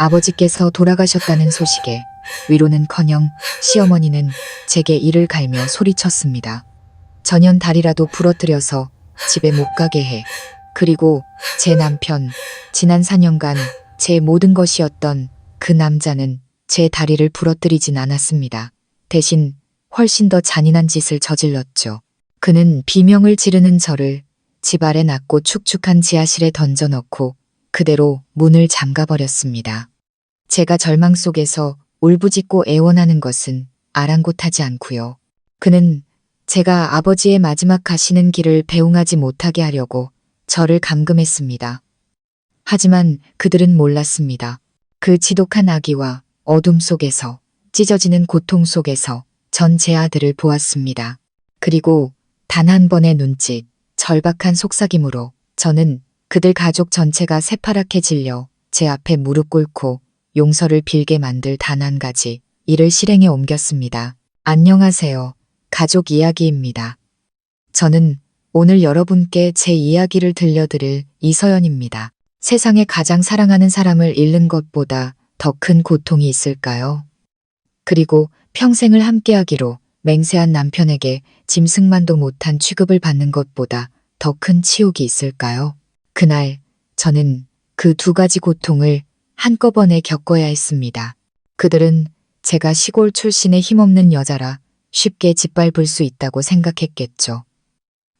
아버지께서 돌아가셨다는 소식에 위로는커녕 시어머니는 제게 이를 갈며 소리쳤습니다. 전연 다리라도 부러뜨려서 집에 못 가게 해. 그리고 제 남편, 지난 4년간 제 모든 것이었던 그 남자는 제 다리를 부러뜨리진 않았습니다. 대신 훨씬 더 잔인한 짓을 저질렀죠. 그는 비명을 지르는 저를 집 아래 낮고 축축한 지하실에 던져넣고 그대로 문을 잠가버렸습니다. 제가 절망 속에서 울부짖고 애원하는 것은 아랑곳하지 않고요. 그는 제가 아버지의 마지막 가시는 길을 배웅하지 못하게 하려고 저를 감금했습니다. 하지만 그들은 몰랐습니다. 그 지독한 악의와 어둠 속에서, 찢어지는 고통 속에서 전 제 아들을 보았습니다. 그리고 단 한 번의 눈짓, 절박한 속삭임으로 저는 그들 가족 전체가 새파랗게 질려 제 앞에 무릎 꿇고 용서를 빌게 만들 단 한 가지 일을 실행에 옮겼습니다. 안녕하세요. 가족 이야기입니다. 저는 오늘 여러분께 제 이야기를 들려드릴 이서연입니다. 세상에 가장 사랑하는 사람을 잃는 것보다 더 큰 고통이 있을까요? 그리고 평생을 함께하기로 맹세한 남편에게 짐승만도 못한 취급을 받는 것보다 더 큰 치욕이 있을까요? 그날 저는 그 두 가지 고통을 한꺼번에 겪어야 했습니다. 그들은 제가 시골 출신의 힘없는 여자라 쉽게 짓밟을 수 있다고 생각했겠죠.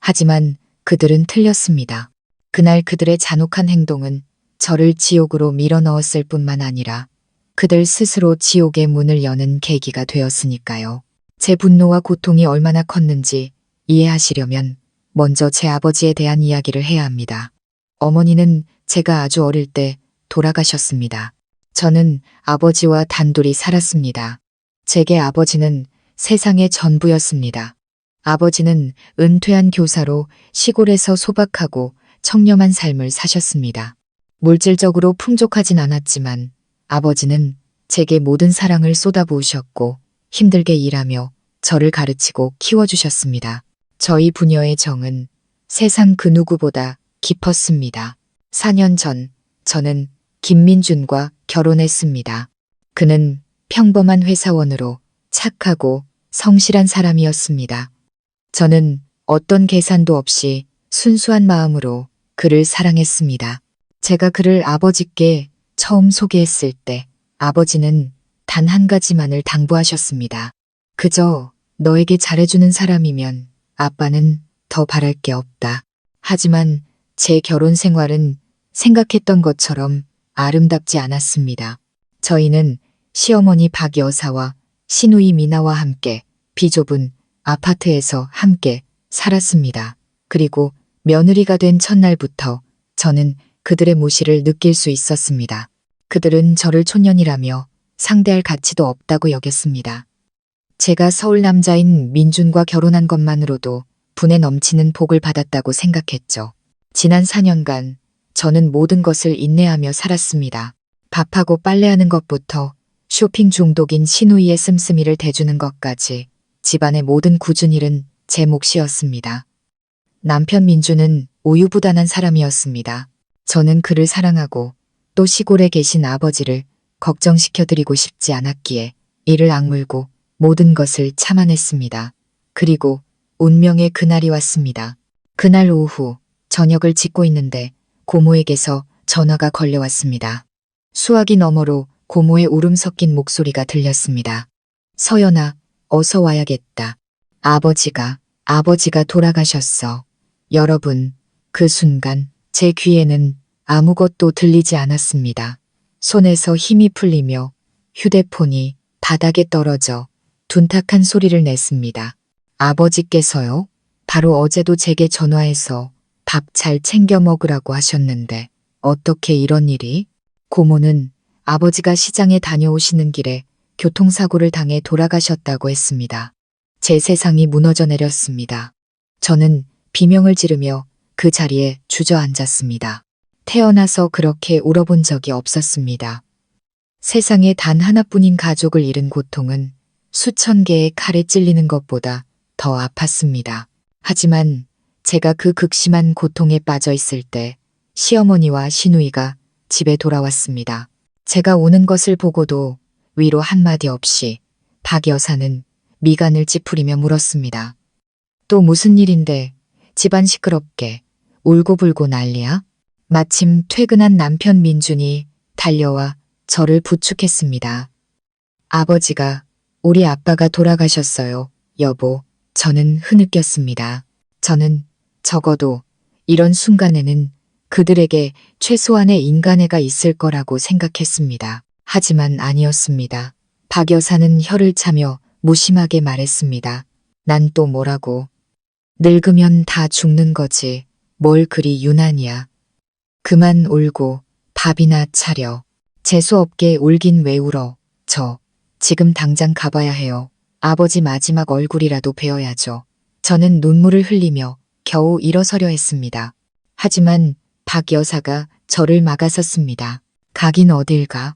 하지만 그들은 틀렸습니다. 그날 그들의 잔혹한 행동은 저를 지옥으로 밀어넣었을 뿐만 아니라 그들 스스로 지옥의 문을 여는 계기가 되었으니까요. 제 분노와 고통이 얼마나 컸는지 이해하시려면 먼저 제 아버지에 대한 이야기를 해야 합니다. 어머니는 제가 아주 어릴 때 돌아가셨습니다. 저는 아버지와 단둘이 살았습니다. 제게 아버지는 세상의 전부였습니다. 아버지는 은퇴한 교사로 시골에서 소박하고 청렴한 삶을 사셨습니다. 물질적으로 풍족하진 않았지만 아버지는 제게 모든 사랑을 쏟아부으셨고 힘들게 일하며 저를 가르치고 키워주셨습니다. 저희 부녀의 정은 세상 그 누구보다 깊었습니다. 4년 전 저는 김민준과 결혼했습니다. 그는 평범한 회사원으로 착하고 성실한 사람이었습니다. 저는 어떤 계산도 없이 순수한 마음으로 그를 사랑했습니다. 제가 그를 아버지께 처음 소개했을 때 아버지는 단 한 가지만을 당부하셨습니다. 그저 너에게 잘해주는 사람이면 아빠는 더 바랄 게 없다. 하지만 제 결혼 생활은 생각했던 것처럼 아름답지 않았습니다. 저희는 시어머니 박 여사와 시누이 미나와 함께 비좁은 아파트에서 함께 살았습니다. 그리고 며느리가 된 첫날부터 저는 그들의 모시를 느낄 수 있었습니다. 그들은 저를 촌년이라며 상대할 가치도 없다고 여겼습니다. 제가 서울 남자인 민준과 결혼한 것만으로도 분에 넘치는 복을 받았다고 생각했죠. 지난 4년간 저는 모든 것을 인내하며 살았습니다. 밥하고 빨래하는 것부터 쇼핑 중독인 시누이의 씀씀이를 대주는 것까지 집안의 모든 굳은 일은 제 몫이었습니다. 남편 민주는 우유부단한 사람이었습니다. 저는 그를 사랑하고 또 시골에 계신 아버지를 걱정시켜드리고 싶지 않았기에 이를 악물고 모든 것을 참아냈습니다. 그리고 운명의 그날이 왔습니다. 그날 오후 저녁을 짓고 있는데 고모에게서 전화가 걸려왔습니다. 수화기 너머로 고모의 울음 섞인 목소리가 들렸습니다. 서연아, 어서 와야겠다. 아버지가 돌아가셨어. 여러분, 그 순간 제 귀에는 아무것도 들리지 않았습니다. 손에서 힘이 풀리며 휴대폰이 바닥에 떨어져 둔탁한 소리를 냈습니다. 아버지께서요? 바로 어제도 제게 전화해서 밥 잘 챙겨 먹으라고 하셨는데 어떻게 이런 일이? 고모는 아버지가 시장에 다녀오시는 길에 교통사고를 당해 돌아가셨다고 했습니다. 제 세상이 무너져 내렸습니다. 저는 비명을 지르며 그 자리에 주저앉았습니다. 태어나서 그렇게 울어본 적이 없었습니다. 세상에 단 하나뿐인 가족을 잃은 고통은 수천 개의 칼에 찔리는 것보다 더 아팠습니다. 하지만 제가 그 극심한 고통에 빠져 있을 때 시어머니와 시누이가 집에 돌아왔습니다. 제가 오는 것을 보고도 위로 한마디 없이 박 여사는 미간을 찌푸리며 물었습니다. 또 무슨 일인데 집안 시끄럽게 울고불고 난리야? 마침 퇴근한 남편 민준이 달려와 저를 부축했습니다. 아버지가 우리 아빠가 돌아가셨어요, 여보. 저는 흐느꼈습니다. 저는 적어도 이런 순간에는 그들에게 최소한의 인간애가 있을 거라고 생각했습니다. 하지만 아니었습니다. 박 여사는 혀를 차며 무심하게 말했습니다. 난 또 뭐라고. 늙으면 다 죽는 거지. 뭘 그리 유난이야. 그만 울고 밥이나 차려. 재수없게 울긴 왜 울어. 저 지금 당장 가봐야 해요. 아버지 마지막 얼굴이라도 뵈어야죠. 저는 눈물을 흘리며 겨우 일어서려 했습니다. 하지만 박 여사가 저를 막아섰습니다. 가긴 어딜 가.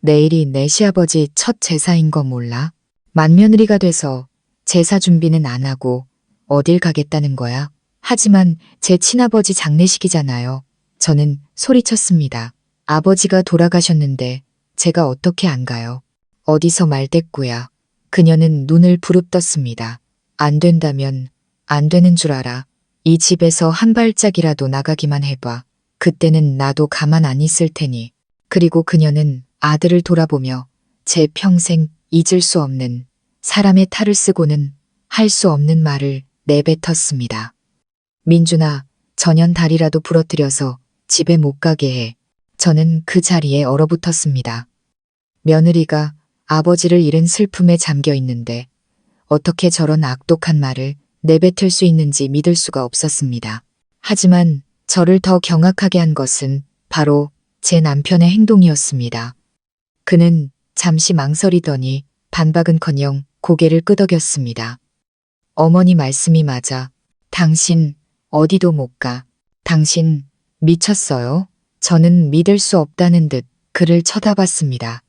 내일이 내 시아버지 첫 제사인 거 몰라? 맏며느리가 돼서 제사 준비는 안 하고 어딜 가겠다는 거야? 하지만 제 친아버지 장례식이잖아요. 저는 소리쳤습니다. 아버지가 돌아가셨는데 제가 어떻게 안 가요? 어디서 말대꾸야. 그녀는 눈을 부릅떴습니다. 안 된다면 안 되는 줄 알아. 이 집에서 한 발짝이라도 나가기만 해봐. 그때는 나도 가만 안 있을 테니. 그리고 그녀는 아들을 돌아보며 제 평생 잊을 수 없는 사람의 탈을 쓰고는 할 수 없는 말을 내뱉었습니다. 민준아, 전연 다리라도 부러뜨려서 집에 못 가게 해. 저는 그 자리에 얼어붙었습니다. 며느리가 아버지를 잃은 슬픔에 잠겨 있는데 어떻게 저런 악독한 말을 내뱉을 수 있는지 믿을 수가 없었습니다. 하지만 저를 더 경악하게 한 것은 바로 제 남편의 행동이었습니다. 그는 잠시 망설이더니 반박은커녕 고개를 끄덕였습니다. 어머니 말씀이 맞아. 당신 어디도 못 가. 당신 미쳤어요? 저는 믿을 수 없다는 듯 그를 쳐다봤습니다.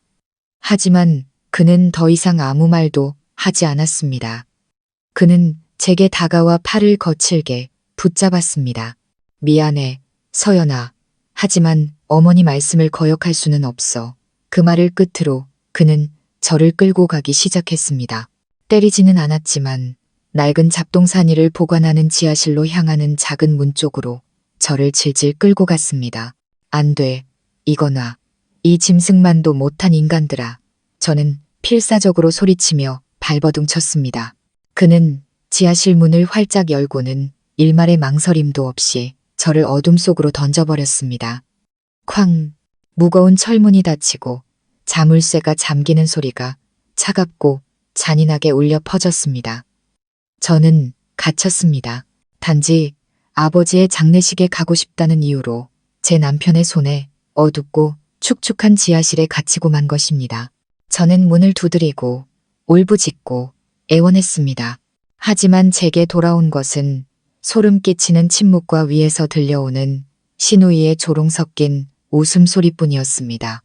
하지만 그는 더 이상 아무 말도 하지 않았습니다. 그는 제게 다가와 팔을 거칠게 붙잡았습니다. 미안해, 서연아. 하지만 어머니 말씀을 거역할 수는 없어. 그 말을 끝으로 그는 저를 끌고 가기 시작했습니다. 때리지는 않았지만 낡은 잡동사니를 보관하는 지하실로 향하는 작은 문 쪽으로 저를 질질 끌고 갔습니다. 안 돼. 이거 놔. 이 짐승만도 못한 인간들아. 저는 필사적으로 소리치며 발버둥 쳤습니다. 그는 지하실 문을 활짝 열고는 일말의 망설임도 없이 저를 어둠 속으로 던져버렸습니다. 쾅! 무거운 철문이 닫히고 자물쇠가 잠기는 소리가 차갑고 잔인하게 울려 퍼졌습니다. 저는 갇혔습니다. 단지 아버지의 장례식에 가고 싶다는 이유로 제 남편의 손에 어둡고 축축한 지하실에 갇히고 만 것입니다. 저는 문을 두드리고 울부짖고 애원했습니다. 하지만 제게 돌아온 것은 소름 끼치는 침묵과 위에서 들려오는 신우이의 조롱 섞인 웃음소리뿐이었습니다.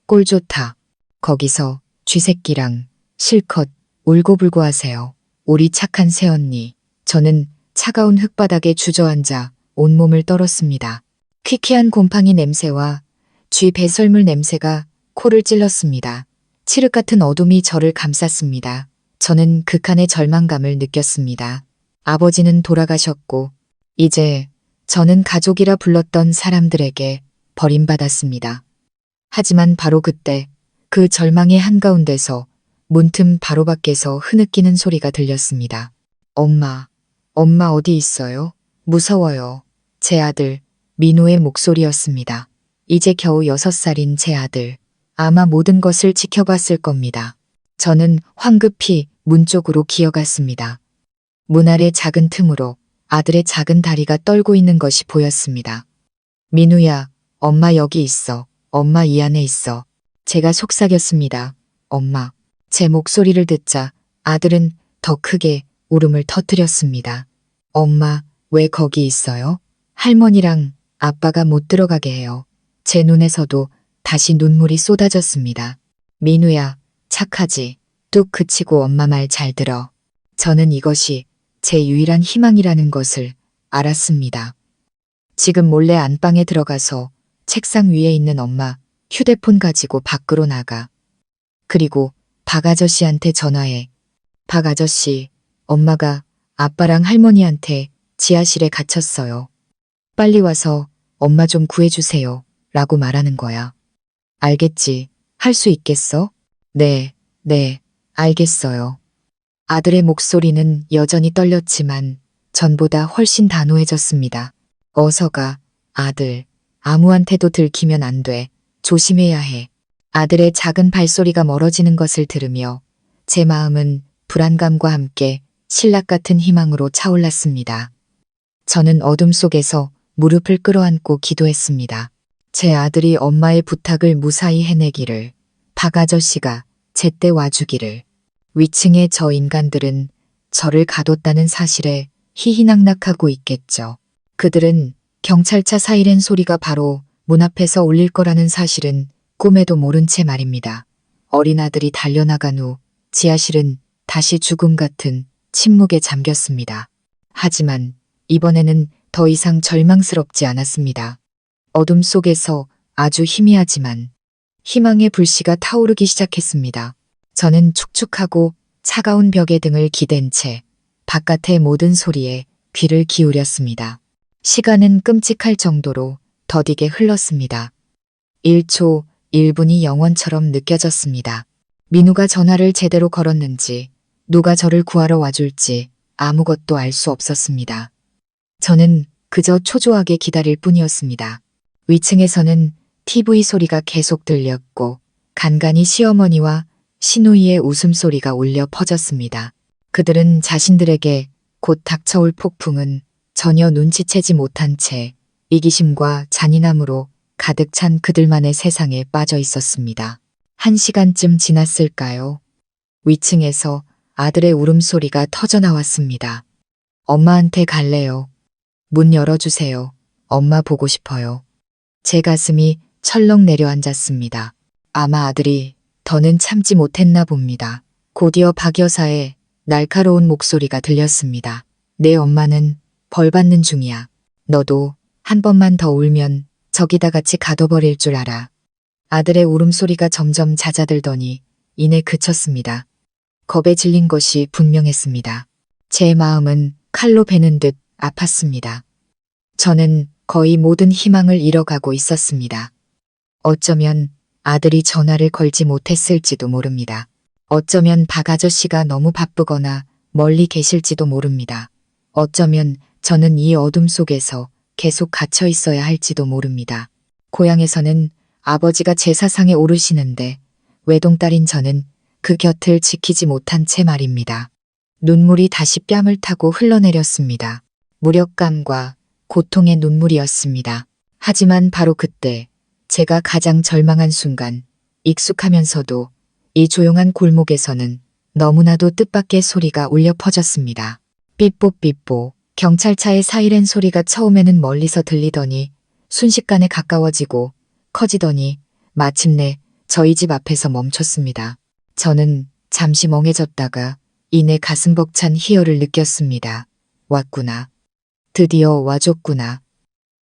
꼴 좋다. 거기서 쥐새끼랑 실컷 울고불고 하세요. 우리 착한 새언니. 저는 차가운 흙바닥에 주저앉아 온몸을 떨었습니다. 퀴퀴한 곰팡이 냄새와 쥐 배설물 냄새가 코를 찔렀습니다. 칠흑 같은 어둠이 저를 감쌌습니다. 저는 극한의 절망감을 느꼈습니다. 아버지는 돌아가셨고 이제 저는 가족이라 불렀던 사람들에게 버림받았습니다. 하지만 바로 그때 그 절망의 한가운데서 문틈 바로 밖에서 흐느끼는 소리가 들렸습니다. 엄마 어디 있어요? 무서워요. 제 아들 민호의 목소리였습니다. 이제 겨우 6살인 제 아들. 아마 모든 것을 지켜봤을 겁니다. 저는 황급히 문 쪽으로 기어갔습니다. 문 아래 작은 틈으로 아들의 작은 다리가 떨고 있는 것이 보였습니다. 민우야, 엄마 여기 있어. 엄마 이 안에 있어. 제가 속삭였습니다. 엄마. 제 목소리를 듣자 아들은 더 크게 울음을 터뜨렸습니다. 엄마, 왜 거기 있어요? 할머니랑 아빠가 못 들어가게 해요. 제 눈에서도 다시 눈물이 쏟아졌습니다. 민우야, 착하지. 뚝 그치고 엄마 말 잘 들어. 저는 이것이 제 유일한 희망이라는 것을 알았습니다. 지금 몰래 안방에 들어가서 책상 위에 있는 엄마 휴대폰 가지고 밖으로 나가. 그리고 박 아저씨한테 전화해. 박 아저씨, 엄마가 아빠랑 할머니한테 지하실에 갇혔어요. 빨리 와서 엄마 좀 구해주세요. 라고 말하는 거야. 알겠지. 할 수 있겠어? 네, 알겠어요. 아들의 목소리는 여전히 떨렸지만 전보다 훨씬 단호해졌습니다. 어서 가, 아들. 아무한테도 들키면 안 돼. 조심해야 해. 아들의 작은 발소리가 멀어지는 것을 들으며 제 마음은 불안감과 함께 신락 같은 희망으로 차올랐습니다. 저는 어둠 속에서 무릎을 끌어안고 기도했습니다. 제 아들이 엄마의 부탁을 무사히 해내기를, 박 아저씨가 제때 와주기를. 위층의 저 인간들은 저를 가뒀다는 사실에 희희낙낙하고 있겠죠. 그들은 경찰차 사이렌 소리가 바로 문 앞에서 울릴 거라는 사실은 꿈에도 모른 채 말입니다. 어린 아들이 달려나간 후 지하실은 다시 죽음 같은 침묵에 잠겼습니다. 하지만 이번에는 더 이상 절망스럽지 않았습니다. 어둠 속에서 아주 희미하지만 희망의 불씨가 타오르기 시작했습니다. 저는 축축하고 차가운 벽에 등을 기댄 채 바깥의 모든 소리에 귀를 기울였습니다. 시간은 끔찍할 정도로 더디게 흘렀습니다. 1초, 1분이 영원처럼 느껴졌습니다. 민우가 전화를 제대로 걸었는지, 누가 저를 구하러 와줄지 아무것도 알 수 없었습니다. 저는 그저 초조하게 기다릴 뿐이었습니다. 위층에서는 TV 소리가 계속 들렸고 간간히 시어머니와 시누이의 웃음소리가 울려 퍼졌습니다. 그들은 자신들에게 곧 닥쳐올 폭풍은 전혀 눈치채지 못한 채 이기심과 잔인함으로 가득 찬 그들만의 세상에 빠져 있었습니다. 1시간쯤 지났을까요? 위층에서 아들의 울음소리가 터져나왔습니다. 엄마한테 갈래요. 문 열어주세요. 엄마 보고 싶어요. 제 가슴이 철렁 내려앉았습니다. 아마 아들이 더는 참지 못했나 봅니다. 곧이어 박 여사의 날카로운 목소리가 들렸습니다. 내 엄마는 벌 받는 중이야. 너도 한 번만 더 울면 저기다 같이 가둬버릴 줄 알아. 아들의 울음소리가 점점 잦아들더니 이내 그쳤습니다. 겁에 질린 것이 분명했습니다. 제 마음은 칼로 베는 듯 아팠습니다. 저는 거의 모든 희망을 잃어가고 있었습니다. 어쩌면 아들이 전화를 걸지 못했을지도 모릅니다. 어쩌면 박 아저씨가 너무 바쁘거나 멀리 계실지도 모릅니다. 어쩌면 저는 이 어둠 속에서 계속 갇혀 있어야 할지도 모릅니다. 고향에서는 아버지가 제사상에 오르시는데 외동딸인 저는 그 곁을 지키지 못한 채 말입니다. 눈물이 다시 뺨을 타고 흘러내렸습니다. 무력감과 고통의 눈물이었습니다. 하지만 바로 그때 제가 가장 절망한 순간, 익숙하면서도 이 조용한 골목에서는 너무나도 뜻밖의 소리가 울려 퍼졌습니다. 삐뽀삐뽀. 경찰차의 사이렌 소리가 처음에는 멀리서 들리더니 순식간에 가까워지고 커지더니 마침내 저희 집 앞에서 멈췄습니다. 저는 잠시 멍해졌다가 이내 가슴 벅찬 희열을 느꼈습니다. 왔구나. 드디어 와줬구나.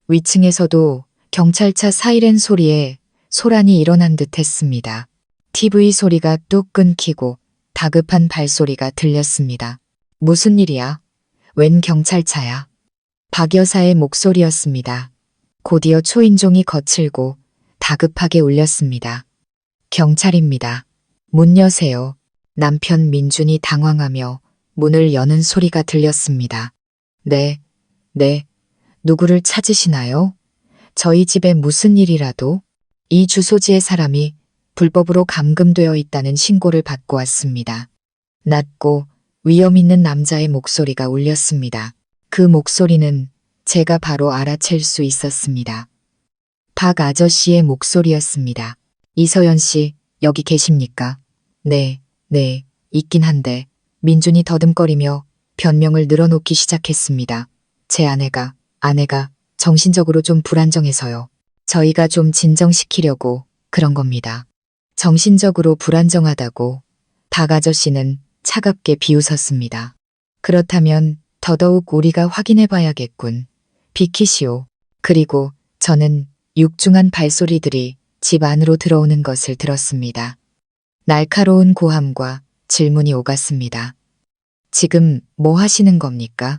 위층에서도 경찰차 사이렌 소리에 소란이 일어난 듯 했습니다. TV 소리가 뚝 끊기고 다급한 발소리가 들렸습니다. 무슨 일이야? 웬 경찰차야? 박 여사의 목소리였습니다. 곧이어 초인종이 거칠고 다급하게 울렸습니다. 경찰입니다. 문 여세요. 남편 민준이 당황하며 문을 여는 소리가 들렸습니다. 네. 누구를 찾으시나요? 저희 집에 무슨 일이라도? 이 주소지의 사람이 불법으로 감금되어 있다는 신고를 받고 왔습니다. 낮고 위험 있는 남자의 목소리가 울렸습니다. 그 목소리는 제가 바로 알아챌 수 있었습니다. 박 아저씨의 목소리였습니다. 이서연 씨, 여기 계십니까? 네, 있긴 한데 민준이 더듬거리며 변명을 늘어놓기 시작했습니다. 제 아내가 정신적으로 좀 불안정해서요. 저희가 좀 진정시키려고 그런 겁니다. 정신적으로 불안정하다고 박 아저씨는 차갑게 비웃었습니다. 그렇다면 더더욱 우리가 확인해 봐야겠군. 비키시오. 그리고 저는 육중한 발소리들이 집 안으로 들어오는 것을 들었습니다. 날카로운 고함과 질문이 오갔습니다. 지금 뭐 하시는 겁니까?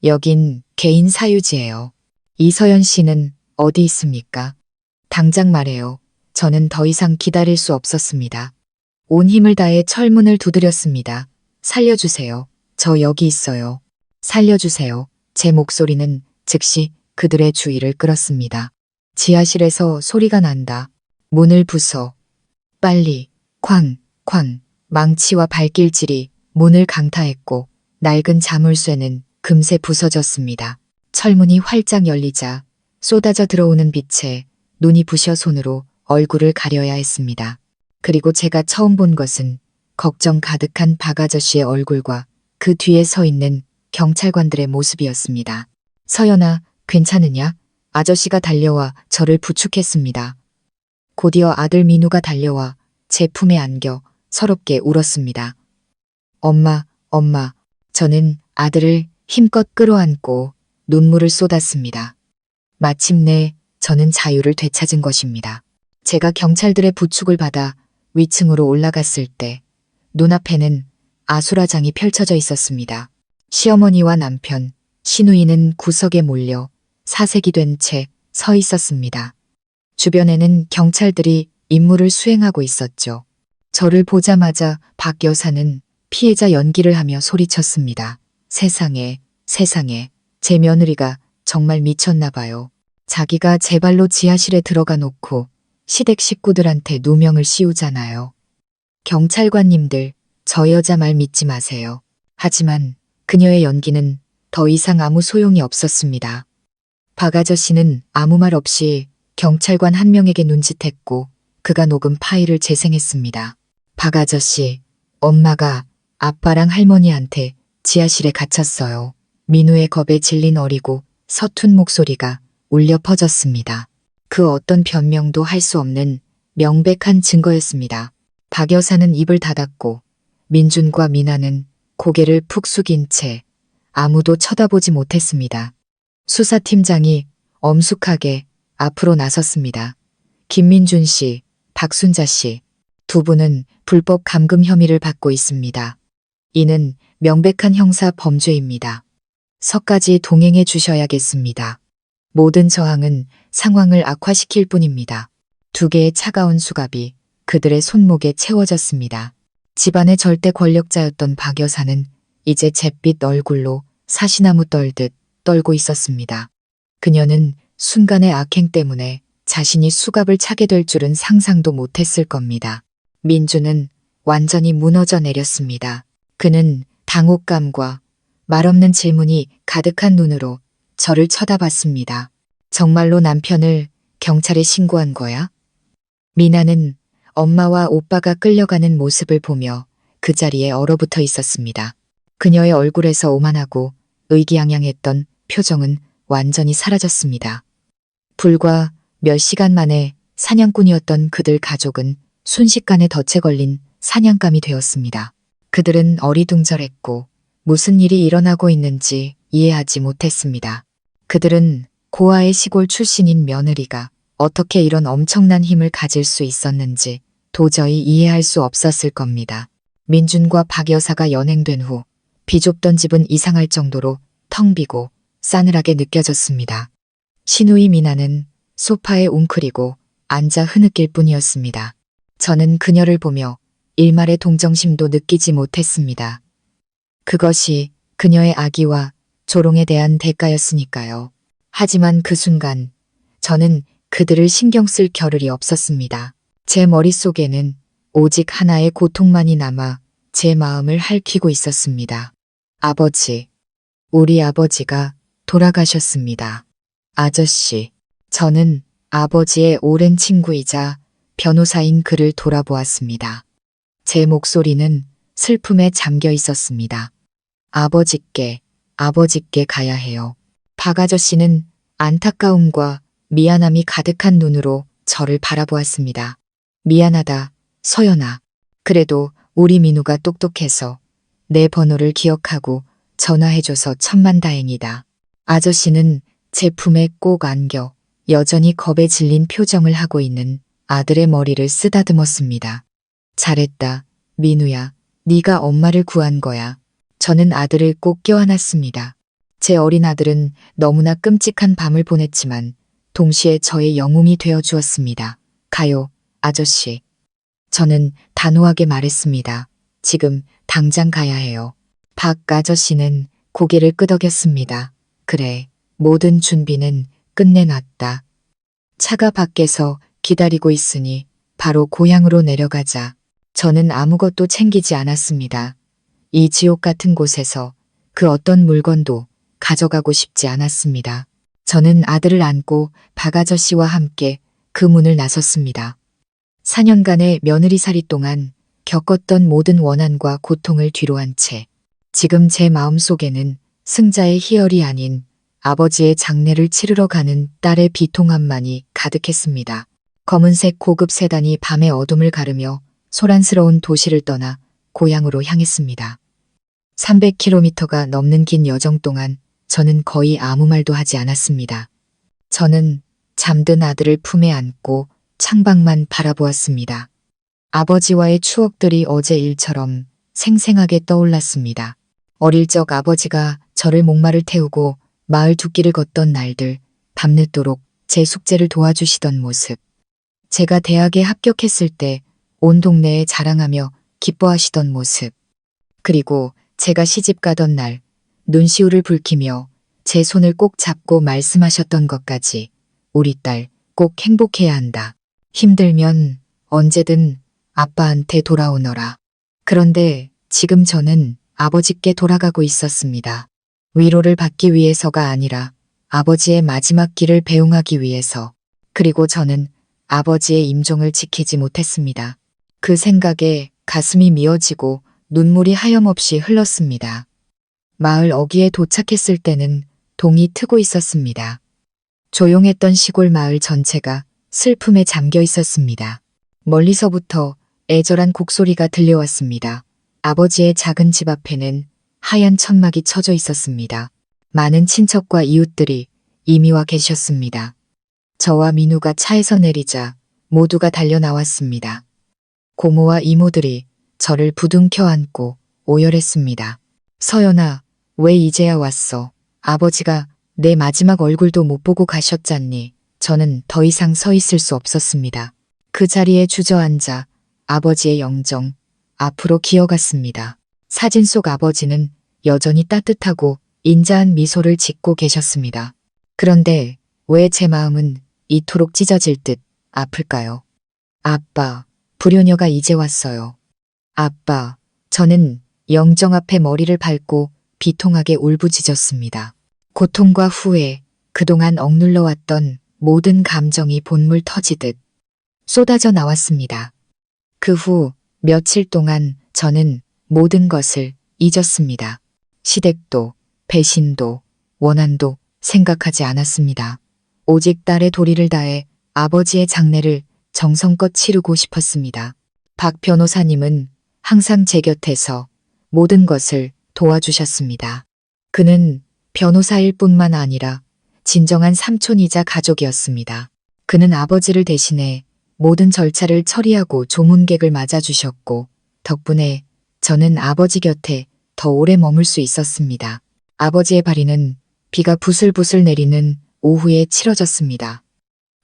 여긴 개인 사유지예요. 이서연 씨는 어디 있습니까? 당장 말해요. 저는 더 이상 기다릴 수 없었습니다. 온 힘을 다해 철문을 두드렸습니다. 살려주세요. 저 여기 있어요. 살려주세요. 제 목소리는 즉시 그들의 주의를 끌었습니다. 지하실에서 소리가 난다. 문을 부숴. 빨리. 쾅, 쾅. 망치와 발길질이 문을 강타했고 낡은 자물쇠는 금세 부서졌습니다. 철문이 활짝 열리자 쏟아져 들어오는 빛에 눈이 부셔 손으로 얼굴을 가려야 했습니다. 그리고 제가 처음 본 것은 걱정 가득한 박 아저씨의 얼굴과 그 뒤에 서 있는 경찰관들의 모습이었습니다. 서연아, 괜찮으냐? 아저씨가 달려와 저를 부축했습니다. 곧이어 아들 민우가 달려와 제 품에 안겨 서럽게 울었습니다. 엄마, 엄마. 저는 아들을 힘껏 끌어안고 눈물을 쏟았습니다. 마침내 저는 자유를 되찾은 것입니다. 제가 경찰들의 부축을 받아 위층으로 올라갔을 때 눈앞에는 아수라장이 펼쳐져 있었습니다. 시어머니와 남편, 시누이는 구석에 몰려 사색이 된 채 서 있었습니다. 주변에는 경찰들이 임무를 수행하고 있었죠. 저를 보자마자 박 여사는 피해자 연기를 하며 소리쳤습니다. 세상에, 세상에, 제 며느리가 정말 미쳤나 봐요. 자기가 제 발로 지하실에 들어가 놓고 시댁 식구들한테 누명을 씌우잖아요. 경찰관님들, 저 여자 말 믿지 마세요. 하지만 그녀의 연기는 더 이상 아무 소용이 없었습니다. 박 아저씨는 아무 말 없이 경찰관 한 명에게 눈짓했고 그가 녹음 파일을 재생했습니다. 박 아저씨, 엄마가 아빠랑 할머니한테 지하실에 갇혔어요. 민우의 겁에 질린 어리고 서툰 목소리가 울려 퍼졌습니다. 그 어떤 변명도 할 수 없는 명백한 증거였습니다. 박 여사는 입을 닫았고 민준과 미나는 고개를 푹 숙인 채 아무도 쳐다보지 못했습니다. 수사팀장이 엄숙하게 앞으로 나섰습니다. 김민준 씨, 박순자 씨, 두 분은 불법 감금 혐의를 받고 있습니다. 이는 명백한 형사 범죄입니다. 서까지 동행해 주셔야겠습니다. 모든 저항은 상황을 악화시킬 뿐입니다. 두 개의 차가운 수갑이 그들의 손목에 채워졌습니다. 집안의 절대 권력자였던 박 여사는 이제 잿빛 얼굴로 사시나무 떨듯 떨고 있었습니다. 그녀는 순간의 악행 때문에 자신이 수갑을 차게 될 줄은 상상도 못했을 겁니다. 민주는 완전히 무너져 내렸습니다. 그는 당혹감과 말없는 질문이 가득한 눈으로 저를 쳐다봤습니다. 정말로 남편을 경찰에 신고한 거야? 미나는 엄마와 오빠가 끌려가는 모습을 보며 그 자리에 얼어붙어 있었습니다. 그녀의 얼굴에서 오만하고 의기양양했던 표정은 완전히 사라졌습니다. 불과 몇 시간 만에 사냥꾼이었던 그들 가족은 순식간에 덫에 걸린 사냥감이 되었습니다. 그들은 어리둥절했고 무슨 일이 일어나고 있는지 이해하지 못했습니다. 그들은 고아의 시골 출신인 며느리가 어떻게 이런 엄청난 힘을 가질 수 있었는지 도저히 이해할 수 없었을 겁니다. 민준과 박 여사가 연행된 후 비좁던 집은 이상할 정도로 텅 비고 싸늘하게 느껴졌습니다. 시누이 미나는 소파에 웅크리고 앉아 흐느낄 뿐이었습니다. 저는 그녀를 보며 일말의 동정심도 느끼지 못했습니다. 그것이 그녀의 악의와 조롱에 대한 대가였으니까요. 하지만 그 순간 저는 그들을 신경 쓸 겨를이 없었습니다. 제 머릿속에는 오직 하나의 고통만이 남아 제 마음을 핥히고 있었습니다. 아버지, 우리 아버지가 돌아가셨습니다. 아저씨, 저는 아버지의 오랜 친구이자 변호사인 그를 돌아보았습니다. 제 목소리는 슬픔에 잠겨 있었습니다. 아버지께 가야 해요. 박 아저씨는 안타까움과 미안함이 가득한 눈으로 저를 바라보았습니다. 미안하다, 서연아. 그래도 우리 민우가 똑똑해서 내 번호를 기억하고 전화해줘서 천만다행이다. 아저씨는 제 품에 꼭 안겨 여전히 겁에 질린 표정을 하고 있는 아들의 머리를 쓰다듬었습니다. 잘했다. 민우야. 네가 엄마를 구한 거야. 저는 아들을 꼭 껴안았습니다. 제 어린 아들은 너무나 끔찍한 밤을 보냈지만 동시에 저의 영웅이 되어 주었습니다. 가요, 아저씨. 저는 단호하게 말했습니다. 지금 당장 가야 해요. 박 아저씨는 고개를 끄덕였습니다. 그래, 모든 준비는 끝내놨다. 차가 밖에서 기다리고 있으니 바로 고향으로 내려가자. 저는 아무것도 챙기지 않았습니다. 이 지옥 같은 곳에서 그 어떤 물건도 가져가고 싶지 않았습니다. 저는 아들을 안고 박 아저씨와 함께 그 문을 나섰습니다. 4년간의 며느리살이 동안 겪었던 모든 원한과 고통을 뒤로한 채 지금 제 마음속에는 승자의 희열이 아닌 아버지의 장례를 치르러 가는 딸의 비통함만이 가득했습니다. 검은색 고급 세단이 밤의 어둠을 가르며 소란스러운 도시를 떠나 고향으로 향했습니다. 300km가 넘는 긴 여정 동안 저는 거의 아무 말도 하지 않았습니다. 저는 잠든 아들을 품에 안고 창밖만 바라보았습니다. 아버지와의 추억들이 어제 일처럼 생생하게 떠올랐습니다. 어릴 적 아버지가 저를 목마를 태우고 마을 두 끼를 걷던 날들, 밤늦도록 제 숙제를 도와주시던 모습. 제가 대학에 합격했을 때 온 동네에 자랑하며 기뻐하시던 모습. 그리고 제가 시집 가던 날 눈시울을 붉히며 제 손을 꼭 잡고 말씀하셨던 것까지 우리 딸 꼭 행복해야 한다. 힘들면 언제든 아빠한테 돌아오너라. 그런데 지금 저는 아버지께 돌아가고 있었습니다. 위로를 받기 위해서가 아니라 아버지의 마지막 길을 배웅하기 위해서. 그리고 저는 아버지의 임종을 지키지 못했습니다. 그 생각에 가슴이 미어지고 눈물이 하염없이 흘렀습니다. 마을 어귀에 도착했을 때는 동이 트고 있었습니다. 조용했던 시골 마을 전체가 슬픔에 잠겨 있었습니다. 멀리서부터 애절한 곡소리가 들려왔습니다. 아버지의 작은 집 앞에는 하얀 천막이 쳐져 있었습니다. 많은 친척과 이웃들이 이미 와 계셨습니다. 저와 민우가 차에서 내리자 모두가 달려 나왔습니다. 고모와 이모들이 저를 부둥켜 안고 오열했습니다. 서연아, 왜 이제야 왔어? 아버지가 내 마지막 얼굴도 못 보고 가셨잖니. 저는 더 이상 서 있을 수 없었습니다. 그 자리에 주저앉아 아버지의 영정 앞으로 기어갔습니다. 사진 속 아버지는 여전히 따뜻하고 인자한 미소를 짓고 계셨습니다. 그런데 왜 제 마음은 이토록 찢어질 듯 아플까요? 아빠, 불효녀가 이제 왔어요. 아빠, 저는 영정 앞에 머리를 밟고 비통하게 울부짖었습니다. 고통과 후회, 그동안 억눌러왔던 모든 감정이 본물 터지듯 쏟아져 나왔습니다. 그 후 며칠 동안 저는 모든 것을 잊었습니다. 시댁도, 배신도, 원한도 생각하지 않았습니다. 오직 딸의 도리를 다해 아버지의 장례를 정성껏 치르고 싶었습니다. 박 변호사님은 항상 제 곁에서 모든 것을 도와주셨습니다. 그는 변호사일 뿐만 아니라 진정한 삼촌이자 가족이었습니다. 그는 아버지를 대신해 모든 절차를 처리하고 조문객을 맞아주셨고 덕분에 저는 아버지 곁에 더 오래 머물 수 있었습니다. 아버지의 발인은 비가 부슬부슬 내리는 오후에 치러졌습니다.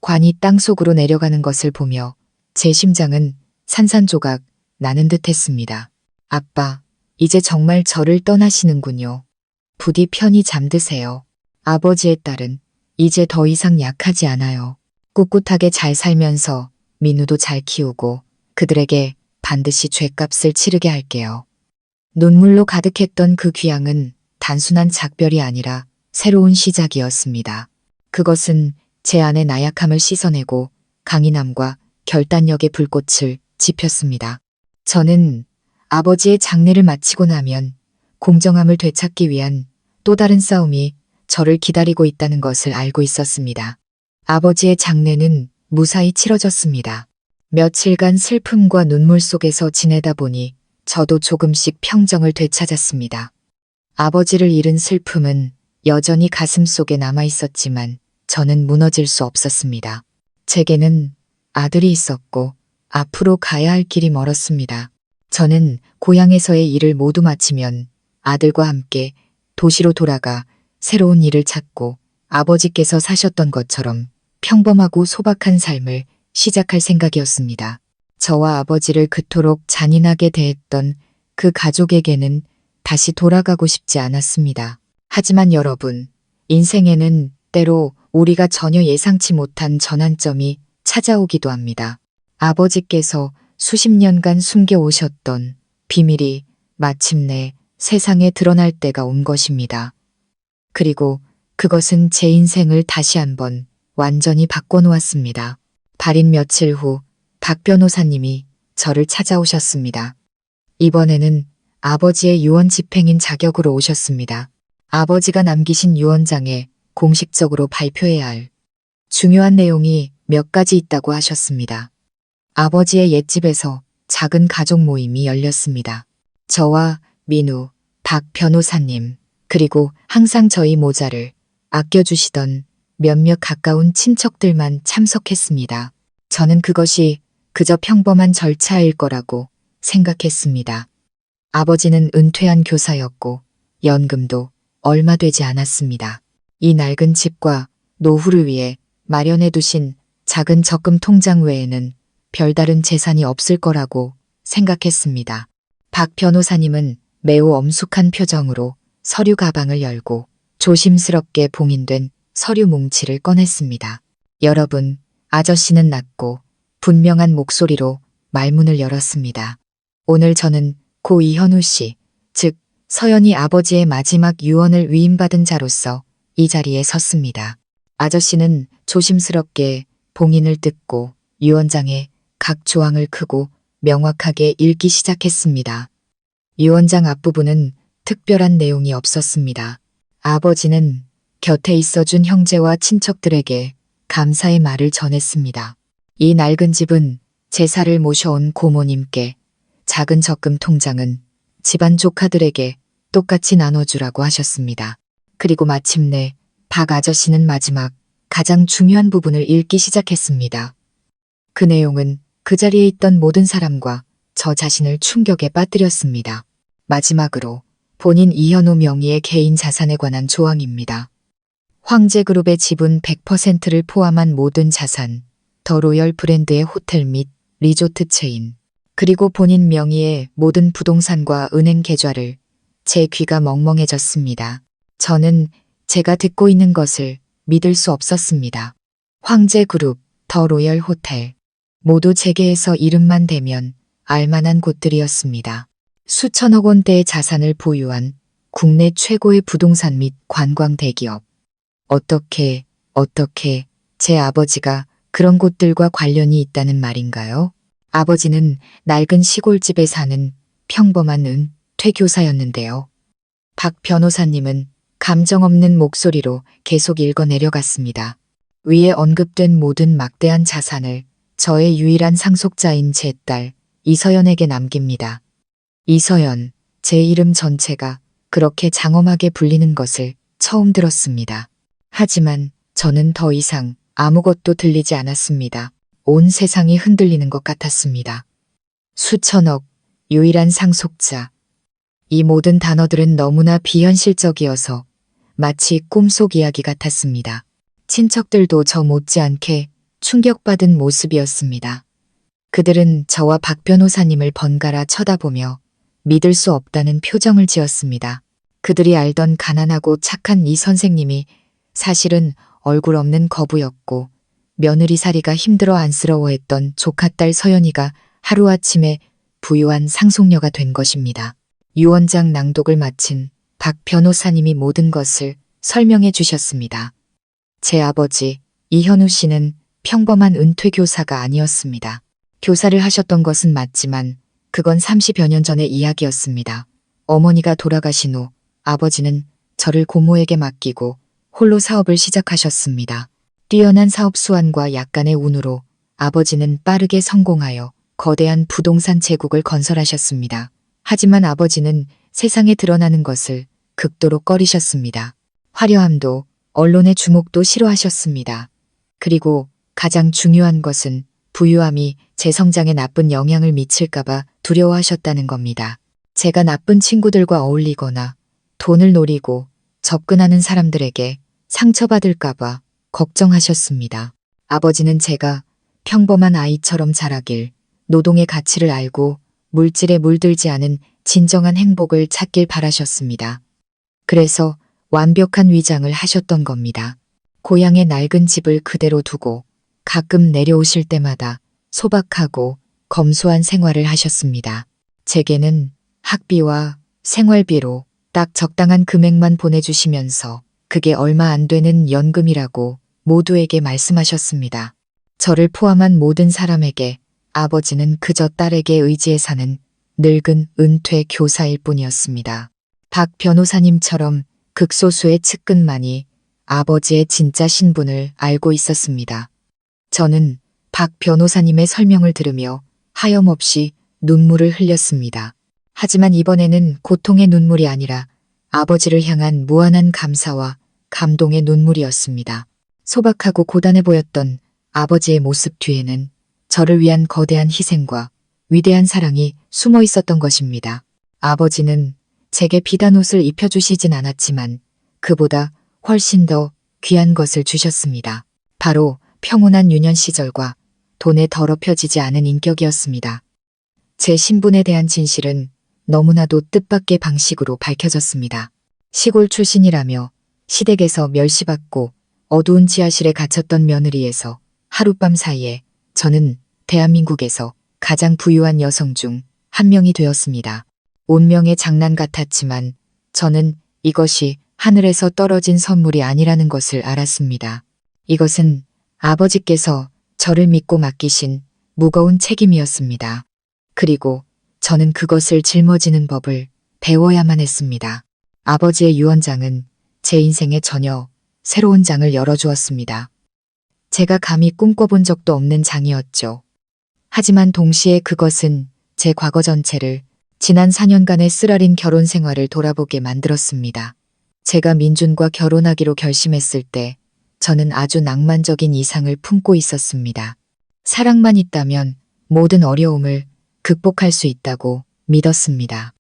관이 땅속으로 내려가는 것을 보며 제 심장은 산산조각 나는 듯 했습니다. 아빠, 이제 정말 저를 떠나시는군요. 부디 편히 잠드세요. 아버지의 딸은 이제 더 이상 약하지 않아요. 꿋꿋하게 잘 살면서 민우도 잘 키우고 그들에게 반드시 죗값을 치르게 할게요. 눈물로 가득했던 그 귀향은 단순한 작별이 아니라 새로운 시작이었습니다. 그것은 제 안의 나약함을 씻어내고 강인함과 결단력의 불꽃을 지폈습니다. 저는 아버지의 장례를 마치고 나면 공정함을 되찾기 위한 또 다른 싸움이 저를 기다리고 있다는 것을 알고 있었습니다. 아버지의 장례는 무사히 치러졌습니다. 며칠간 슬픔과 눈물 속에서 지내다 보니 저도 조금씩 평정을 되찾았습니다. 아버지를 잃은 슬픔은 여전히 가슴 속에 남아 있었지만 저는 무너질 수 없었습니다. 제게는 아들이 있었고 앞으로 가야 할 길이 멀었습니다. 저는 고향에서의 일을 모두 마치면 아들과 함께 도시로 돌아가 새로운 일을 찾고 아버지께서 사셨던 것처럼 평범하고 소박한 삶을 시작할 생각이었습니다. 저와 아버지를 그토록 잔인하게 대했던 그 가족에게는 다시 돌아가고 싶지 않았습니다. 하지만 여러분, 인생에는 때로 우리가 전혀 예상치 못한 전환점이 찾아오기도 합니다. 아버지께서 수십 년간 숨겨오셨던 비밀이 마침내 세상에 드러날 때가 온 것입니다. 그리고 그것은 제 인생을 다시 한번 완전히 바꿔놓았습니다. 발인 며칠 후 박 변호사님이 저를 찾아오셨습니다. 이번에는 아버지의 유언 집행인 자격으로 오셨습니다. 아버지가 남기신 유언장에 공식적으로 발표해야 할 중요한 내용이 몇 가지 있다고 하셨습니다. 아버지의 옛집에서 작은 가족 모임이 열렸습니다. 저와 민우, 박 변호사님, 그리고 항상 저희 모자를 아껴주시던 몇몇 가까운 친척들만 참석했습니다. 저는 그것이 그저 평범한 절차일 거라고 생각했습니다. 아버지는 은퇴한 교사였고 연금도 얼마 되지 않았습니다. 이 낡은 집과 노후를 위해 마련해 두신 작은 적금 통장 외에는 별다른 재산이 없을 거라고 생각했습니다. 박 변호사님은 매우 엄숙한 표정으로 서류 가방을 열고 조심스럽게 봉인된 서류 뭉치를 꺼냈습니다. 여러분, 아저씨는 낮고 분명한 목소리로 말문을 열었습니다. 오늘 저는 고 이현우 씨, 즉 서연이 아버지의 마지막 유언을 위임받은 자로서 이 자리에 섰습니다. 아저씨는 조심스럽게 봉인을 뜯고 유언장에 각 조항을 크고 명확하게 읽기 시작했습니다. 유언장 앞부분은 특별한 내용이 없었습니다. 아버지는 곁에 있어준 형제와 친척들에게 감사의 말을 전했습니다. 이 낡은 집은 제사를 모셔온 고모님께, 작은 적금 통장은 집안 조카들에게 똑같이 나눠주라고 하셨습니다. 그리고 마침내 박 아저씨는 마지막 가장 중요한 부분을 읽기 시작했습니다. 그 내용은 그 자리에 있던 모든 사람과 저 자신을 충격에 빠뜨렸습니다. 마지막으로 본인 이현우 명의의 개인 자산에 관한 조항입니다. 황제그룹의 지분 100%를 포함한 모든 자산, 더 로열 브랜드의 호텔 및 리조트 체인, 그리고 본인 명의의 모든 부동산과 은행 계좌를. 제 귀가 멍멍해졌습니다. 저는 제가 듣고 있는 것을 믿을 수 없었습니다. 황제그룹, 더 로열 호텔, 모두 재계에서 이름만 대면 알만한 곳들이었습니다. 수천억 원대의 자산을 보유한 국내 최고의 부동산 및 관광 대기업. 어떻게 제 아버지가 그런 곳들과 관련이 있다는 말인가요? 아버지는 낡은 시골집에 사는 평범한 퇴교사였는데요. 박 변호사님은 감정 없는 목소리로 계속 읽어내려갔습니다. 위에 언급된 모든 막대한 자산을 저의 유일한 상속자인 제 딸 이서연에게 남깁니다. 이서연, 제 이름 전체가 그렇게 장엄하게 불리는 것을 처음 들었습니다. 하지만 저는 더 이상 아무것도 들리지 않았습니다. 온 세상이 흔들리는 것 같았습니다. 수천억, 유일한 상속자. 이 모든 단어들은 너무나 비현실적이어서 마치 꿈속 이야기 같았습니다. 친척들도 저 못지않게 충격받은 모습이었습니다. 그들은 저와 박 변호사님을 번갈아 쳐다보며 믿을 수 없다는 표정을 지었습니다. 그들이 알던 가난하고 착한 이 선생님이 사실은 얼굴 없는 거부였고 며느리살이가 힘들어 안쓰러워했던 조카딸 서연이가 하루아침에 부유한 상속녀가 된 것입니다. 유언장 낭독을 마친 박 변호사님이 모든 것을 설명해 주셨습니다. 제 아버지 이현우 씨는 평범한 은퇴교사가 아니었습니다. 교사를 하셨던 것은 맞지만 그건 30여 년 전의 이야기였습니다. 어머니가 돌아가신 후 아버지는 저를 고모에게 맡기고 홀로 사업을 시작하셨습니다. 뛰어난 사업 수완과 약간의 운으로 아버지는 빠르게 성공하여 거대한 부동산 제국을 건설하셨습니다. 하지만 아버지는 세상에 드러나는 것을 극도로 꺼리셨습니다. 화려함도 언론의 주목도 싫어하셨습니다. 그리고 가장 중요한 것은 부유함이 제 성장에 나쁜 영향을 미칠까봐 두려워하셨다는 겁니다. 제가 나쁜 친구들과 어울리거나 돈을 노리고 접근하는 사람들에게 상처받을까봐 걱정하셨습니다. 아버지는 제가 평범한 아이처럼 자라길, 노동의 가치를 알고 물질에 물들지 않은 진정한 행복을 찾길 바라셨습니다. 그래서 완벽한 위장을 하셨던 겁니다. 고향의 낡은 집을 그대로 두고 가끔 내려오실 때마다 소박하고 검소한 생활을 하셨습니다. 제게는 학비와 생활비로 딱 적당한 금액만 보내주시면서 그게 얼마 안 되는 연금이라고 모두에게 말씀하셨습니다. 저를 포함한 모든 사람에게 아버지는 그저 딸에게 의지해 사는 늙은 은퇴 교사일 뿐이었습니다. 박 변호사님처럼 극소수의 측근만이 아버지의 진짜 신분을 알고 있었습니다. 저는 박 변호사님의 설명을 들으며 하염없이 눈물을 흘렸습니다. 하지만 이번에는 고통의 눈물이 아니라 아버지를 향한 무한한 감사와 감동의 눈물이었습니다. 소박하고 고단해 보였던 아버지의 모습 뒤에는 저를 위한 거대한 희생과 위대한 사랑이 숨어 있었던 것입니다. 아버지는 제게 비단 옷을 입혀주시진 않았지만 그보다 훨씬 더 귀한 것을 주셨습니다. 바로 평온한 유년 시절과 돈에 더럽혀지지 않은 인격이었습니다. 제 신분에 대한 진실은 너무나도 뜻밖의 방식으로 밝혀졌습니다. 시골 출신이라며 시댁에서 멸시받고 어두운 지하실에 갇혔던 며느리에서 하룻밤 사이에 저는 대한민국에서 가장 부유한 여성 중 한 명이 되었습니다. 운명의 장난 같았지만 저는 이것이 하늘에서 떨어진 선물이 아니라는 것을 알았습니다. 이것은 아버지께서 저를 믿고 맡기신 무거운 책임이었습니다. 그리고 저는 그것을 짊어지는 법을 배워야만 했습니다. 아버지의 유언장은 제 인생에 전혀 새로운 장을 열어주었습니다. 제가 감히 꿈꿔본 적도 없는 장이었죠. 하지만 동시에 그것은 제 과거 전체를 지난 4년간의 쓰라린 결혼 생활을 돌아보게 만들었습니다. 제가 민준과 결혼하기로 결심했을 때 저는 아주 낭만적인 이상을 품고 있었습니다. 사랑만 있다면 모든 어려움을 극복할 수 있다고 믿었습니다.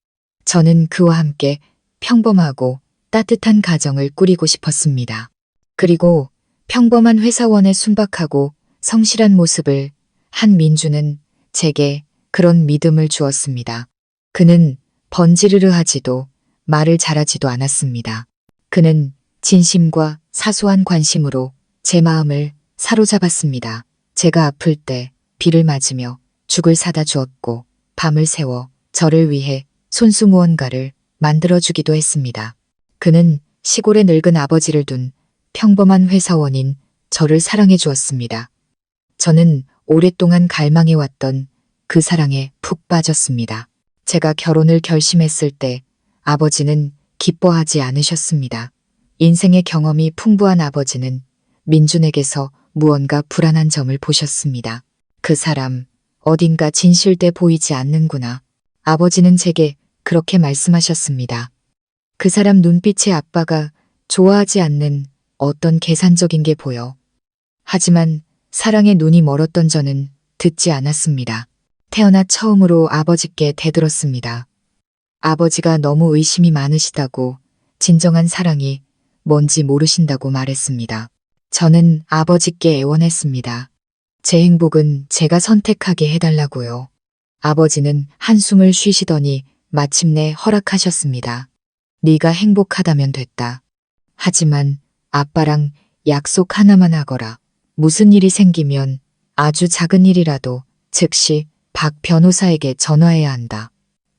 저는 그와 함께 평범하고 따뜻한 가정을 꾸리고 싶었습니다. 그리고 평범한 회사원의 순박하고 성실한 모습을 한 민주는 제게 그런 믿음을 주었습니다. 그는 번지르르 하지도 말을 잘하지도 않았습니다. 그는 진심과 사소한 관심으로 제 마음을 사로잡았습니다. 제가 아플 때 비를 맞으며 죽을 사다 주었고 밤을 새워 저를 위해 손수 무언가를 만들어주기도 했습니다. 그는 시골의 늙은 아버지를 둔 평범한 회사원인 저를 사랑해 주었습니다. 저는 오랫동안 갈망해왔던 그 사랑에 푹 빠졌습니다. 제가 결혼을 결심했을 때 아버지는 기뻐하지 않으셨습니다. 인생의 경험이 풍부한 아버지는 민준에게서 무언가 불안한 점을 보셨습니다. 그 사람 어딘가 진실돼 보이지 않는구나. 아버지는 제게 그렇게 말씀하셨습니다. 그 사람 눈빛에 아빠가 좋아하지 않는 어떤 계산적인 게 보여. 하지만 사랑에 눈이 멀었던 저는 듣지 않았습니다. 태어나 처음으로 아버지께 대들었습니다. 아버지가 너무 의심이 많으시다고, 진정한 사랑이 뭔지 모르신다고 말했습니다. 저는 아버지께 애원했습니다. 제 행복은 제가 선택하게 해달라고요. 아버지는 한숨을 쉬시더니 마침내 허락하셨습니다. 네가 행복하다면 됐다. 하지만 아빠랑 약속 하나만 하거라. 무슨 일이 생기면 아주 작은 일이라도 즉시 박 변호사에게 전화해야 한다.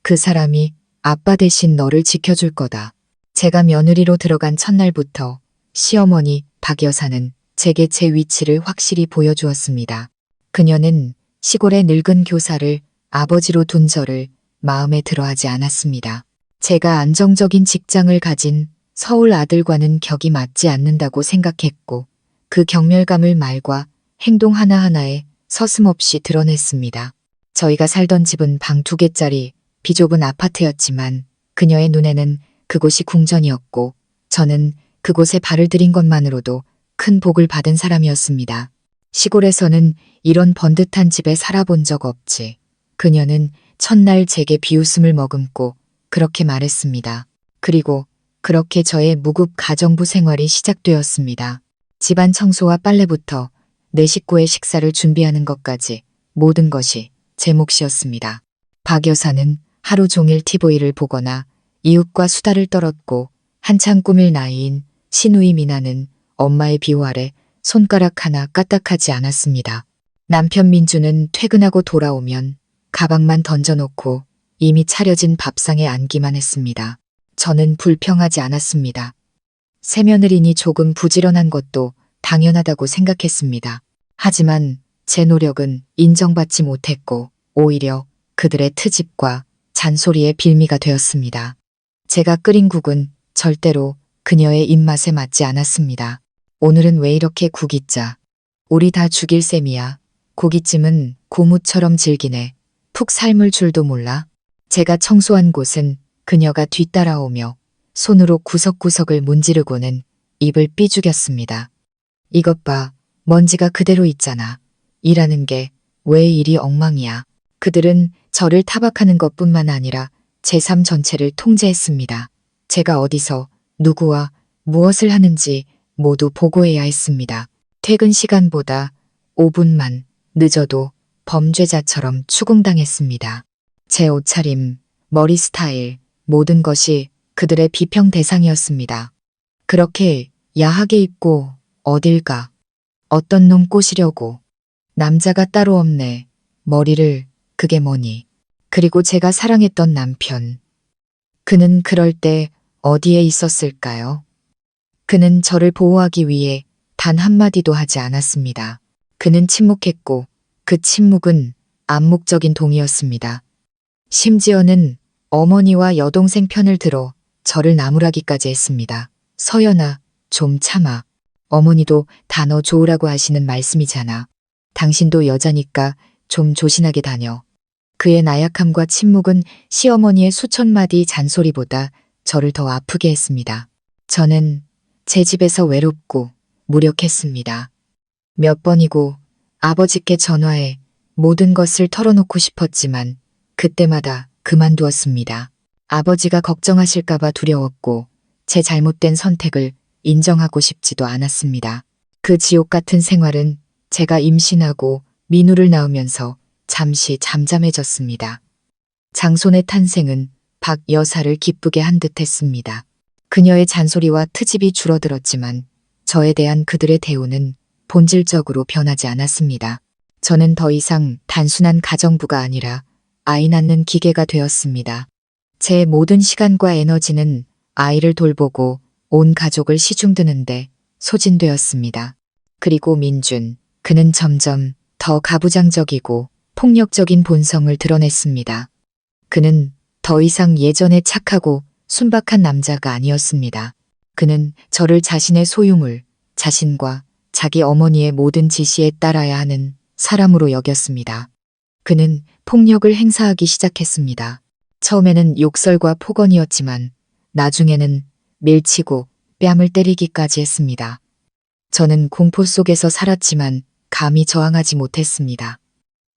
그 사람이 아빠 대신 너를 지켜줄 거다. 제가 며느리로 들어간 첫날부터 시어머니 박 여사는 제게 제 위치를 확실히 보여주었습니다. 그녀는 시골의 늙은 교사를 아버지로 둔 저를 마음에 들어하지 않았습니다. 제가 안정적인 직장을 가진 서울 아들과는 격이 맞지 않는다고 생각했고 그 경멸감을 말과 행동 하나하나에 서슴없이 드러냈습니다. 저희가 살던 집은 방 2개짜리 비좁은 아파트였지만 그녀의 눈에는 그곳이 궁전이었고 저는 그곳에 발을 들인 것만으로도 큰 복을 받은 사람이었습니다. 시골에서는 이런 번듯한 집에 살아본 적 없지. 그녀는 첫날 제게 비웃음을 머금고 그렇게 말했습니다. 그리고 그렇게 저의 무급 가정부 생활이 시작되었습니다. 집안 청소와 빨래부터 내 식구의 식사를 준비하는 것까지 모든 것이 제 몫이었습니다. 박 여사는 하루 종일 TV를 보거나 이웃과 수다를 떨었고 한창 꾸밀 나이인 시누이 미나는 엄마의 비호 아래 손가락 하나 까딱하지 않았습니다. 남편 민주는 퇴근하고 돌아오면 가방만 던져놓고 이미 차려진 밥상에 앉기만 했습니다. 저는 불평하지 않았습니다. 새며느리니 조금 부지런한 것도 당연하다고 생각했습니다. 하지만 제 노력은 인정받지 못했고 오히려 그들의 트집과 잔소리의 빌미가 되었습니다. 제가 끓인 국은 절대로 그녀의 입맛에 맞지 않았습니다. 오늘은 왜 이렇게 국이 짜? 우리 다 죽일 셈이야. 고깃찜은 고무처럼 질기네. 푹 삶을 줄도 몰라. 제가 청소한 곳은 그녀가 뒤따라오며 손으로 구석구석을 문지르고는 입을 삐죽였습니다. 이것 봐. 먼지가 그대로 있잖아. 일하는 게 왜 이리 엉망이야. 그들은 저를 타박하는 것뿐만 아니라 제 삶 전체를 통제했습니다. 제가 어디서 누구와 무엇을 하는지 모두 보고해야 했습니다. 퇴근 시간보다 5분만 늦어도 범죄자처럼 추궁당했습니다. 제 옷차림, 머리 스타일, 모든 것이 그들의 비평 대상이었습니다. 그렇게 야하게 입고 어딜 가? 어떤 놈 꼬시려고? 남자가 따로 없네. 머리를 그게 뭐니? 그리고 제가 사랑했던 남편. 그는 그럴 때 어디에 있었을까요? 그는 저를 보호하기 위해 단 한마디도 하지 않았습니다. 그는 침묵했고 그 침묵은 암묵적인 동의였습니다. 심지어는 어머니와 여동생 편을 들어 저를 나무라기까지 했습니다. 서연아, 좀 참아. 어머니도 단어 좋으라고 하시는 말씀이잖아. 당신도 여자니까 좀 조신하게 다녀. 그의 나약함과 침묵은 시어머니의 수천 마디 잔소리보다 저를 더 아프게 했습니다. 저는 제 집에서 외롭고 무력했습니다. 몇 번이고 아버지께 전화해 모든 것을 털어놓고 싶었지만 그때마다 그만두었습니다. 아버지가 걱정하실까봐 두려웠고 제 잘못된 선택을 인정하고 싶지도 않았습니다. 그 지옥 같은 생활은 제가 임신하고 민우를 낳으면서 잠시 잠잠해졌습니다. 장손의 탄생은 박 여사를 기쁘게 한 듯 했습니다. 그녀의 잔소리와 트집이 줄어들었지만 저에 대한 그들의 대우는 본질적으로 변하지 않았습니다. 저는 더 이상 단순한 가정부가 아니라 아이 낳는 기계가 되었습니다. 제 모든 시간과 에너지는 아이를 돌보고 온 가족을 시중드는데 소진되었습니다. 그리고 민준, 그는 점점 더 가부장적이고 폭력적인 본성을 드러냈습니다. 그는 더 이상 예전에 착하고 순박한 남자가 아니었습니다. 그는 저를 자신의 소유물, 자신과 자기 어머니의 모든 지시에 따라야 하는 사람으로 여겼습니다. 그는 폭력을 행사하기 시작했습니다. 처음에는 욕설과 폭언이었지만 나중에는 밀치고 뺨을 때리기까지 했습니다. 저는 공포 속에서 살았지만 감히 저항하지 못했습니다.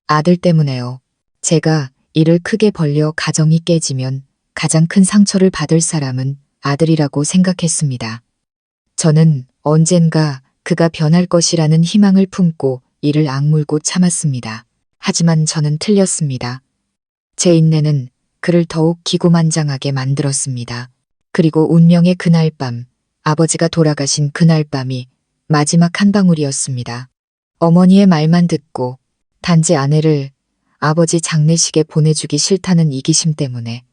아들 때문에요. 제가 이를 크게 벌려 가정이 깨지면 가장 큰 상처를 받을 사람은 아들이라고 생각했습니다. 저는 언젠가 그가 변할 것이라는 희망을 품고 이를 악물고 참았습니다. 하지만 저는 틀렸습니다. 제 인내는 그를 더욱 기고만장하게 만들었습니다. 그리고 운명의 그날 밤, 아버지가 돌아가신 그날 밤이 마지막 한 방울이었습니다. 어머니의 말만 듣고 단지 아내를 아버지 장례식에 보내주기 싫다는 이기심 때문에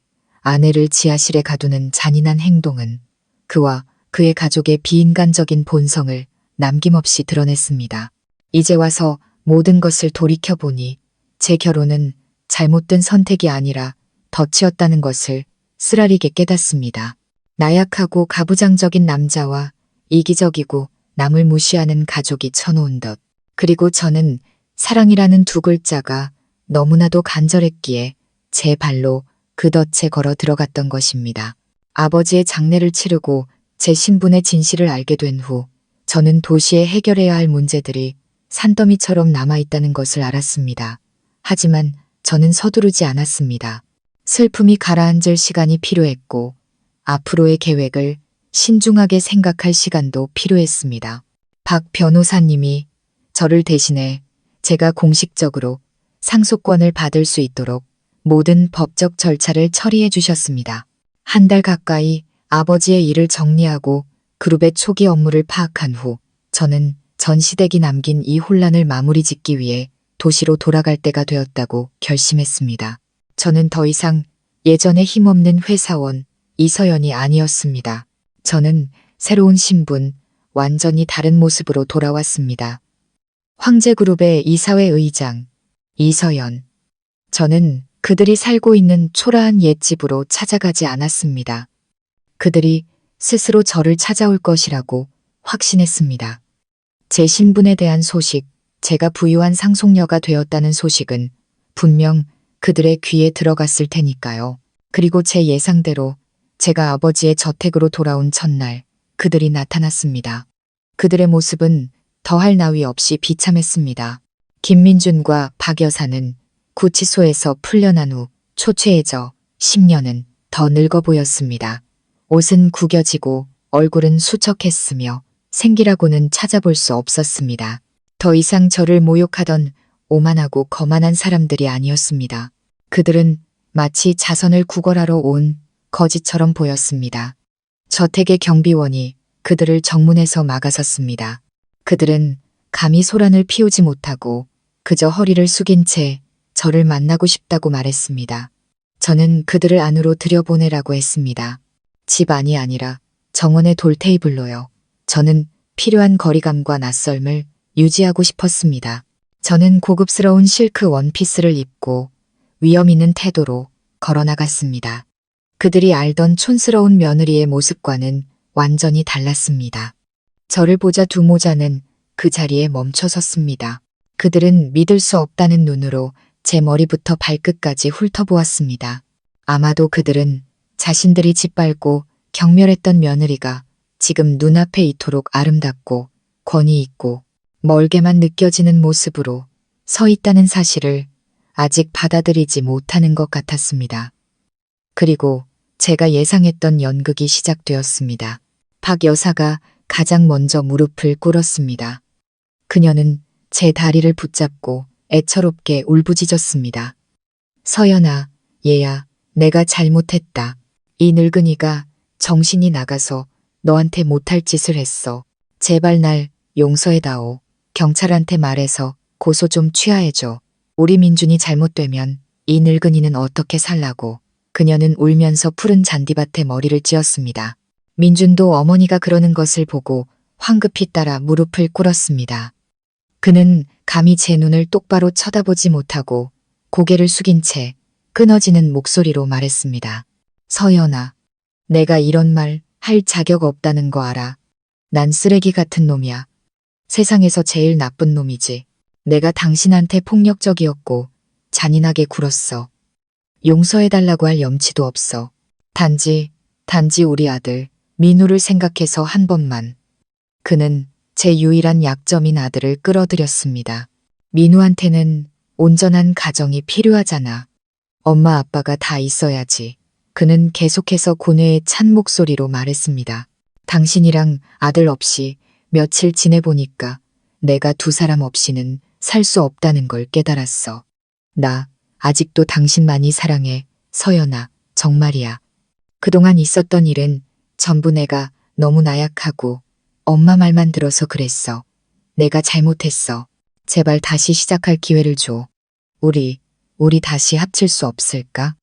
아내를 지하실에 가두는 잔인한 행동은 그와 그의 가족의 비인간적인 본성을 남김없이 드러냈습니다. 이제 와서 모든 것을 돌이켜보니 제 결혼은 잘못된 선택이 아니라 덫이었다는 것을 쓰라리게 깨닫습니다. 나약하고 가부장적인 남자와 이기적이고 남을 무시하는 가족이 쳐놓은 덫. 그리고 저는 사랑이라는 두 글자가 너무나도 간절했기에 제 발로 그 덫에 걸어 들어갔던 것입니다. 아버지의 장례를 치르고 제 신분의 진실을 알게 된 후 저는 도시에 해결해야 할 문제들이 산더미처럼 남아있다는 것을 알았습니다. 하지만 저는 서두르지 않았습니다. 슬픔이 가라앉을 시간이 필요했고 앞으로의 계획을 신중하게 생각할 시간도 필요했습니다. 박 변호사님이 저를 대신해 제가 공식적으로 상속권을 받을 수 있도록 모든 법적 절차를 처리해 주셨습니다. 한 달 가까이 아버지의 일을 정리하고 그룹의 초기 업무를 파악한 후 저는 전시댁이 남긴 이 혼란을 마무리 짓기 위해 도시로 돌아갈 때가 되었다고 결심했습니다. 저는 더 이상 예전의 힘없는 회사원 이서연이 아니었습니다. 저는 새로운 신분, 완전히 다른 모습으로 돌아왔습니다. 황제그룹의 이사회 의장 이서연. 저는 그들이 살고 있는 초라한 옛집으로 찾아가지 않았습니다. 그들이 스스로 저를 찾아올 것이라고 확신했습니다. 제 신분에 대한 소식, 제가 부유한 상속녀가 되었다는 소식은 분명 그들의 귀에 들어갔을 테니까요. 그리고 제 예상대로 제가 아버지의 저택으로 돌아온 첫날 그들이 나타났습니다. 그들의 모습은 더할 나위 없이 비참했습니다. 김민준과 박 여사는 구치소에서 풀려난 후 초췌해져 10년은 더 늙어 보였습니다. 옷은 구겨지고 얼굴은 수척했으며 생기라고는 찾아볼 수 없었습니다. 더 이상 저를 모욕하던 오만하고 거만한 사람들이 아니었습니다. 그들은 마치 자선을 구걸하러 온 거지처럼 보였습니다. 저택의 경비원이 그들을 정문에서 막아섰습니다. 그들은 감히 소란을 피우지 못하고 그저 허리를 숙인 채 저를 만나고 싶다고 말했습니다. 저는 그들을 안으로 들여보내라고 했습니다. 집 안이 아니라 정원의 돌 테이블로요. 저는 필요한 거리감과 낯설음을 유지하고 싶었습니다. 저는 고급스러운 실크 원피스를 입고 위험 있는 태도로 걸어나갔습니다. 그들이 알던 촌스러운 며느리의 모습과는 완전히 달랐습니다. 저를 보자 두 모자는 그 자리에 멈춰 섰습니다. 그들은 믿을 수 없다는 눈으로 제 머리부터 발끝까지 훑어보았습니다. 아마도 그들은 자신들이 짓밟고 경멸했던 며느리가 지금 눈앞에 이토록 아름답고 권위 있고 멀게만 느껴지는 모습으로 서 있다는 사실을 아직 받아들이지 못하는 것 같았습니다. 그리고 제가 예상했던 연극이 시작되었습니다. 박 여사가 가장 먼저 무릎을 꿇었습니다. 그녀는 제 다리를 붙잡고 애처롭게 울부짖었습니다. 서연아, 얘야, 내가 잘못했다. 이 늙은이가 정신이 나가서 너한테 못할 짓을 했어. 제발 날 용서해다오. 경찰한테 말해서 고소 좀 취하해줘. 우리 민준이 잘못되면 이 늙은이는 어떻게 살라고. 그녀는 울면서 푸른 잔디밭에 머리를 찧었습니다. 민준도 어머니가 그러는 것을 보고 황급히 따라 무릎을 꿇었습니다. 그는 감히 제 눈을 똑바로 쳐다보지 못하고 고개를 숙인 채 끊어지는 목소리로 말했습니다. 서연아, 내가 이런 말 할 자격 없다는 거 알아. 난 쓰레기 같은 놈이야. 세상에서 제일 나쁜 놈이지. 내가 당신한테 폭력적이었고 잔인하게 굴었어. 용서해달라고 할 염치도 없어. 단지 우리 아들 민우를 생각해서 한 번만. 그는 제 유일한 약점인 아들을 끌어들였습니다. 민우한테는 온전한 가정이 필요하잖아. 엄마 아빠가 다 있어야지. 그는 계속해서 고뇌의 찬 목소리로 말했습니다. 당신이랑 아들 없이 며칠 지내보니까 내가 두 사람 없이는 살 수 없다는 걸 깨달았어. 나 아직도 당신만이 사랑해, 서연아, 정말이야. 그동안 있었던 일은 전부 내가 너무 나약하고 엄마 말만 들어서 그랬어. 내가 잘못했어. 제발 다시 시작할 기회를 줘. 우리 다시 합칠 수 없을까?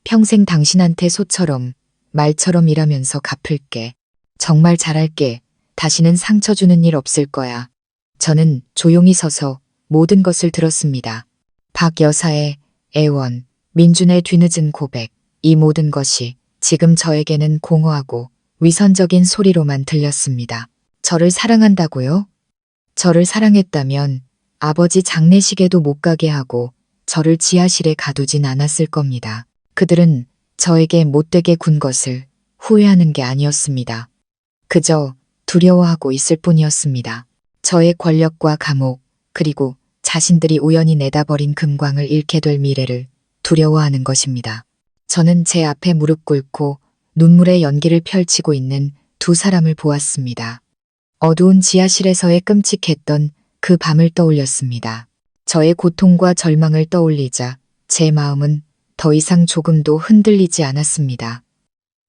평생 당신한테 소처럼 말처럼 일하면서 갚을게. 정말 잘할게. 다시는 상처 주는 일 없을 거야. 저는 조용히 서서 모든 것을 들었습니다. 박 여사의 애원, 민준의 뒤늦은 고백, 이 모든 것이 지금 저에게는 공허하고 위선적인 소리로만 들렸습니다. 저를 사랑한다고요? 저를 사랑했다면 아버지 장례식에도 못 가게 하고 저를 지하실에 가두진 않았을 겁니다. 그들은 저에게 못되게 군 것을 후회하는 게 아니었습니다. 그저 두려워하고 있을 뿐이었습니다. 저의 권력과 감옥, 그리고 자신들이 우연히 내다버린 금광을 잃게 될 미래를 두려워하는 것입니다. 저는 제 앞에 무릎 꿇고 눈물의 연기를 펼치고 있는 두 사람을 보았습니다. 어두운 지하실에서의 끔찍했던 그 밤을 떠올렸습니다. 저의 고통과 절망을 떠올리자 제 마음은 더 이상 조금도 흔들리지 않았습니다.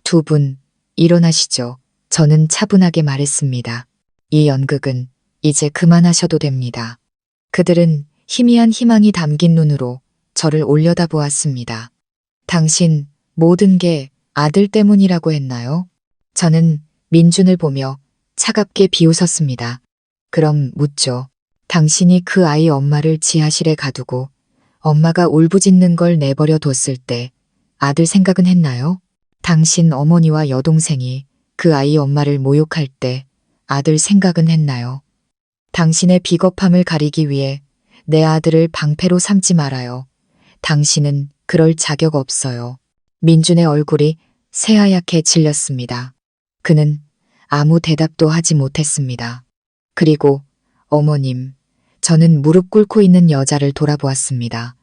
두 분, 일어나시죠. 저는 차분하게 말했습니다. 이 연극은 이제 그만하셔도 됩니다. 그들은 희미한 희망이 담긴 눈으로 저를 올려다보았습니다. 당신, 모든 게 아들 때문이라고 했나요? 저는 민준을 보며 차갑게 비웃었습니다. 그럼 묻죠. 당신이 그 아이 엄마를 지하실에 가두고 엄마가 울부짖는 걸 내버려 뒀을 때 아들 생각은 했나요? 당신 어머니와 여동생이 그 아이 엄마를 모욕할 때 아들 생각은 했나요? 당신의 비겁함을 가리기 위해 내 아들을 방패로 삼지 말아요. 당신은 그럴 자격 없어요. 민준의 얼굴이 새하얗게 질렸습니다. 그는 아무 대답도 하지 못했습니다. 그리고 어머님, 저는 무릎 꿇고 있는 여자를 돌아보았습니다.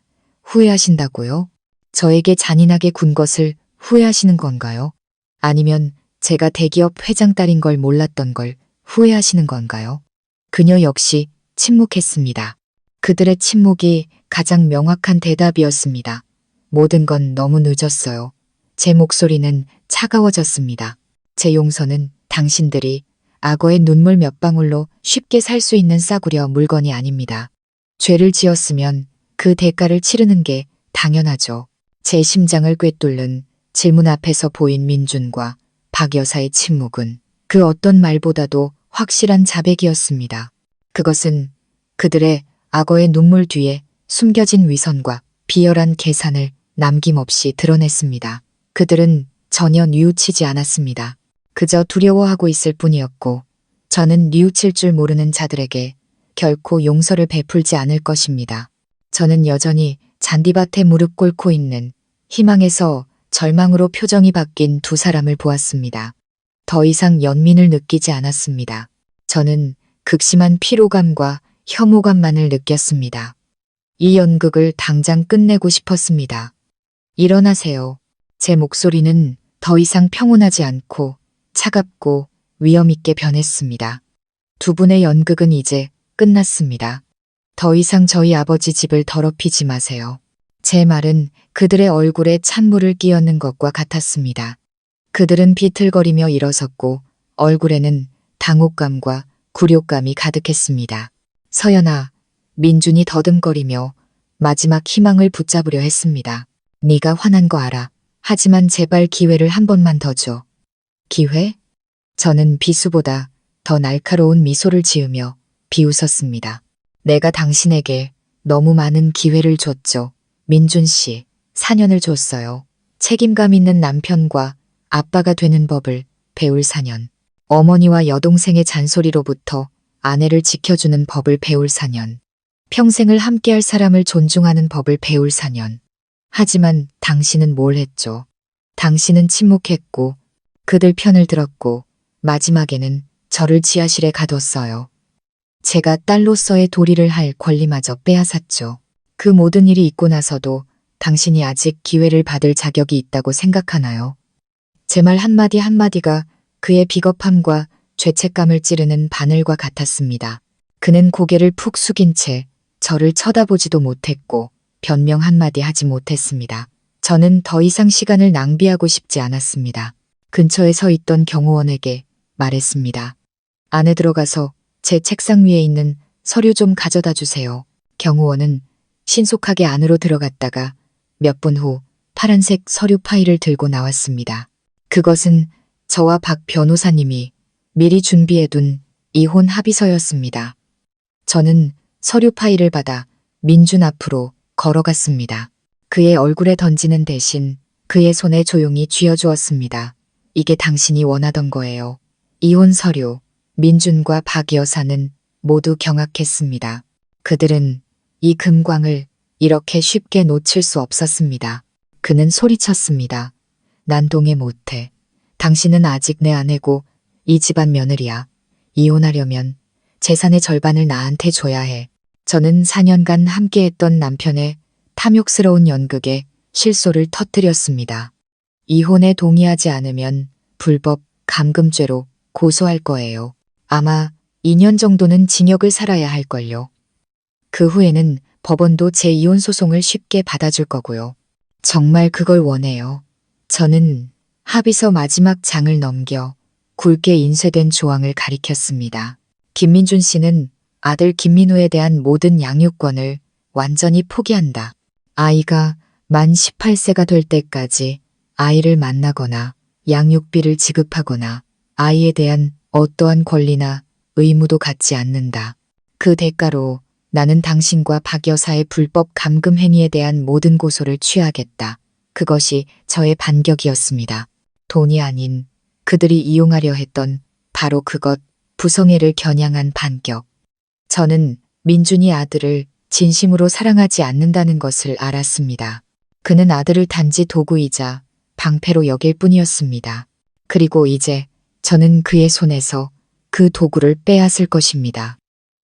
후회하신다고요? 저에게 잔인하게 군 것을 후회하시는 건가요? 아니면 제가 대기업 회장 딸인 걸 몰랐던 걸 후회하시는 건가요? 그녀 역시 침묵했습니다. 그들의 침묵이 가장 명확한 대답이었습니다. 모든 건 너무 늦었어요. 제 목소리는 차가워졌습니다. 제 용서는 당신들이 악어의 눈물 몇 방울로 쉽게 살 수 있는 싸구려 물건이 아닙니다. 죄를 지었으면 그 대가를 치르는 게 당연하죠. 제 심장을 꿰뚫는 질문 앞에서 보인 민준과 박 여사의 침묵은 그 어떤 말보다도 확실한 자백이었습니다. 그것은 그들의 악어의 눈물 뒤에 숨겨진 위선과 비열한 계산을 남김없이 드러냈습니다. 그들은 전혀 뉘우치지 않았습니다. 그저 두려워하고 있을 뿐이었고 저는 뉘우칠 줄 모르는 자들에게 결코 용서를 베풀지 않을 것입니다. 저는 여전히 잔디밭에 무릎 꿇고 있는 희망에서 절망으로 표정이 바뀐 두 사람을 보았습니다. 더 이상 연민을 느끼지 않았습니다. 저는 극심한 피로감과 혐오감만을 느꼈습니다. 이 연극을 당장 끝내고 싶었습니다. 일어나세요. 제 목소리는 더 이상 평온하지 않고 차갑고 위험있게 변했습니다. 두 분의 연극은 이제 끝났습니다. 더 이상 저희 아버지 집을 더럽히지 마세요. 제 말은 그들의 얼굴에 찬물을 끼얹는 것과 같았습니다. 그들은 비틀거리며 일어섰고 얼굴에는 당혹감과 굴욕감이 가득했습니다. 서연아, 민준이 더듬거리며 마지막 희망을 붙잡으려 했습니다. 네가 화난 거 알아. 하지만 제발 기회를 한 번만 더 줘. 기회? 저는 비수보다 더 날카로운 미소를 지으며 비웃었습니다. 내가 당신에게 너무 많은 기회를 줬죠. 민준 씨, 4년을 줬어요. 책임감 있는 남편과 아빠가 되는 법을 배울 4년. 어머니와 여동생의 잔소리로부터 아내를 지켜주는 법을 배울 4년. 평생을 함께할 사람을 존중하는 법을 배울 4년. 하지만 당신은 뭘 했죠? 당신은 침묵했고 그들 편을 들었고 마지막에는 저를 지하실에 가뒀어요. 제가 딸로서의 도리를 할 권리마저 빼앗았죠. 그 모든 일이 있고 나서도 당신이 아직 기회를 받을 자격이 있다고 생각하나요? 제 말 한마디 한마디가 그의 비겁함과 죄책감을 찌르는 바늘과 같았습니다. 그는 고개를 푹 숙인 채 저를 쳐다보지도 못했고 변명 한마디 하지 못했습니다. 저는 더 이상 시간을 낭비하고 싶지 않았습니다. 근처에 서 있던 경호원에게 말했습니다. 안에 들어가서 제 책상 위에 있는 서류 좀 가져다 주세요. 경호원은 신속하게 안으로 들어갔다가 몇 분 후 파란색 서류 파일을 들고 나왔습니다. 그것은 저와 박 변호사님이 미리 준비해둔 이혼 합의서였습니다. 저는 서류 파일을 받아 민준 앞으로 걸어갔습니다. 그의 얼굴에 던지는 대신 그의 손에 조용히 쥐어주었습니다. 이게 당신이 원하던 거예요. 이혼 서류. 민준과 박 여사는 모두 경악했습니다. 그들은 이 금광을 이렇게 쉽게 놓칠 수 없었습니다. 그는 소리쳤습니다. 난 동의 못해. 당신은 아직 내 아내고 이 집안 며느리야. 이혼하려면 재산의 절반을 나한테 줘야 해. 저는 4년간 함께했던 남편의 탐욕스러운 연극에 실소를 터뜨렸습니다. 이혼에 동의하지 않으면 불법 감금죄로 고소할 거예요. 아마 2년 정도는 징역을 살아야 할걸요. 그 후에는 법원도 제 이혼 소송을 쉽게 받아줄 거고요. 정말 그걸 원해요. 저는 합의서 마지막 장을 넘겨 굵게 인쇄된 조항을 가리켰습니다. 김민준 씨는 아들 김민우에 대한 모든 양육권을 완전히 포기한다. 아이가 만 18세가 될 때까지 아이를 만나거나 양육비를 지급하거나 아이에 대한 어떠한 권리나 의무도 갖지 않는다. 그 대가로 나는 당신과 박 여사의 불법 감금 행위에 대한 모든 고소를 취하겠다. 그것이 저의 반격이었습니다. 돈이 아닌 그들이 이용하려 했던 바로 그것, 부성애를 겨냥한 반격. 저는 민준이 아들을 진심으로 사랑하지 않는다는 것을 알았습니다. 그는 아들을 단지 도구이자 방패로 여길 뿐이었습니다. 그리고 이제 저는 그의 손에서 그 도구를 빼앗을 것입니다.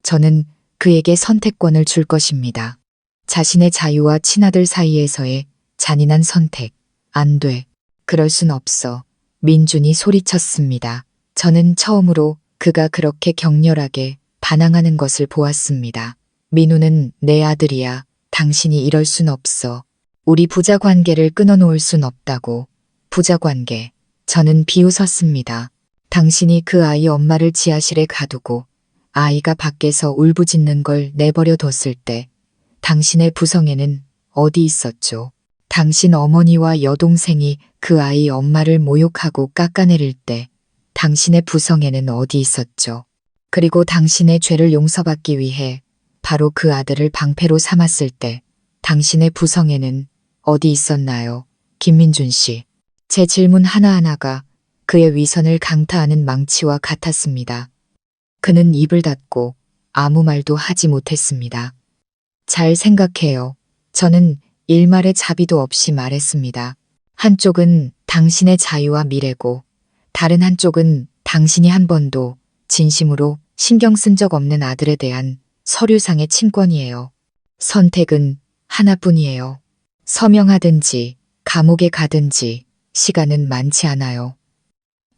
저는 그에게 선택권을 줄 것입니다. 자신의 자유와 친아들 사이에서의 잔인한 선택. 안 돼. 그럴 순 없어. 민준이 소리쳤습니다. 저는 처음으로 그가 그렇게 격렬하게 반항하는 것을 보았습니다. 민우는 내 아들이야. 당신이 이럴 순 없어. 우리 부자 관계를 끊어놓을 순 없다고. 부자 관계. 저는 비웃었습니다. 당신이 그 아이 엄마를 지하실에 가두고 아이가 밖에서 울부짖는 걸 내버려 뒀을 때 당신의 부성애는 어디 있었죠? 당신 어머니와 여동생이 그 아이 엄마를 모욕하고 깎아내릴 때 당신의 부성애는 어디 있었죠? 그리고 당신의 죄를 용서받기 위해 바로 그 아들을 방패로 삼았을 때 당신의 부성애는 어디 있었나요? 김민준 씨. 제 질문 하나하나가 그의 위선을 강타하는 망치와 같았습니다. 그는 입을 닫고 아무 말도 하지 못했습니다. 잘 생각해요. 저는 일말의 자비도 없이 말했습니다. 한쪽은 당신의 자유와 미래고 다른 한쪽은 당신이 한 번도 진심으로 신경 쓴 적 없는 아들에 대한 서류상의 친권이에요. 선택은 하나뿐이에요. 서명하든지 감옥에 가든지 시간은 많지 않아요.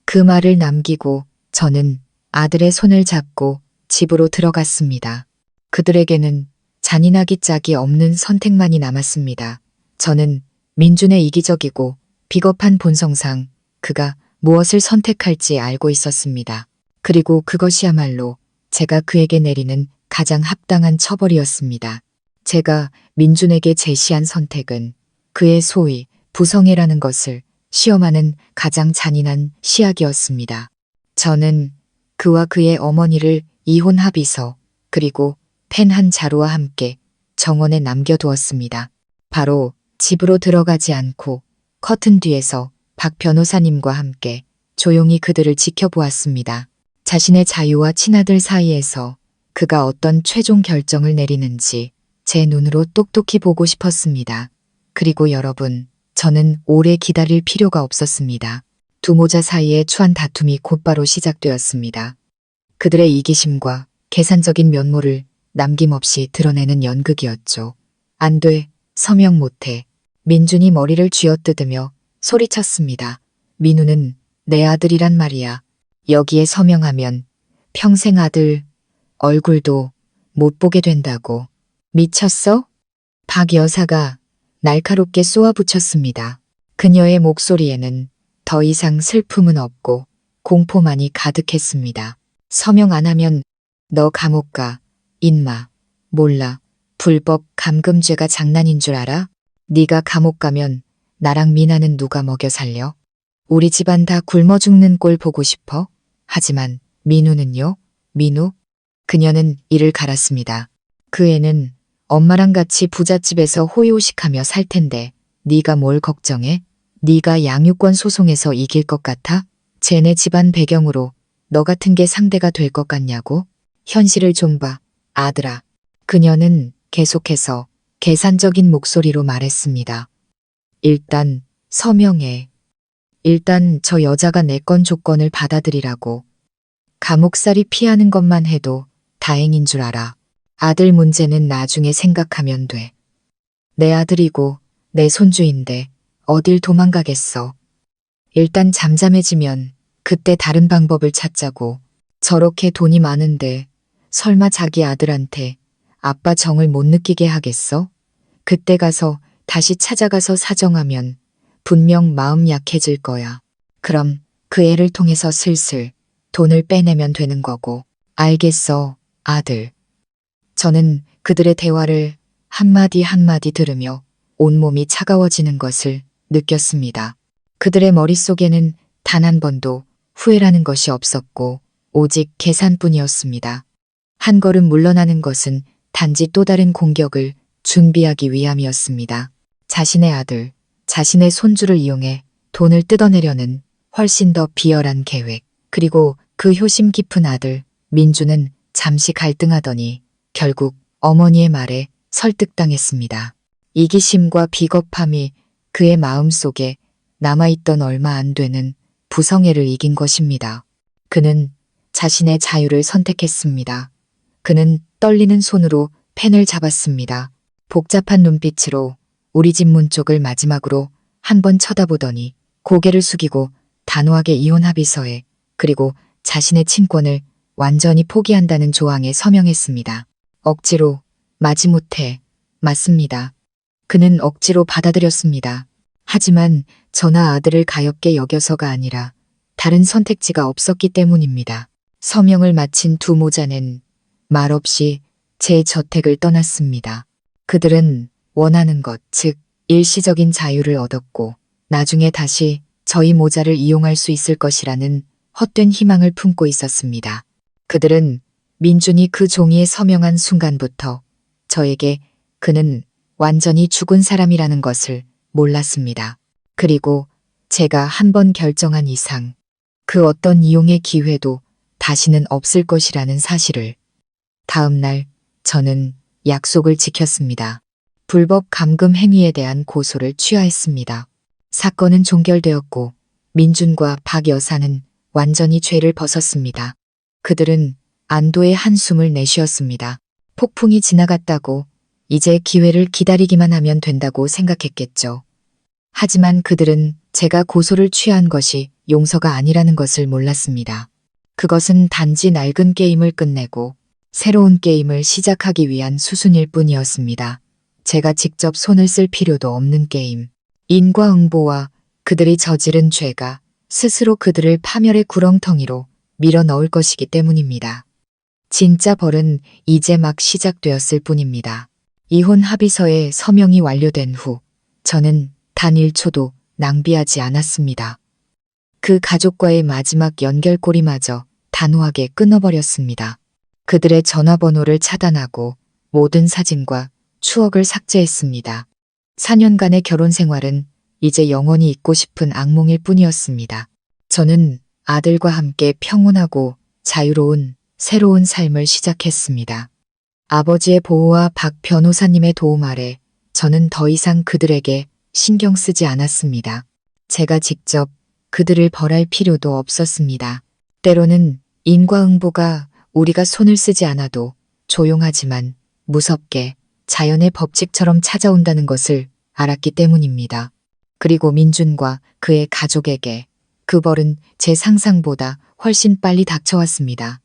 그 말을 남기고 저는 아들의 손을 잡고 집으로 들어갔습니다. 그들에게는 잔인하기 짝이 없는 선택만이 남았습니다. 저는 민준의 이기적이고 비겁한 본성상 그가 무엇을 선택할지 알고 있었습니다. 그리고 그것이야말로 제가 그에게 내리는 가장 합당한 처벌이었습니다. 제가 민준에게 제시한 선택은 그의 소위 부성애라는 것을 시험하는 가장 잔인한 시약이었습니다. 저는 그와 그의 어머니를 이혼 합의서 그리고 펜 한 자루와 함께 정원에 남겨두었습니다. 바로 집으로 들어가지 않고 커튼 뒤에서 박 변호사님과 함께 조용히 그들을 지켜보았습니다. 자신의 자유와 친아들 사이에서 그가 어떤 최종 결정을 내리는지 제 눈으로 똑똑히 보고 싶었습니다. 그리고 여러분, 저는 오래 기다릴 필요가 없었습니다. 두 모자 사이의 추한 다툼이 곧바로 시작되었습니다. 그들의 이기심과 계산적인 면모를 남김없이 드러내는 연극이었죠. 안 돼, 서명 못해. 민준이 머리를 쥐어뜯으며 소리쳤습니다. 민우는 내 아들이란 말이야. 여기에 서명하면 평생 아들 얼굴도 못 보게 된다고. 미쳤어? 박 여사가 날카롭게 쏘아붙였습니다. 그녀의 목소리에는 더 이상 슬픔은 없고 공포만이 가득했습니다. 서명 안 하면 너 감옥 가. 인마. 몰라. 불법 감금죄가 장난인 줄 알아? 네가 감옥 가면 나랑 미나는 누가 먹여 살려? 우리 집안 다 굶어 죽는 꼴 보고 싶어? 하지만 민우는요? 민우? 그녀는 이를 갈았습니다. 그 애는 엄마랑 같이 부잣집에서 호의호식하며 살 텐데 네가 뭘 걱정해? 네가 양육권 소송에서 이길 것 같아? 쟤네 집안 배경으로 너 같은 게 상대가 될 것 같냐고? 현실을 좀 봐. 아들아. 그녀는 계속해서 계산적인 목소리로 말했습니다. 일단 서명해. 일단 저 여자가 내 건 조건을 받아들이라고. 감옥살이 피하는 것만 해도 다행인 줄 알아. 아들 문제는 나중에 생각하면 돼. 내 아들이고 내 손주인데 어딜 도망가겠어. 일단 잠잠해지면 그때 다른 방법을 찾자고. 저렇게 돈이 많은데 설마 자기 아들한테 아빠 정을 못 느끼게 하겠어? 그때 가서 다시 찾아가서 사정하면 분명 마음 약해질 거야. 그럼 그 애를 통해서 슬슬 돈을 빼내면 되는 거고. 알겠어, 아들. 저는 그들의 대화를 한마디 한마디 들으며 온몸이 차가워지는 것을 느꼈습니다. 그들의 머릿속에는 단 한 번도 후회라는 것이 없었고 오직 계산뿐이었습니다. 한 걸음 물러나는 것은 단지 또 다른 공격을 준비하기 위함이었습니다. 자신의 아들, 자신의 손주를 이용해 돈을 뜯어내려는 훨씬 더 비열한 계획. 그리고 그 효심 깊은 아들, 민주는 잠시 갈등하더니 결국 어머니의 말에 설득당했습니다. 이기심과 비겁함이 그의 마음속에 남아있던 얼마 안 되는 부성애를 이긴 것입니다. 그는 자신의 자유를 선택했습니다. 그는 떨리는 손으로 펜을 잡았습니다. 복잡한 눈빛으로 우리 집 문 쪽을 마지막으로 한 번 쳐다보더니 고개를 숙이고 단호하게 이혼 합의서에 그리고 자신의 친권을 완전히 포기한다는 조항에 서명했습니다. 억지로, 마지못해, 맞습니다. 그는 억지로 받아들였습니다. 하지만 저나 아들을 가엾게 여겨서가 아니라 다른 선택지가 없었기 때문입니다. 서명을 마친 두 모자는 말없이 제 저택을 떠났습니다. 그들은 원하는 것, 즉 일시적인 자유를 얻었고 나중에 다시 저희 모자를 이용할 수 있을 것이라는 헛된 희망을 품고 있었습니다. 그들은 민준이 그 종이에 서명한 순간부터 저에게 그는 완전히 죽은 사람이라는 것을 몰랐습니다. 그리고 제가 한 번 결정한 이상 그 어떤 이용의 기회도 다시는 없을 것이라는 사실을. 다음 날 저는 약속을 지켰습니다. 불법 감금 행위에 대한 고소를 취하했습니다. 사건은 종결되었고 민준과 박 여사는 완전히 죄를 벗었습니다. 그들은 안도의 한숨을 내쉬었습니다. 폭풍이 지나갔다고 이제 기회를 기다리기만 하면 된다고 생각했겠죠. 하지만 그들은 제가 고소를 취한 것이 용서가 아니라는 것을 몰랐습니다. 그것은 단지 낡은 게임을 끝내고 새로운 게임을 시작하기 위한 수순일 뿐이었습니다. 제가 직접 손을 쓸 필요도 없는 게임. 인과응보와 그들이 저지른 죄가 스스로 그들을 파멸의 구렁텅이로 밀어 넣을 것이기 때문입니다. 진짜 벌은 이제 막 시작되었을 뿐입니다. 이혼 합의서에 서명이 완료된 후 저는 단 1초도 낭비하지 않았습니다. 그 가족과의 마지막 연결고리마저 단호하게 끊어버렸습니다. 그들의 전화번호를 차단하고 모든 사진과 추억을 삭제했습니다. 4년간의 결혼 생활은 이제 영원히 잊고 싶은 악몽일 뿐이었습니다. 저는 아들과 함께 평온하고 자유로운 새로운 삶을 시작했습니다. 아버지의 보호와 박 변호사님의 도움 아래 저는 더 이상 그들에게 신경 쓰지 않았습니다. 제가 직접 그들을 벌할 필요도 없었습니다. 때로는 인과응보가 우리가 손을 쓰지 않아도 조용하지만 무섭게 자연의 법칙처럼 찾아온다는 것을 알았기 때문입니다. 그리고 민준과 그의 가족에게 그 벌은 제 상상보다 훨씬 빨리 닥쳐왔습니다.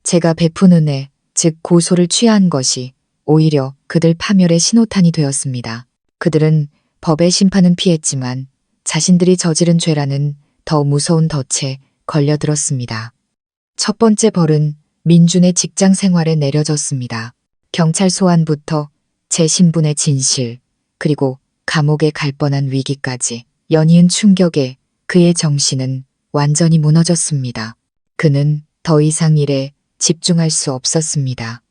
제가 베푼 은혜, 즉 고소를 취한 것이 오히려 그들 파멸의 신호탄이 되었습니다. 그들은 법의 심판은 피했지만 자신들이 저지른 죄라는 더 무서운 덫에 걸려들었습니다. 첫 번째 벌은 민준의 직장 생활에 내려졌습니다. 경찰 소환부터 제 신분의 진실, 그리고 감옥에 갈 뻔한 위기까지 연이은 충격에 그의 정신은 완전히 무너졌습니다. 그는 더 이상 일에 집중할 수 없었습니다.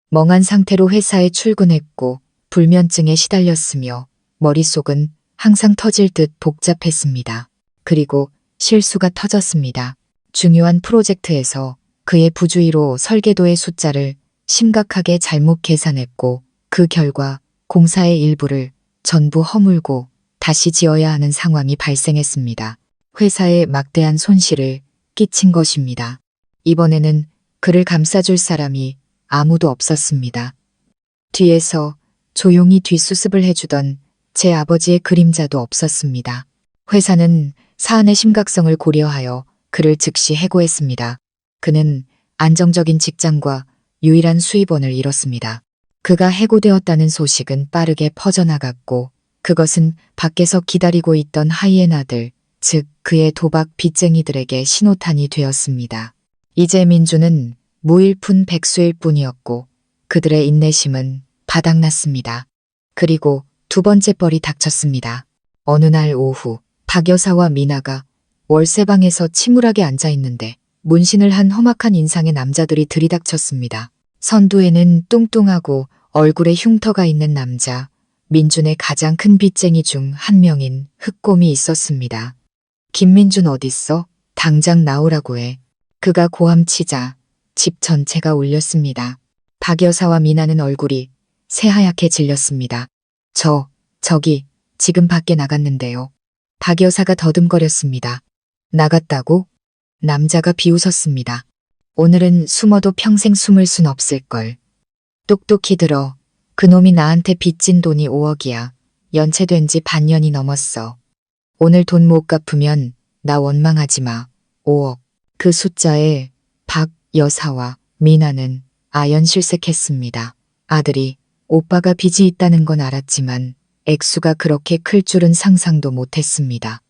멍한 상태로 회사에 출근했고 불면증에 시달렸으며 머릿속은 항상 터질 듯 복잡했습니다. 그리고 실수가 터졌습니다. 중요한 프로젝트에서 그의 부주의로 설계도의 숫자를 심각하게 잘못 계산했고 그 결과 공사의 일부를 전부 허물고 다시 지어야 하는 상황이 발생했습니다. 회사에 막대한 손실을 끼친 것입니다. 이번에는 그를 감싸줄 사람이 아무도 없었습니다. 뒤에서 조용히 뒷수습을 해주던 제 아버지의 그림자도 없었습니다. 회사는 사안의 심각성을 고려하여 그를 즉시 해고했습니다. 그는 안정적인 직장과 유일한 수입원을 잃었습니다. 그가 해고되었다는 소식은 빠르게 퍼져나갔고 그것은 밖에서 기다리고 있던 하이에나들, 즉 그의 도박 빚쟁이들에게 신호탄이 되었습니다. 이제 민주는 무일푼 백수일 뿐이었고 그들의 인내심은 바닥났습니다. 그리고 두 번째 벌이 닥쳤습니다. 어느 날 오후 박 여사와 미나가 월세방에서 침울하게 앉아 있는데 문신을 한 험악한 인상의 남자들이 들이닥쳤습니다. 선두에는 뚱뚱하고 얼굴에 흉터가 있는 남자, 민준의 가장 큰 빚쟁이 중 한 명인 흑곰이 있었습니다. 김민준 어딨어? 당장 나오라고 해. 그가 고함치자 집 전체가 울렸습니다. 박 여사와 미나는 얼굴이 새하얗게 질렸습니다. 저기 지금 밖에 나갔는데요. 박 여사가 더듬거렸습니다. 나갔다고? 남자가 비웃었습니다. 오늘은 숨어도 평생 숨을 순 없을걸. 똑똑히 들어. 그놈이 나한테 빚진 돈이 5억이야. 연체된 지 반년이 넘었어. 오늘 돈 못 갚으면 나 원망하지 마. 5억. 그 숫자에 박 여사와 미나는 아연실색했습니다. 아들이 오빠가 빚이 있다는 건 알았지만 액수가 그렇게 클 줄은 상상도 못했습니다.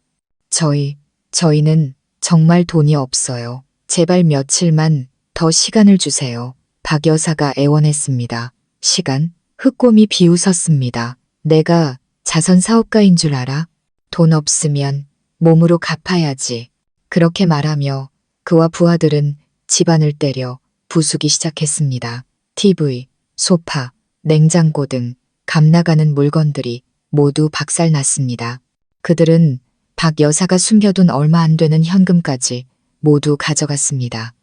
저희는 정말 돈이 없어요. 제발 며칠만 더 시간을 주세요. 박 여사가 애원했습니다. 시간? 흑곰이 비웃었습니다. 내가 자선 사업가인 줄 알아? 돈 없으면 몸으로 갚아야지. 그렇게 말하며 그와 부하들은 집안을 때려 부수기 시작했습니다. TV, 소파, 냉장고 등 값나가는 물건들이 모두 박살났습니다. 그들은 박 여사가 숨겨둔 얼마 안 되는 현금까지 모두 가져갔습니다.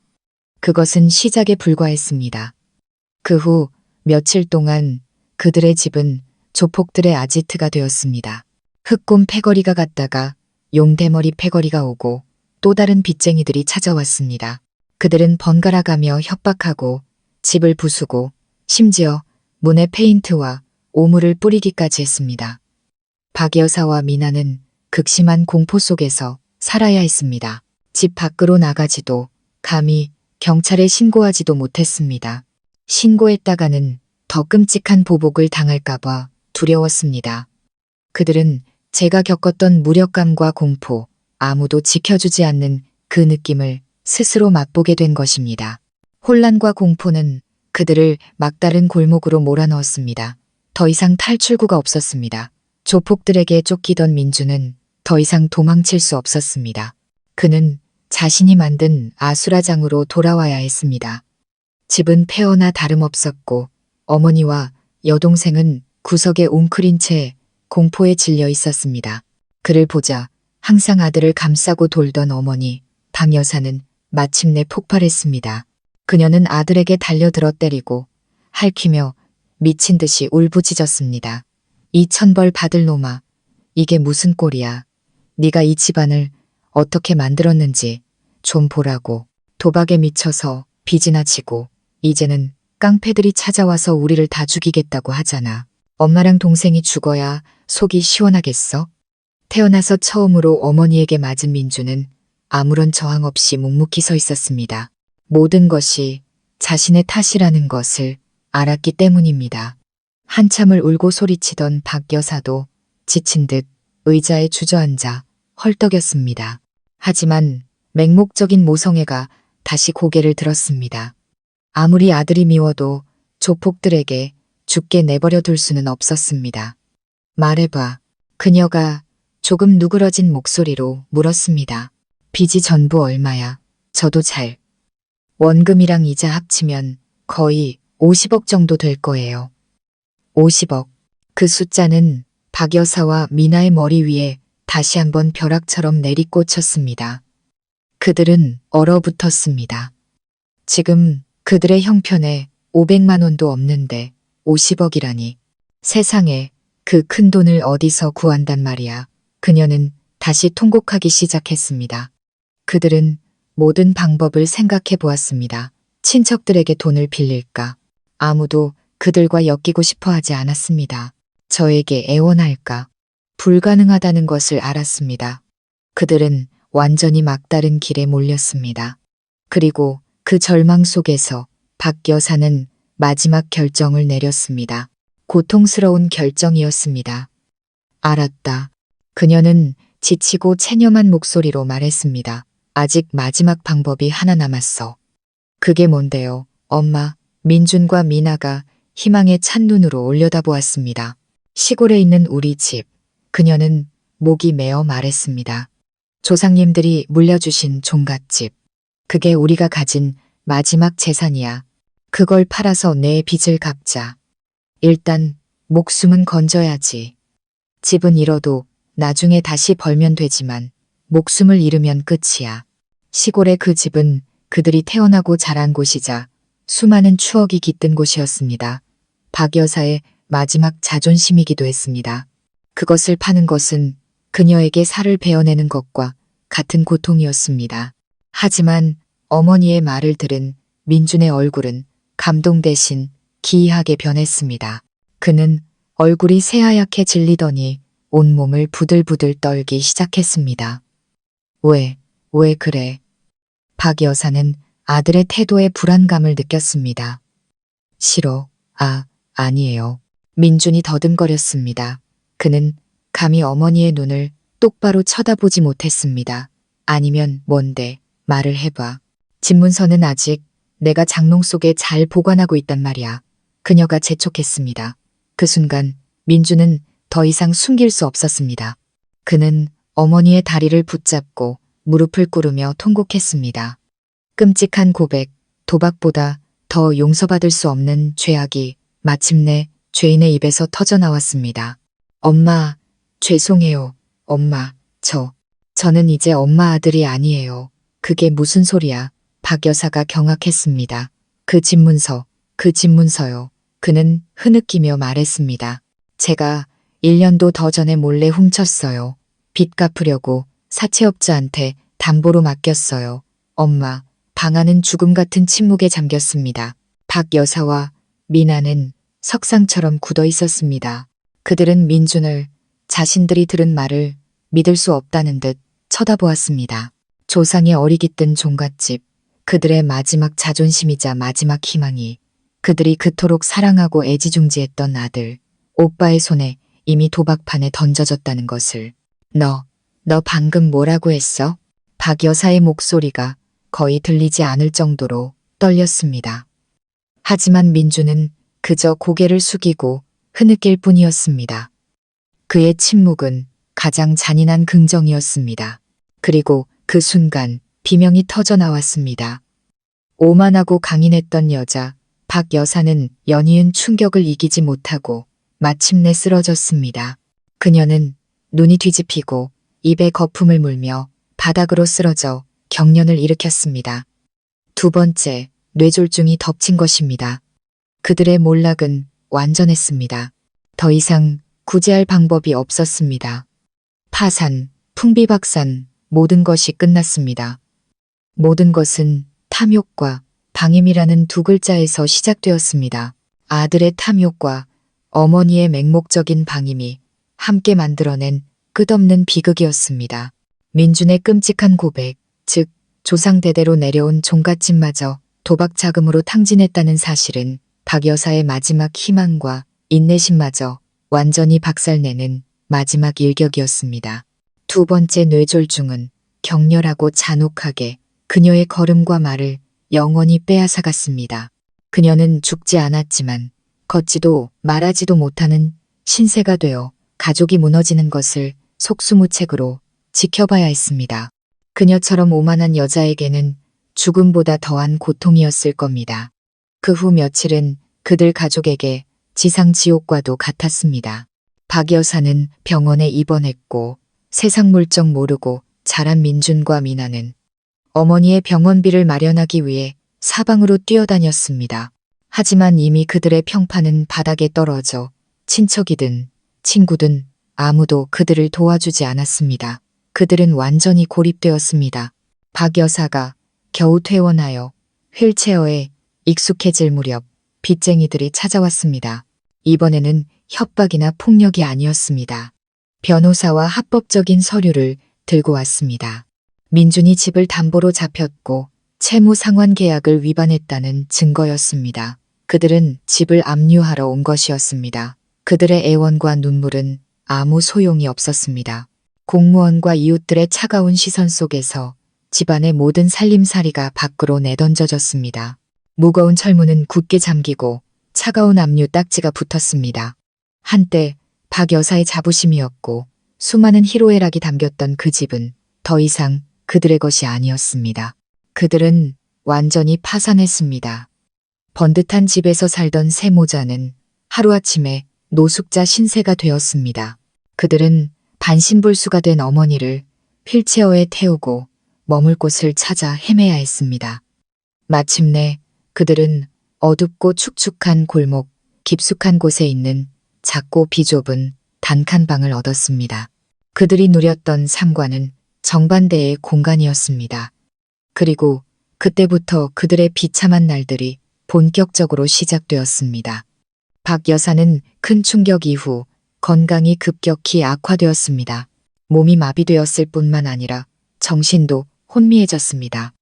그것은 시작에 불과했습니다. 그 후 며칠 동안 그들의 집은 조폭들의 아지트가 되었습니다. 흑곰 패거리가 갔다가 용대머리 패거리가 오고 또 다른 빚쟁이들이 찾아왔습니다. 그들은 번갈아가며 협박하고 집을 부수고 심지어 문에 페인트와 오물을 뿌리기까지 했습니다. 박 여사와 미나는 극심한 공포 속에서 살아야 했습니다. 집 밖으로 나가지도 감히 경찰에 신고하지도 못했습니다. 신고했다가는 더 끔찍한 보복을 당할까봐 두려웠습니다. 그들은 제가 겪었던 무력감과 공포, 아무도 지켜주지 않는 그 느낌을 스스로 맛보게 된 것입니다. 혼란과 공포는 그들을 막다른 골목으로 몰아넣었습니다. 더 이상 탈출구가 없었습니다. 조폭들에게 쫓기던 민주는 더 이상 도망칠 수 없었습니다. 그는 자신이 만든 아수라장으로 돌아와야 했습니다. 집은 폐허나 다름없었고 어머니와 여동생은 구석에 웅크린 채 공포에 질려 있었습니다. 그를 보자 항상 아들을 감싸고 돌던 어머니 박 여사는 마침내 폭발했습니다. 그녀는 아들에게 달려들어 때리고 핥히며 미친 듯이 울부짖었습니다. 이 천벌 받을 놈아, 이게 무슨 꼴이야. 네가 이 집안을 어떻게 만들었는지 좀 보라고. 도박에 미쳐서 빚이나 지고 이제는 깡패들이 찾아와서 우리를 다 죽이겠다고 하잖아. 엄마랑 동생이 죽어야 속이 시원하겠어? 태어나서 처음으로 어머니에게 맞은 민주는 아무런 저항 없이 묵묵히 서 있었습니다. 모든 것이 자신의 탓이라는 것을 알았기 때문입니다. 한참을 울고 소리치던 박 여사도 지친 듯 의자에 주저앉아 헐떡였습니다. 하지만 맹목적인 모성애가 다시 고개를 들었습니다. 아무리 아들이 미워도 조폭들에게 죽게 내버려 둘 수는 없었습니다. 말해봐. 그녀가 조금 누그러진 목소리로 물었습니다. 빚이 전부 얼마야? 저도 잘. 원금이랑 이자 합치면 거의 50억 정도 될 거예요. 50억. 그 숫자는 박 여사와 미나의 머리 위에 다시 한번 벼락처럼 내리꽂혔습니다. 그들은 얼어붙었습니다. 지금 그들의 형편에 500만 원도 없는데 50억이라니. 세상에 그 큰 돈을 어디서 구한단 말이야. 그녀는 다시 통곡하기 시작했습니다. 그들은 모든 방법을 생각해 보았습니다. 친척들에게 돈을 빌릴까? 아무도 그들과 엮이고 싶어 하지 않았습니다. 저에게 애원할까? 불가능하다는 것을 알았습니다. 그들은 완전히 막다른 길에 몰렸습니다. 그리고 그 절망 속에서 박 여사는 마지막 결정을 내렸습니다. 고통스러운 결정이었습니다. 알았다. 그녀는 지치고 체념한 목소리로 말했습니다. 아직 마지막 방법이 하나 남았어. 그게 뭔데요? 엄마, 민준과 미나가 희망에 찬 눈으로 올려다보았습니다. 시골에 있는 우리 집. 그녀는 목이 메어 말했습니다. 조상님들이 물려주신 종갓집. 그게 우리가 가진 마지막 재산이야. 그걸 팔아서 내 빚을 갚자. 일단 목숨은 건져야지. 집은 잃어도 나중에 다시 벌면 되지만 목숨을 잃으면 끝이야. 시골의 그 집은 그들이 태어나고 자란 곳이자 수많은 추억이 깃든 곳이었습니다. 박 여사의 마지막 자존심이기도 했습니다. 그것을 파는 것은 그녀에게 살을 베어내는 것과 같은 고통이었습니다. 하지만 어머니의 말을 들은 민준의 얼굴은 감동 대신 기이하게 변했습니다. 그는 얼굴이 새하얗게 질리더니 온몸을 부들부들 떨기 시작했습니다. 왜 그래? 박 여사는 아들의 태도에 불안감을 느꼈습니다. 싫어. 아니에요. 민준이 더듬거렸습니다. 그는 감히 어머니의 눈을 똑바로 쳐다보지 못했습니다. 아니면 뭔데? 말을 해봐. 집문서는 아직 내가 장롱 속에 잘 보관하고 있단 말이야. 그녀가 재촉했습니다. 그 순간 민준은 더 이상 숨길 수 없었습니다. 그는 어머니의 다리를 붙잡고 무릎을 꿇으며 통곡했습니다. 끔찍한 고백, 도박보다 더 용서받을 수 없는 죄악이 마침내 죄인의 입에서 터져나왔습니다. 엄마, 죄송해요. 엄마, 저는 이제 엄마 아들이 아니에요. 그게 무슨 소리야? 박 여사가 경악했습니다. 그 집문서요. 그는 흐느끼며 말했습니다. 제가 1년도 더 전에 몰래 훔쳤어요. 빚 갚으려고 사채업자한테 담보로 맡겼어요. 엄마, 방 안은 죽음 같은 침묵에 잠겼습니다. 박 여사와 미나는 석상처럼 굳어 있었습니다. 그들은 민준을 자신들이 들은 말을 믿을 수 없다는 듯 쳐다보았습니다. 조상의 어리깃든 종갓집, 그들의 마지막 자존심이자 마지막 희망이, 그들이 그토록 사랑하고 애지중지했던 아들, 오빠의 손에 이미 도박판에 던져졌다는 것을. 너 방금 뭐라고 했어? 박 여사의 목소리가 거의 들리지 않을 정도로 떨렸습니다. 하지만 민준은 그저 고개를 숙이고 흐느낄 뿐이었습니다. 그의 침묵은 가장 잔인한 긍정이었습니다. 그리고 그 순간 비명이 터져 나왔습니다. 오만하고 강인했던 여자, 박 여사는 연이은 충격을 이기지 못하고 마침내 쓰러졌습니다. 그녀는 눈이 뒤집히고 입에 거품을 물며 바닥으로 쓰러져 경련을 일으켰습니다. 두 번째, 뇌졸중이 덮친 것입니다. 그들의 몰락은 완전했습니다. 더 이상 구제할 방법이 없었습니다. 파산, 풍비박산, 모든 것이 끝났습니다. 모든 것은 탐욕과 방임이라는 두 글자에서 시작되었습니다. 아들의 탐욕과 어머니의 맹목적인 방임이 함께 만들어낸 끝없는 비극이었습니다. 민준의 끔찍한 고백, 즉 조상대대로 내려온 종갓집마저 도박 자금으로 탕진했다는 사실은 박 여사의 마지막 희망과 인내심마저 완전히 박살내는 마지막 일격이었습니다. 두 번째 뇌졸중은 격렬하고 잔혹하게 그녀의 걸음과 말을 영원히 빼앗아갔습니다. 그녀는 죽지 않았지만 걷지도 말하지도 못하는 신세가 되어 가족이 무너지는 것을 속수무책으로 지켜봐야 했습니다. 그녀처럼 오만한 여자에게는 죽음보다 더한 고통이었을 겁니다. 그 후 며칠은 그들 가족에게 지상지옥과도 같았습니다. 박 여사는 병원에 입원했고 세상 물정 모르고 자란 민준과 미나는 어머니의 병원비를 마련하기 위해 사방으로 뛰어다녔습니다. 하지만 이미 그들의 평판은 바닥에 떨어져 친척이든 친구든 아무도 그들을 도와주지 않았습니다. 그들은 완전히 고립되었습니다. 박 여사가 겨우 퇴원하여 휠체어에 익숙해질 무렵 빚쟁이들이 찾아왔습니다. 이번에는 협박이나 폭력이 아니었습니다. 변호사와 합법적인 서류를 들고 왔습니다. 민준이 집을 담보로 잡혔고 채무 상환 계약을 위반했다는 증거였습니다. 그들은 집을 압류하러 온 것이었습니다. 그들의 애원과 눈물은 아무 소용이 없었습니다. 공무원과 이웃들의 차가운 시선 속에서 집안의 모든 살림살이가 밖으로 내던져졌습니다. 무거운 철문은 굳게 잠기고 차가운 압류 딱지가 붙었습니다. 한때 박 여사의 자부심이었고 수많은 희로애락이 담겼던 그 집은 더 이상 그들의 것이 아니었습니다. 그들은 완전히 파산했습니다. 번듯한 집에서 살던 세 모자는 하루아침에 노숙자 신세가 되었습니다. 그들은 반신불수가 된 어머니를 휠체어에 태우고 머물 곳을 찾아 헤매야 했습니다. 마침내 그들은 어둡고 축축한 골목, 깊숙한 곳에 있는 작고 비좁은 단칸방을 얻었습니다. 그들이 누렸던 삶과는 정반대의 공간이었습니다. 그리고 그때부터 그들의 비참한 날들이 본격적으로 시작되었습니다. 박 여사는 큰 충격 이후 건강이 급격히 악화되었습니다. 몸이 마비되었을 뿐만 아니라 정신도 혼미해졌습니다.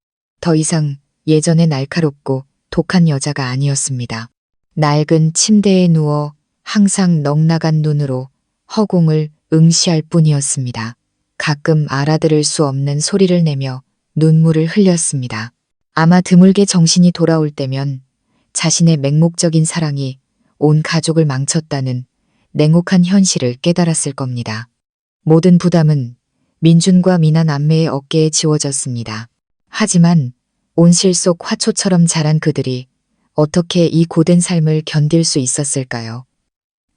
더 이상 예전의 날카롭고 독한 여자가 아니었습니다. 낡은 침대에 누워 항상 넉나간 눈으로 허공을 응시할 뿐이었습니다. 가끔 알아들을 수 없는 소리를 내며 눈물을 흘렸습니다. 아마 드물게 정신이 돌아올 때면 자신의 맹목적인 사랑이 온 가족을 망쳤다는 냉혹한 현실을 깨달았을 겁니다. 모든 부담은 민준과 미나 남매의 어깨에 지워졌습니다. 하지만 온실 속 화초처럼 자란 그들이 어떻게 이 고된 삶을 견딜 수 있었을까요?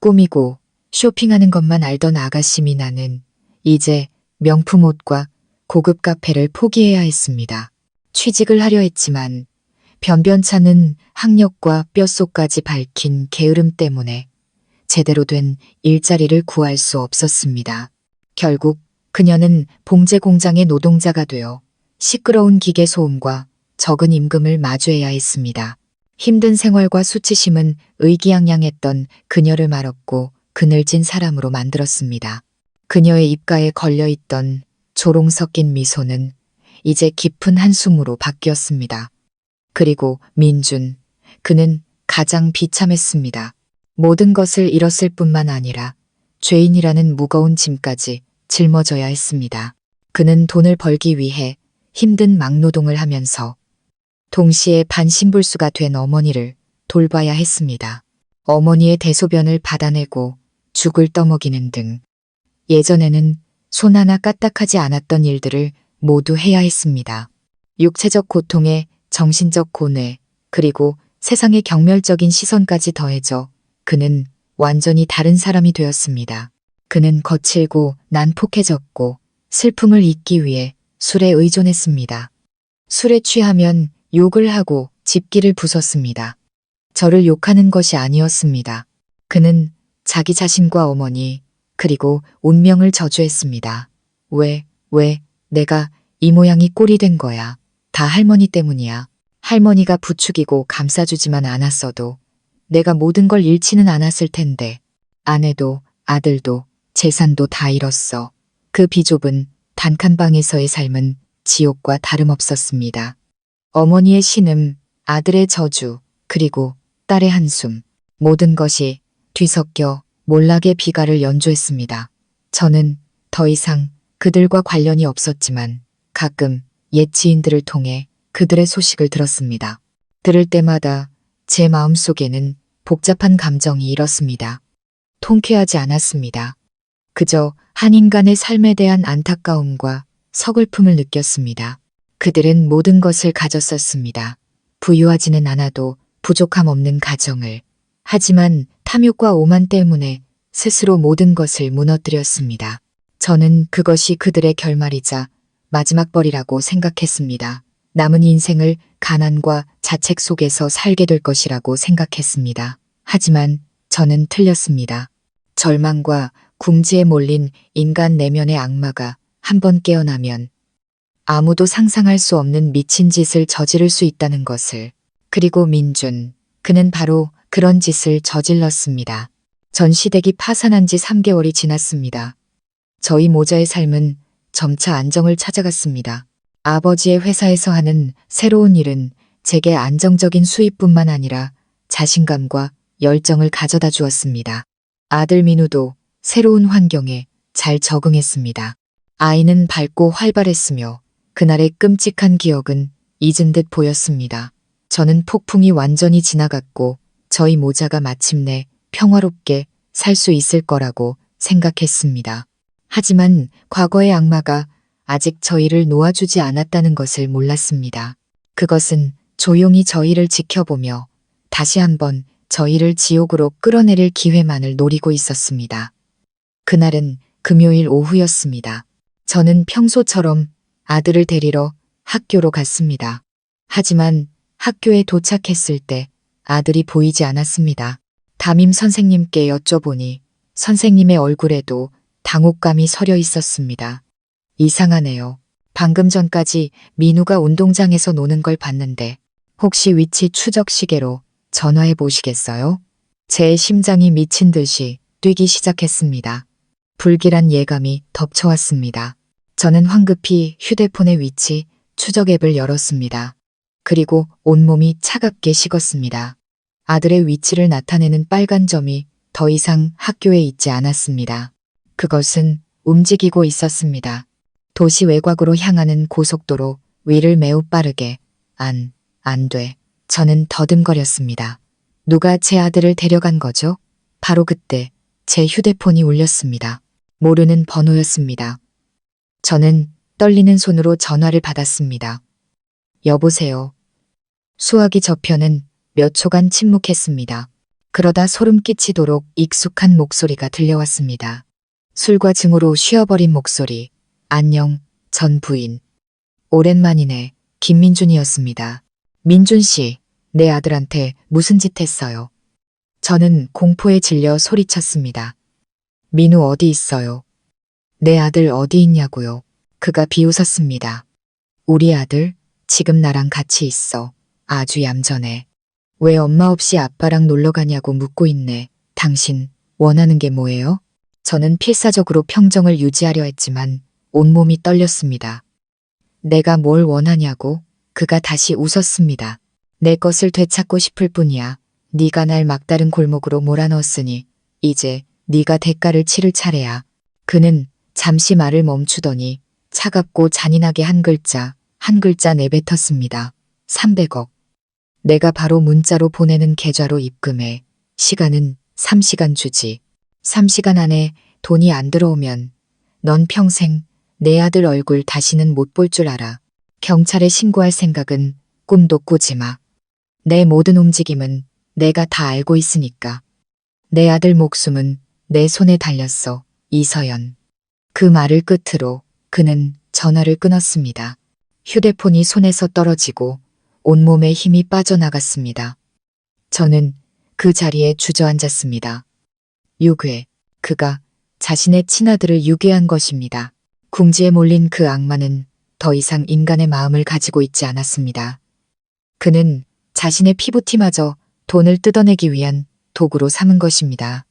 꾸미고 쇼핑하는 것만 알던 아가씨 미나는 이제 명품 옷과 고급 카페를 포기해야 했습니다. 취직을 하려 했지만 변변찮은 학력과 뼛속까지 밝힌 게으름 때문에 제대로 된 일자리를 구할 수 없었습니다. 결국 그녀는 봉제 공장의 노동자가 되어 시끄러운 기계 소음과 적은 임금을 마주해야 했습니다. 힘든 생활과 수치심은 의기양양했던 그녀를 말없고 그늘진 사람으로 만들었습니다. 그녀의 입가에 걸려있던 조롱 섞인 미소는 이제 깊은 한숨으로 바뀌었습니다. 그리고 민준, 그는 가장 비참했습니다. 모든 것을 잃었을 뿐만 아니라 죄인이라는 무거운 짐까지 짊어져야 했습니다. 그는 돈을 벌기 위해 힘든 막노동을 하면서 동시에 반신불수가 된 어머니를 돌봐야 했습니다. 어머니의 대소변을 받아내고 죽을 떠먹이는 등 예전에는 손 하나 까딱하지 않았던 일들을 모두 해야 했습니다. 육체적 고통에 정신적 고뇌, 그리고 세상의 경멸적인 시선까지 더해져 그는 완전히 다른 사람이 되었습니다. 그는 거칠고 난폭해졌고 슬픔을 잊기 위해 술에 의존했습니다. 술에 취하면 욕을 하고 집기를 부쉈습니다. 저를 욕하는 것이 아니었습니다. 그는 자기 자신과 어머니, 그리고 운명을 저주했습니다. 왜 내가 이 모양이 꼴이 된 거야. 다 할머니 때문이야. 할머니가 부추기고 감싸주지만 않았어도 내가 모든 걸 잃지는 않았을 텐데 아내도 아들도 재산도 다 잃었어. 그 비좁은 단칸방에서의 삶은 지옥과 다름없었습니다. 어머니의 신음, 아들의 저주, 그리고 딸의 한숨, 모든 것이 뒤섞여 몰락의 비가를 연주했습니다. 저는 더 이상 그들과 관련이 없었지만 가끔 옛 지인들을 통해 그들의 소식을 들었습니다. 들을 때마다 제 마음속에는 복잡한 감정이 일었습니다. 통쾌하지 않았습니다. 그저 한 인간의 삶에 대한 안타까움과 서글픔을 느꼈습니다. 그들은 모든 것을 가졌었습니다. 부유하지는 않아도 부족함 없는 가정을. 하지만 탐욕과 오만 때문에 스스로 모든 것을 무너뜨렸습니다. 저는 그것이 그들의 결말이자 마지막 벌이라고 생각했습니다. 남은 인생을 가난과 자책 속에서 살게 될 것이라고 생각했습니다. 하지만 저는 틀렸습니다. 절망과 궁지에 몰린 인간 내면의 악마가 한번 깨어나면 아무도 상상할 수 없는 미친 짓을 저지를 수 있다는 것을. 그리고 민준, 그는 바로 그런 짓을 저질렀습니다. 전시댁이 파산한 지 3개월이 지났습니다. 저희 모자의 삶은 점차 안정을 찾아갔습니다. 아버지의 회사에서 하는 새로운 일은 제게 안정적인 수입뿐만 아니라 자신감과 열정을 가져다 주었습니다. 아들 민우도 새로운 환경에 잘 적응했습니다. 아이는 밝고 활발했으며 그날의 끔찍한 기억은 잊은 듯 보였습니다. 저는 폭풍이 완전히 지나갔고 저희 모자가 마침내 평화롭게 살 수 있을 거라고 생각했습니다. 하지만 과거의 악마가 아직 저희를 놓아주지 않았다는 것을 몰랐습니다. 그것은 조용히 저희를 지켜보며 다시 한번 저희를 지옥으로 끌어내릴 기회만을 노리고 있었습니다. 그날은 금요일 오후였습니다. 저는 평소처럼 아들을 데리러 학교로 갔습니다. 하지만 학교에 도착했을 때 아들이 보이지 않았습니다. 담임 선생님께 여쭤보니 선생님의 얼굴에도 당혹감이 서려 있었습니다. 이상하네요. 방금 전까지 민우가 운동장에서 노는 걸 봤는데 혹시 위치 추적 시계로 전화해 보시겠어요? 제 심장이 미친 듯이 뛰기 시작했습니다. 불길한 예감이 덮쳐왔습니다. 저는 황급히 휴대폰의 위치 추적 앱을 열었습니다. 그리고 온몸이 차갑게 식었습니다. 아들의 위치를 나타내는 빨간 점이 더 이상 학교에 있지 않았습니다. 그것은 움직이고 있었습니다. 도시 외곽으로 향하는 고속도로 위를 매우 빠르게 안 돼. 저는 더듬거렸습니다. 누가 제 아들을 데려간 거죠? 바로 그때 제 휴대폰이 울렸습니다. 모르는 번호였습니다. 저는 떨리는 손으로 전화를 받았습니다. 여보세요. 수화기 저편은 몇 초간 침묵했습니다. 그러다 소름 끼치도록 익숙한 목소리가 들려왔습니다. 술과 증오로 쉬어버린 목소리. 안녕, 전 부인. 오랜만이네. 김민준이었습니다. 민준 씨, 내 아들한테 무슨 짓 했어요? 저는 공포에 질려 소리쳤습니다. 민우 어디 있어요? 내 아들 어디 있냐고요? 그가 비웃었습니다. 우리 아들 지금 나랑 같이 있어. 아주 얌전해. 왜 엄마 없이 아빠랑 놀러 가냐고 묻고 있네. 당신 원하는 게 뭐예요? 저는 필사적으로 평정을 유지하려 했지만 온몸이 떨렸습니다. 내가 뭘 원하냐고? 그가 다시 웃었습니다. 내 것을 되찾고 싶을 뿐이야. 네가 날 막다른 골목으로 몰아넣었으니 이제 네가 대가를 치를 차례야. 그는 잠시 말을 멈추더니 차갑고 잔인하게 한 글자 내뱉었습니다. 300억. 내가 바로 문자로 보내는 계좌로 입금해. 시간은 3시간 주지. 3시간 안에 돈이 안 들어오면 넌 평생 내 아들 얼굴 다시는 못 볼 줄 알아. 경찰에 신고할 생각은 꿈도 꾸지 마. 내 모든 움직임은 내가 다 알고 있으니까. 내 아들 목숨은 내 손에 달렸어. 이서연. 그 말을 끝으로 그는 전화를 끊었습니다. 휴대폰이 손에서 떨어지고 온몸에 힘이 빠져나갔습니다. 저는 그 자리에 주저앉았습니다. 유괴. 그가 자신의 친아들을 유괴한 것입니다. 궁지에 몰린 그 악마는 더 이상 인간의 마음을 가지고 있지 않았습니다. 그는 자신의 피부티마저 돈을 뜯어내기 위한 도구로 삼은 것입니다.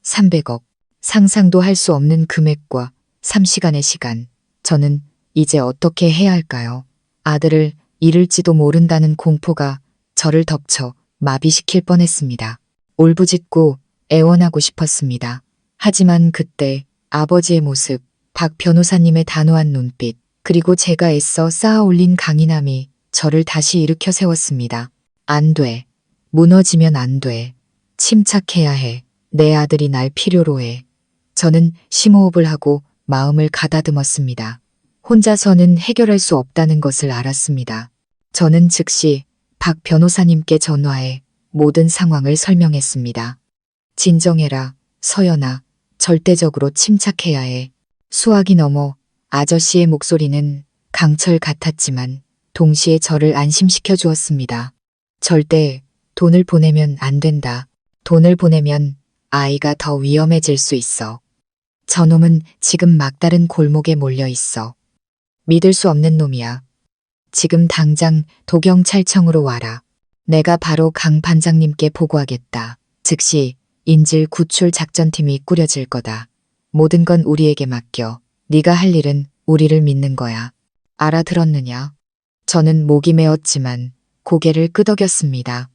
300억. 상상도 할 수 없는 금액과 3시간의 시간. 저는 이제 어떻게 해야 할까요? 아들을 잃을지도 모른다는 공포가 저를 덮쳐 마비시킬 뻔했습니다. 울부짖고 애원하고 싶었습니다. 하지만 그때 아버지의 모습, 박 변호사님의 단호한 눈빛, 그리고 제가 애써 쌓아 올린 강인함이 저를 다시 일으켜 세웠습니다. 안 돼. 무너지면 안 돼. 침착해야 해. 내 아들이 날 필요로 해. 저는 심호흡을 하고 마음을 가다듬었습니다. 혼자서는 해결할 수 없다는 것을 알았습니다. 저는 즉시 박 변호사님께 전화해 모든 상황을 설명했습니다. 진정해라, 서연아. 절대적으로 침착해야 해. 수화기 너머 아저씨의 목소리는 강철 같았지만 동시에 저를 안심시켜 주었습니다. 절대 돈을 보내면 안 된다. 돈을 보내면 아이가 더 위험해질 수 있어. 저놈은 지금 막다른 골목에 몰려 있어. 믿을 수 없는 놈이야. 지금 당장 도경찰청으로 와라. 내가 바로 강 반장님께 보고하겠다. 즉시 인질 구출 작전팀이 꾸려질 거다. 모든 건 우리에게 맡겨. 네가 할 일은 우리를 믿는 거야. 알아들었느냐? 저는 목이 메었지만 고개를 끄덕였습니다.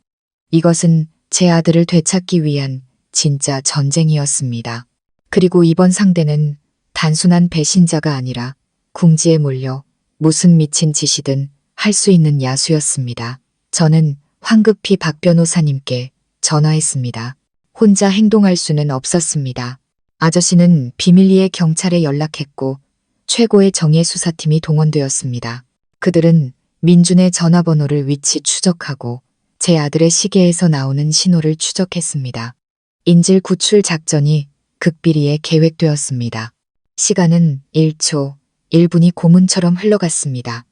이것은 제 아들을 되찾기 위한 진짜 전쟁이었습니다. 그리고 이번 상대는 단순한 배신자가 아니라 궁지에 몰려 무슨 미친 짓이든 할 수 있는 야수였습니다. 저는 황급히 박 변호사님께 전화했습니다. 혼자 행동할 수는 없었습니다. 아저씨는 비밀리에 경찰에 연락했고 최고의 정예 수사팀이 동원되었습니다. 그들은 민준의 전화번호를 위치 추적하고 제 아들의 시계에서 나오는 신호를 추적했습니다. 인질 구출 작전이 극비리에 계획되었습니다. 시간은 1초, 1분이 고문처럼 흘러갔습니다.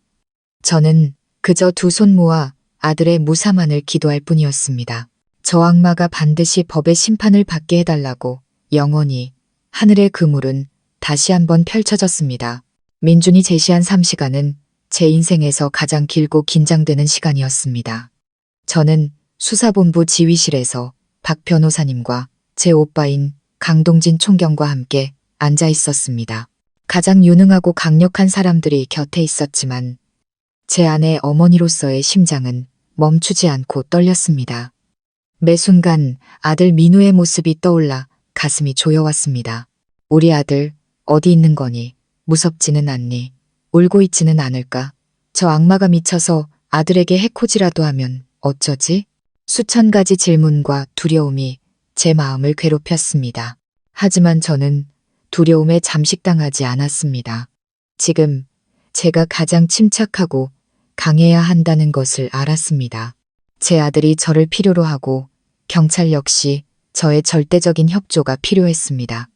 저는 그저 두 손 모아 아들의 무사만을 기도할 뿐이었습니다. 저 악마가 반드시 법의 심판을 받게 해달라고 영원히 하늘의 그물은 다시 한번 펼쳐졌습니다. 민준이 제시한 3시간은 제 인생에서 가장 길고 긴장되는 시간이었습니다. 저는 수사본부 지휘실에서 박 변호사님과 제 오빠인 강동진 총경과 함께 앉아 있었습니다. 가장 유능하고 강력한 사람들이 곁에 있었지만 제 아내 어머니로서의 심장은 멈추지 않고 떨렸습니다. 매 순간 아들 민우의 모습이 떠올라 가슴이 조여왔습니다. 우리 아들 어디 있는 거니? 무섭지는 않니? 울고 있지는 않을까? 저 악마가 미쳐서 아들에게 해코지라도 하면 어쩌지? 수천 가지 질문과 두려움이 제 마음을 괴롭혔습니다. 하지만 저는 두려움에 잠식당하지 않았습니다. 지금 제가 가장 침착하고 강해야 한다는 것을 알았습니다. 제 아들이 저를 필요로 하고 경찰 역시 저의 절대적인 협조가 필요했습니다.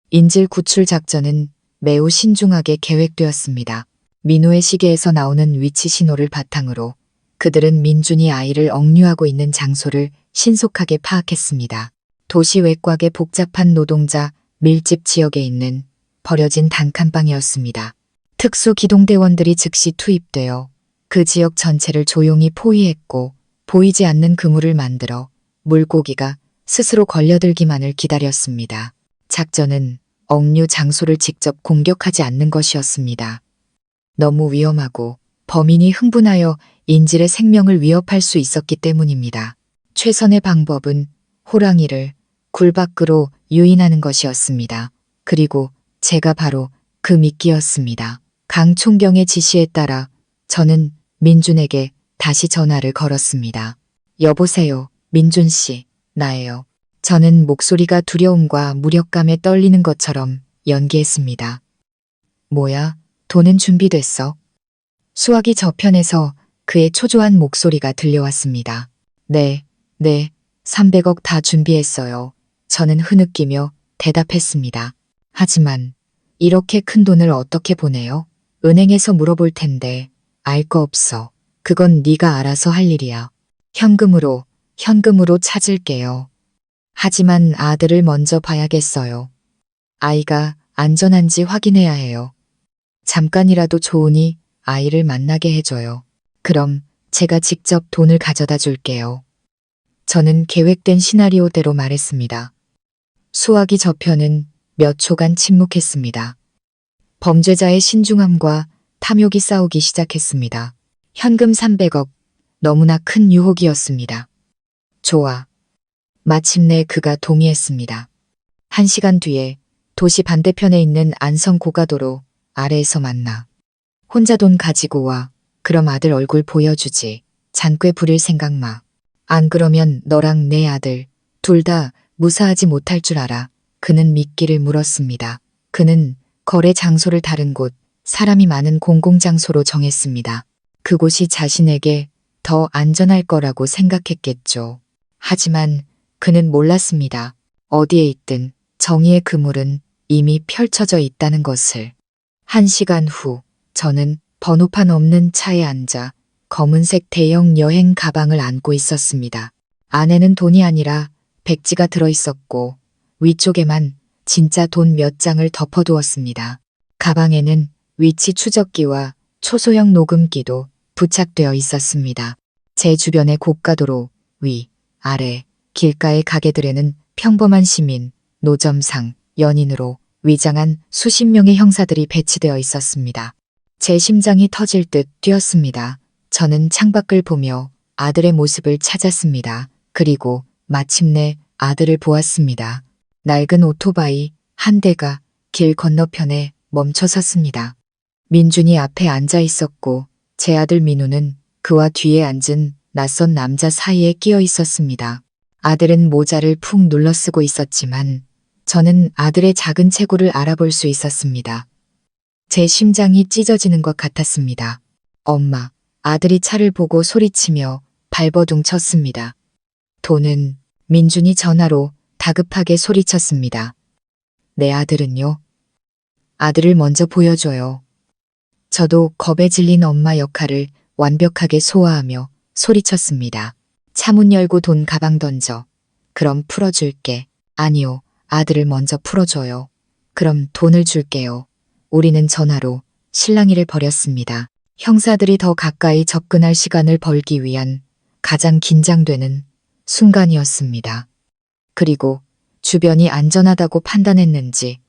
인질 구출 작전은 매우 신중하게 계획되었습니다. 민호의 시계에서 나오는 위치 신호를 바탕으로 그들은 민준이 아이를 억류하고 있는 장소를 신속하게 파악했습니다. 도시 외곽의 복잡한 노동자 밀집 지역에 있는 버려진 단칸방이었습니다. 특수기동대원들이 즉시 투입되어 그 지역 전체를 조용히 포위했고 보이지 않는 그물을 만들어 물고기가 스스로 걸려들기만을 기다렸습니다. 작전은 억류 장소를 직접 공격하지 않는 것이었습니다. 너무 위험하고 범인이 흥분하여 인질의 생명을 위협할 수 있었기 때문입니다. 최선의 방법은 호랑이를 굴 밖으로 유인하는 것이었습니다. 그리고 제가 바로 그 미끼였습니다. 강 총경의 지시에 따라 저는 민준에게 다시 전화를 걸었습니다. 여보세요, 민준 씨, 나예요. 저는 목소리가 두려움과 무력감에 떨리는 것처럼 연기했습니다. 뭐야, 돈은 준비됐어? 수화기 저편에서 그의 초조한 목소리가 들려왔습니다. 네, 300억 다 준비했어요. 저는 흐느끼며 대답했습니다. 하지만 이렇게 큰 돈을 어떻게 보내요? 은행에서 물어볼 텐데 알 거 없어. 그건 네가 알아서 할 일이야. 현금으로 찾을게요. 하지만 아들을 먼저 봐야겠어요. 아이가 안전한지 확인해야 해요. 잠깐이라도 좋으니 아이를 만나게 해줘요. 그럼 제가 직접 돈을 가져다 줄게요. 저는 계획된 시나리오대로 말했습니다. 수화기 저편은 몇 초간 침묵했습니다. 범죄자의 신중함과 탐욕이 싸우기 시작했습니다. 현금 300억, 너무나 큰 유혹이었습니다. 좋아. 마침내 그가 동의했습니다. 1시간 뒤에 도시 반대편에 있는 안성 고가도로 아래에서 만나. 혼자 돈 가지고 와. 그럼 아들 얼굴 보여주지. 잔꾀 부릴 생각 마. 안 그러면 너랑 내 아들 둘 다 무사하지 못할 줄 알아. 그는 미끼를 물었습니다. 그는 거래 장소를 다른 곳, 사람이 많은 공공장소로 정했습니다. 그곳이 자신에게 더 안전할 거라고 생각했겠죠. 하지만 그는 몰랐습니다. 어디에 있든 정의의 그물은 이미 펼쳐져 있다는 것을. 1시간 후 저는 번호판 없는 차에 앉아 검은색 대형 여행 가방을 안고 있었습니다. 안에는 돈이 아니라 백지가 들어있었고 위쪽에만 진짜 돈 몇 장을 덮어두었습니다. 가방에는 위치 추적기와 초소형 녹음기도 부착되어 있었습니다. 제 주변의 고가도로, 위, 아래, 길가의 가게들에는 평범한 시민, 노점상, 연인으로 위장한 수십 명의 형사들이 배치되어 있었습니다. 제 심장이 터질 듯 뛰었습니다. 저는 창밖을 보며 아들의 모습을 찾았습니다. 그리고 마침내 아들을 보았습니다. 낡은 오토바이 한 대가 길 건너편에 멈춰 섰습니다. 민준이 앞에 앉아 있었고 제 아들 민우는 그와 뒤에 앉은 낯선 남자 사이에 끼어 있었습니다. 아들은 모자를 푹 눌러 쓰고 있었지만 저는 아들의 작은 체구를 알아볼 수 있었습니다. 제 심장이 찢어지는 것 같았습니다. 엄마, 아들이 차를 보고 소리치며 발버둥 쳤습니다. 돈은 민준이 전화로 다급하게 소리쳤습니다. 내 아들은요? 아들을 먼저 보여줘요. 저도 겁에 질린 엄마 역할을 완벽하게 소화하며 소리쳤습니다. 차문 열고 돈 가방 던져. 그럼 풀어줄게. 아니요, 아들을 먼저 풀어줘요. 그럼 돈을 줄게요. 우리는 전화로 실랑이를 벌였습니다. 형사들이 더 가까이 접근할 시간을 벌기 위한 가장 긴장되는 순간이었습니다. 그리고 주변이 안전하다고 판단했는지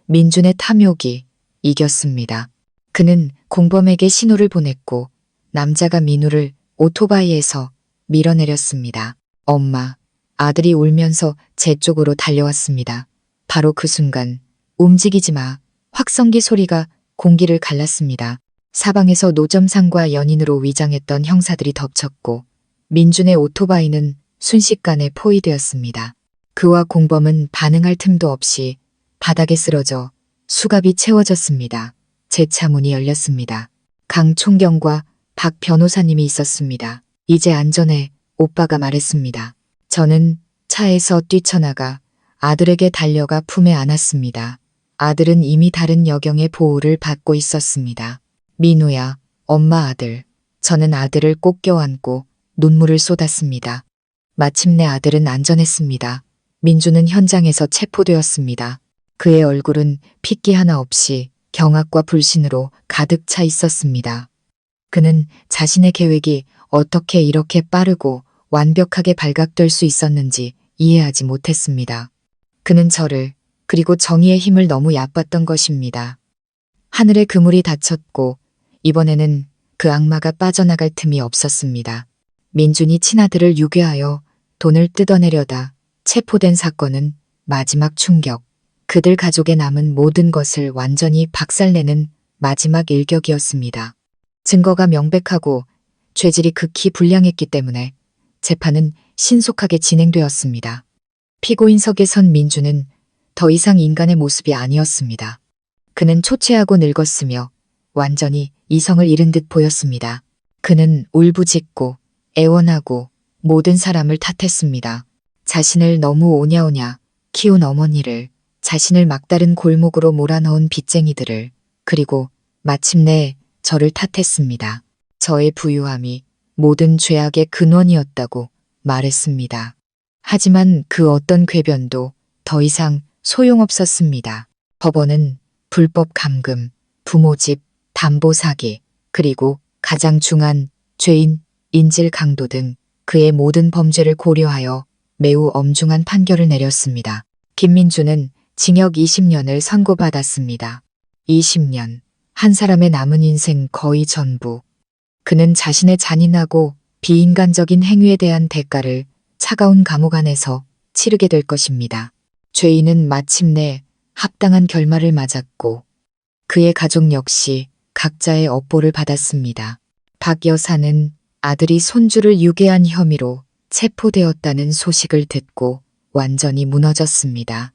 민준의 탐욕이 이겼습니다. 그는 공범에게 신호를 보냈고 남자가 민우를 오토바이에서 밀어내렸습니다. 엄마, 아들이 울면서 제 쪽으로 달려왔습니다. 바로 그 순간 움직이지 마. 확성기 소리가 공기를 갈랐습니다. 사방에서 노점상과 연인으로 위장했던 형사들이 덮쳤고 민준의 오토바이는 순식간에 포위되었습니다. 그와 공범은 반응할 틈도 없이 바닥에 쓰러져 수갑이 채워졌습니다. 제 차 문이 열렸습니다. 강 총경과 박 변호사님이 있었습니다. 이제 안전해, 오빠가 말했습니다. 저는 차에서 뛰쳐나가 아들에게 달려가 품에 안았습니다. 아들은 이미 다른 여경의 보호를 받고 있었습니다. 민우야, 엄마 아들. 저는 아들을 꼭 껴안고 눈물을 쏟았습니다. 마침내 아들은 안전했습니다. 민주는 현장에서 체포되었습니다. 그의 얼굴은 핏기 하나 없이 경악과 불신으로 가득 차 있었습니다. 그는 자신의 계획이 어떻게 이렇게 빠르고 완벽하게 발각될 수 있었는지 이해하지 못했습니다. 그는 저를 그리고 정의의 힘을 너무 얕봤던 것입니다. 하늘의 그물이 닫혔고 이번에는 그 악마가 빠져나갈 틈이 없었습니다. 민준이 친아들을 유괴하여 돈을 뜯어내려다 체포된 사건은 마지막 충격. 그들 가족에 남은 모든 것을 완전히 박살내는 마지막 일격이었습니다. 증거가 명백하고 죄질이 극히 불량했기 때문에 재판은 신속하게 진행되었습니다. 피고인석에 선 민주는 더 이상 인간의 모습이 아니었습니다. 그는 초췌하고 늙었으며 완전히 이성을 잃은 듯 보였습니다. 그는 울부짖고 애원하고 모든 사람을 탓했습니다. 자신을 너무 오냐오냐 키운 어머니를, 자신을 막다른 골목으로 몰아넣은 빚쟁이들을, 그리고 마침내 저를 탓했습니다. 저의 부유함이 모든 죄악의 근원이었다고 말했습니다. 하지만 그 어떤 궤변도 더 이상 소용없었습니다. 법원은 불법 감금, 부모 집, 담보 사기, 그리고 가장 중한 죄인 인질 강도 등 그의 모든 범죄를 고려하여 매우 엄중한 판결을 내렸습니다. 김민주는 징역 20년을 선고받았습니다. 20년, 한 사람의 남은 인생 거의 전부. 그는 자신의 잔인하고 비인간적인 행위에 대한 대가를 차가운 감옥 안에서 치르게 될 것입니다. 죄인은 마침내 합당한 결말을 맞았고 그의 가족 역시 각자의 업보를 받았습니다. 박 여사는 아들이 손주를 유괴한 혐의로 체포되었다는 소식을 듣고 완전히 무너졌습니다.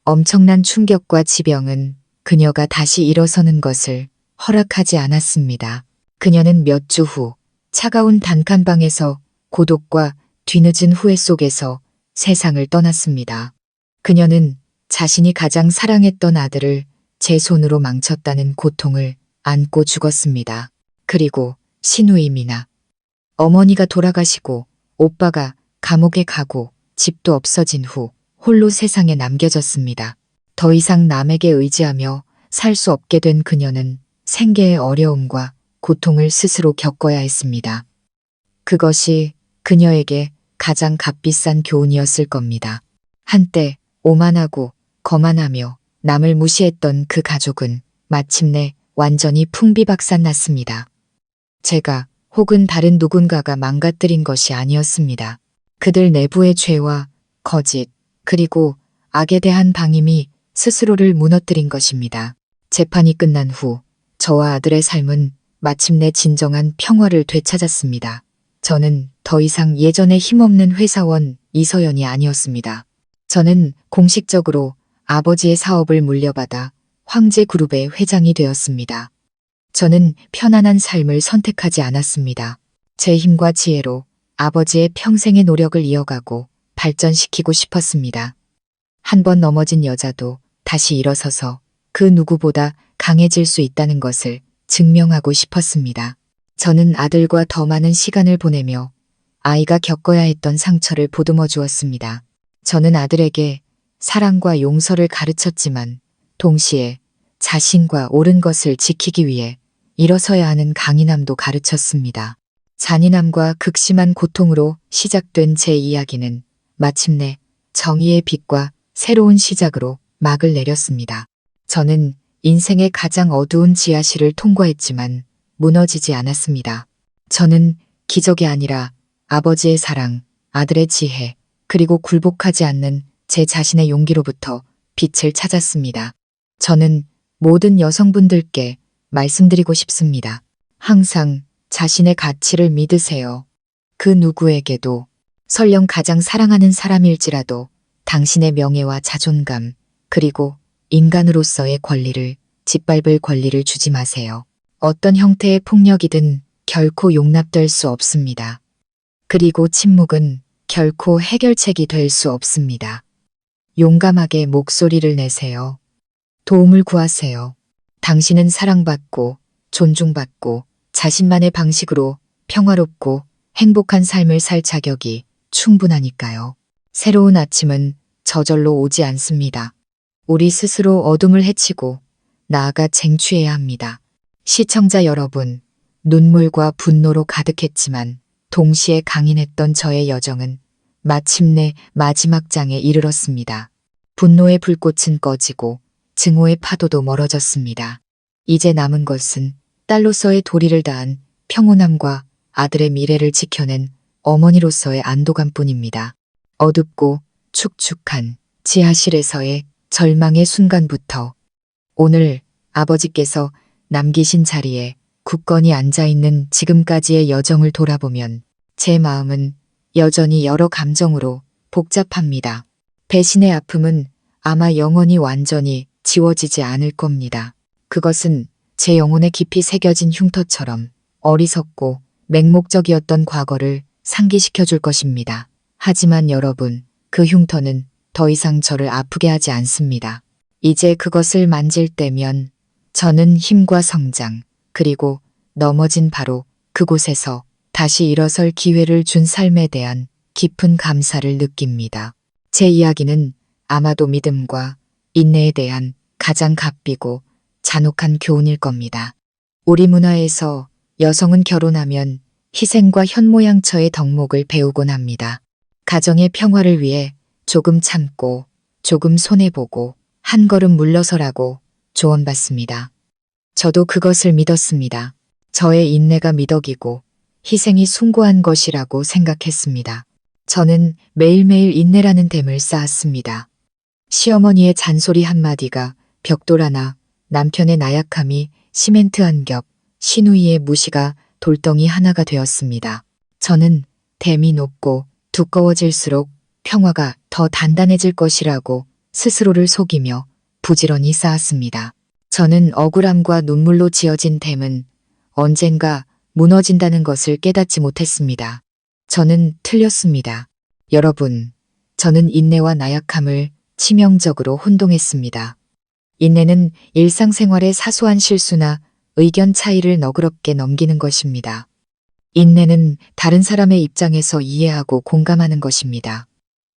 엄청난 충격과 지병은 그녀가 다시 일어서는 것을 허락하지 않았습니다. 그녀는 몇 주 후 차가운 단칸방에서 고독과 뒤늦은 후회 속에서 세상을 떠났습니다. 그녀는 자신이 가장 사랑했던 아들을 제 손으로 망쳤다는 고통을 안고 죽었습니다. 그리고 신우임이나 어머니가 돌아가시고 오빠가 감옥에 가고 집도 없어진 후 홀로 세상에 남겨졌습니다. 더 이상 남에게 의지하며 살 수 없게 된 그녀는 생계의 어려움과 고통을 스스로 겪어야 했습니다. 그것이 그녀에게 가장 값비싼 교훈이었을 겁니다. 한때 오만하고 거만하며 남을 무시했던 그 가족은 마침내 완전히 풍비박산났습니다. 제가 혹은 다른 누군가가 망가뜨린 것이 아니었습니다. 그들 내부의 죄와 거짓, 그리고 악에 대한 방임이 스스로를 무너뜨린 것입니다. 재판이 끝난 후 저와 아들의 삶은 마침내 진정한 평화를 되찾았습니다. 저는 더 이상 예전에 힘없는 회사원 이서연이 아니었습니다. 저는 공식적으로 아버지의 사업을 물려받아 황제그룹의 회장이 되었습니다. 저는 편안한 삶을 선택하지 않았습니다. 제 힘과 지혜로 아버지의 평생의 노력을 이어가고 발전시키고 싶었습니다. 한 번 넘어진 여자도 다시 일어서서 그 누구보다 강해질 수 있다는 것을 증명하고 싶었습니다. 저는 아들과 더 많은 시간을 보내며 아이가 겪어야 했던 상처를 보듬어 주었습니다. 저는 아들에게 사랑과 용서를 가르쳤지만 동시에 자신과 옳은 것을 지키기 위해 일어서야 하는 강인함도 가르쳤습니다. 잔인함과 극심한 고통으로 시작된 제 이야기는 마침내 정의의 빛과 새로운 시작으로 막을 내렸습니다. 저는 인생의 가장 어두운 지하실을 통과했지만 무너지지 않았습니다. 저는 기적이 아니라 아버지의 사랑, 아들의 지혜, 그리고 굴복하지 않는 제 자신의 용기로부터 빛을 찾았습니다. 저는 모든 여성분들께 말씀드리고 싶습니다. 항상 자신의 가치를 믿으세요. 그 누구에게도 설령 가장 사랑하는 사람일지라도 당신의 명예와 자존감, 그리고 인간으로서의 권리를 짓밟을 권리를 주지 마세요. 어떤 형태의 폭력이든 결코 용납될 수 없습니다. 그리고 침묵은 결코 해결책이 될 수 없습니다. 용감하게 목소리를 내세요. 도움을 구하세요. 당신은 사랑받고 존중받고 자신만의 방식으로 평화롭고 행복한 삶을 살 자격이 충분하니까요. 새로운 아침은 저절로 오지 않습니다. 우리 스스로 어둠을 헤치고 나아가 쟁취해야 합니다. 시청자 여러분, 눈물과 분노로 가득했지만 동시에 강인했던 저의 여정은 마침내 마지막 장에 이르렀습니다. 분노의 불꽃은 꺼지고 증오의 파도도 멀어졌습니다. 이제 남은 것은 딸로서의 도리를 다한 평온함과 아들의 미래를 지켜낸 어머니로서의 안도감뿐입니다. 어둡고 축축한 지하실에서의 절망의 순간부터 오늘 아버지께서 남기신 자리에 굳건히 앉아있는 지금까지의 여정을 돌아보면 제 마음은 여전히 여러 감정으로 복잡합니다. 배신의 아픔은 아마 영원히 완전히 지워지지 않을 겁니다. 그것은 제 영혼에 깊이 새겨진 흉터처럼 어리석고 맹목적이었던 과거를 상기시켜 줄 것입니다. 하지만 여러분, 그 흉터는 더 이상 저를 아프게 하지 않습니다. 이제 그것을 만질 때면 저는 힘과 성장, 그리고 넘어진 바로 그곳에서 다시 일어설 기회를 준 삶에 대한 깊은 감사를 느낍니다. 제 이야기는 아마도 믿음과 인내에 대한 가장 값비고 잔혹한 교훈일 겁니다. 우리 문화에서 여성은 결혼하면 희생과 현모양처의 덕목을 배우곤 합니다. 가정의 평화를 위해 조금 참고 조금 손해보고 한 걸음 물러서라고 조언받습니다. 저도 그것을 믿었습니다. 저의 인내가 미덕이고 희생이 숭고한 것이라고 생각했습니다. 저는 매일매일 인내라는 댐을 쌓았습니다. 시어머니의 잔소리 한마디가 벽돌 하나, 남편의 나약함이 시멘트 한 겹, 시누이의 무시가 돌덩이 하나가 되었습니다. 저는 댐이 높고 두꺼워질수록 평화가 더 단단해질 것이라고 스스로를 속이며 부지런히 쌓았습니다. 저는 억울함과 눈물로 지어진 댐은 언젠가 무너진다는 것을 깨닫지 못했습니다. 저는 틀렸습니다. 여러분, 저는 인내와 나약함을 치명적으로 혼동했습니다. 인내는 일상생활의 사소한 실수나 의견 차이를 너그럽게 넘기는 것입니다. 인내는 다른 사람의 입장에서 이해하고 공감하는 것입니다.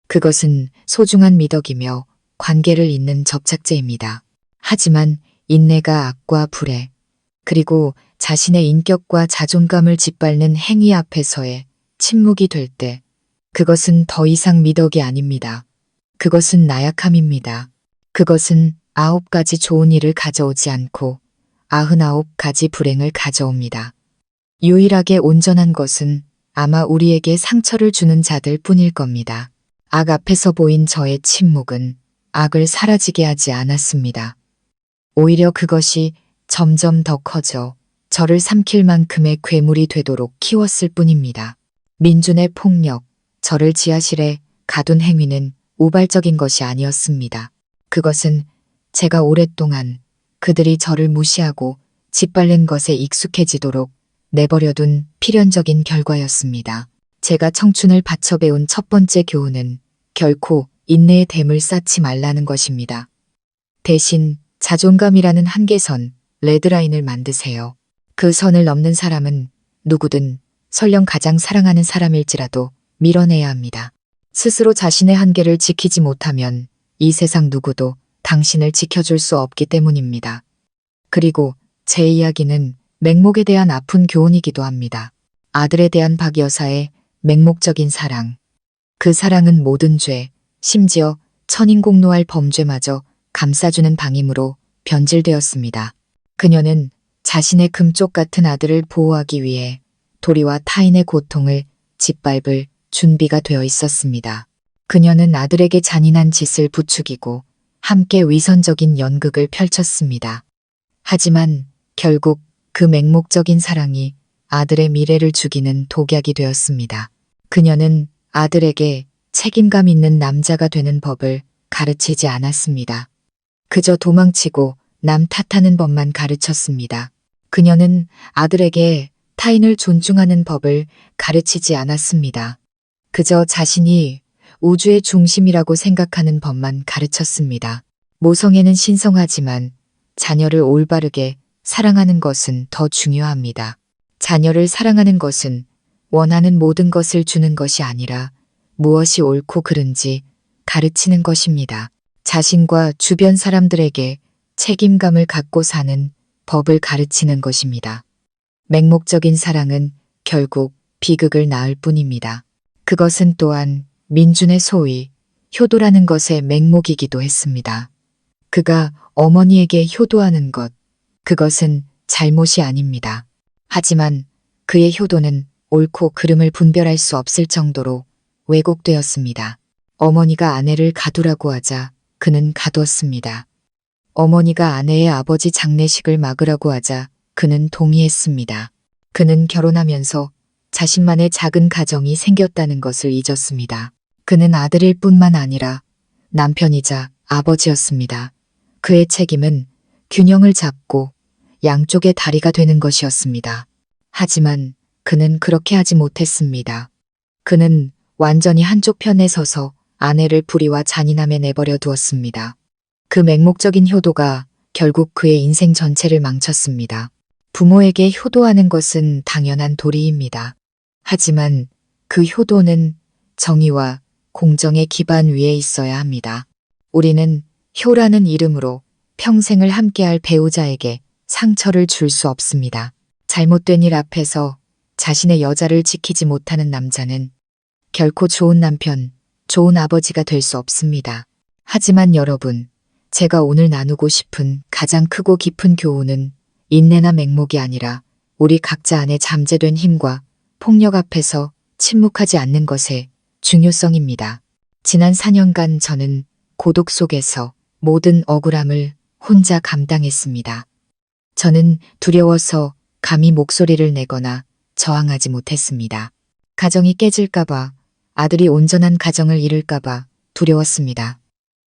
그것은 소중한 미덕이며 관계를 잇는 접착제입니다. 하지만 인내가 악과 불에, 그리고 자신의 인격과 자존감을 짓밟는 행위 앞에서의 침묵이 될 때 그것은 더 이상 미덕이 아닙니다. 그것은 나약함입니다. 그것은 9가지 좋은 일을 가져오지 않고 99가지 불행을 가져옵니다. 유일하게 온전한 것은 아마 우리에게 상처를 주는 자들 뿐일 겁니다. 악 앞에서 보인 저의 침묵은 악을 사라지게 하지 않았습니다. 오히려 그것이 점점 더 커져 저를 삼킬 만큼의 괴물이 되도록 키웠을 뿐입니다. 민준의 폭력, 저를 지하실에 가둔 행위는 우발적인 것이 아니었습니다. 그것은 제가 오랫동안 그들이 저를 무시하고 짓밟는 것에 익숙해지도록 내버려둔 필연적인 결과였습니다. 제가 청춘을 바쳐 배운 첫 번째 교훈은 결코 인내의 댐을 쌓지 말라는 것입니다. 대신 자존감이라는 한계선, 레드라인을 만드세요. 그 선을 넘는 사람은 누구든 설령 가장 사랑하는 사람일지라도 밀어내야 합니다. 스스로 자신의 한계를 지키지 못하면 이 세상 누구도 당신을 지켜줄 수 없기 때문입니다. 그리고 제 이야기는 맹목에 대한 아픈 교훈이기도 합니다. 아들에 대한 박 여사의 맹목적인 사랑. 그 사랑은 모든 죄, 심지어 천인공노할 범죄마저 감싸주는 방임으로 변질되었습니다. 그녀는 자신의 금쪽 같은 아들을 보호하기 위해 도리와 타인의 고통을 짓밟을 준비가 되어 있었습니다. 그녀는 아들에게 잔인한 짓을 부추기고 함께 위선적인 연극을 펼쳤습니다. 하지만 결국 그 맹목적인 사랑이 아들의 미래를 죽이는 독약이 되었습니다. 그녀는 아들에게 책임감 있는 남자가 되는 법을 가르치지 않았습니다. 그저 도망치고 남 탓하는 법만 가르쳤습니다. 그녀는 아들에게 타인을 존중하는 법을 가르치지 않았습니다. 그저 자신이 우주의 중심이라고 생각하는 법만 가르쳤습니다. 모성애는 신성하지만 자녀를 올바르게 사랑하는 것은 더 중요합니다. 자녀를 사랑하는 것은 원하는 모든 것을 주는 것이 아니라 무엇이 옳고 그른지 가르치는 것입니다. 자신과 주변 사람들에게 책임감을 갖고 사는 법을 가르치는 것입니다. 맹목적인 사랑은 결국 비극을 낳을 뿐입니다. 그것은 또한 민준의 소위 효도라는 것의 맹목이기도 했습니다. 그가 어머니에게 효도하는 것, 그것은 잘못이 아닙니다. 하지만 그의 효도는 옳고 그름을 분별할 수 없을 정도로 왜곡되었습니다. 어머니가 아내를 가두라고 하자 그는 가두었습니다. 어머니가 아내의 아버지 장례식을 막으라고 하자 그는 동의했습니다. 그는 결혼하면서 자신만의 작은 가정이 생겼다는 것을 잊었습니다. 그는 아들일 뿐만 아니라 남편이자 아버지였습니다. 그의 책임은 균형을 잡고 양쪽의 다리가 되는 것이었습니다. 하지만 그는 그렇게 하지 못했습니다. 그는 완전히 한쪽 편에 서서 아내를 불의와 잔인함에 내버려 두었습니다. 그 맹목적인 효도가 결국 그의 인생 전체를 망쳤습니다. 부모에게 효도하는 것은 당연한 도리입니다. 하지만 그 효도는 정의와 공정의 기반 위에 있어야 합니다. 우리는 효라는 이름으로 평생을 함께할 배우자에게 상처를 줄 수 없습니다. 잘못된 일 앞에서 자신의 여자를 지키지 못하는 남자는 결코 좋은 남편, 좋은 아버지가 될 수 없습니다. 하지만 여러분, 제가 오늘 나누고 싶은 가장 크고 깊은 교훈은 인내나 맹목이 아니라 우리 각자 안에 잠재된 힘과 폭력 앞에서 침묵하지 않는 것의 중요성입니다. 지난 4년간 저는 고독 속에서 모든 억울함을 혼자 감당했습니다. 저는 두려워서 감히 목소리를 내거나 저항하지 못했습니다. 가정이 깨질까봐, 아들이 온전한 가정을 이룰까봐 두려웠습니다.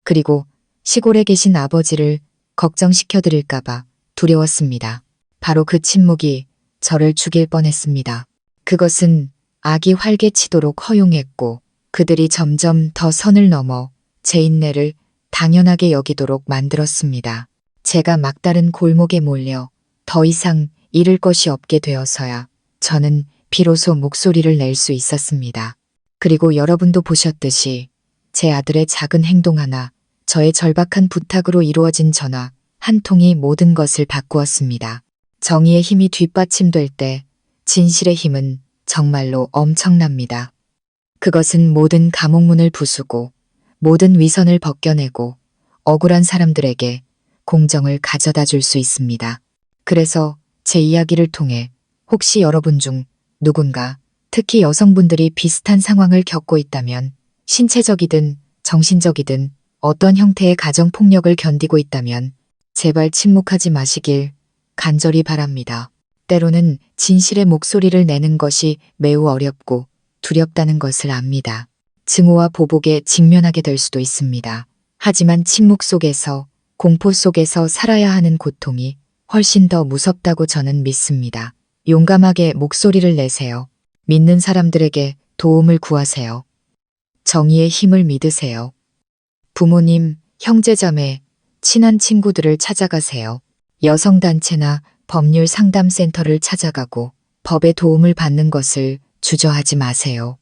그리고 시골에 계신 아버지를 걱정시켜드릴까봐 두려웠습니다. 바로 그 침묵이 저를 죽일 뻔했습니다. 그것은 악이 활개치도록 허용했고 그들이 점점 더 선을 넘어 제 인내를 당연하게 여기도록 만들었습니다. 제가 막다른 골목에 몰려 더 이상 잃을 것이 없게 되어서야 저는 비로소 목소리를 낼 수 있었습니다. 그리고 여러분도 보셨듯이 제 아들의 작은 행동 하나, 저의 절박한 부탁으로 이루어진 전화 한 통이 모든 것을 바꾸었습니다. 정의의 힘이 뒷받침될 때 진실의 힘은 정말로 엄청납니다. 그것은 모든 감옥문을 부수고 모든 위선을 벗겨내고 억울한 사람들에게 공정을 가져다 줄 수 있습니다. 그래서 제 이야기를 통해 혹시 여러분 중 누군가 특히 여성분들이 비슷한 상황을 겪고 있다면 신체적이든 정신적이든 어떤 형태의 가정폭력을 견디고 있다면 제발 침묵하지 마시길 간절히 바랍니다. 때로는 진실의 목소리를 내는 것이 매우 어렵고 두렵다는 것을 압니다. 증오와 보복에 직면하게 될 수도 있습니다. 하지만 침묵 속에서 공포 속에서 살아야 하는 고통이 훨씬 더 무섭다고 저는 믿습니다. 용감하게 목소리를 내세요. 믿는 사람들에게 도움을 구하세요. 정의의 힘을 믿으세요. 부모님, 형제자매, 친한 친구들을 찾아가세요. 여성단체나 법률 상담센터를 찾아가고 법의 도움을 받는 것을 주저하지 마세요.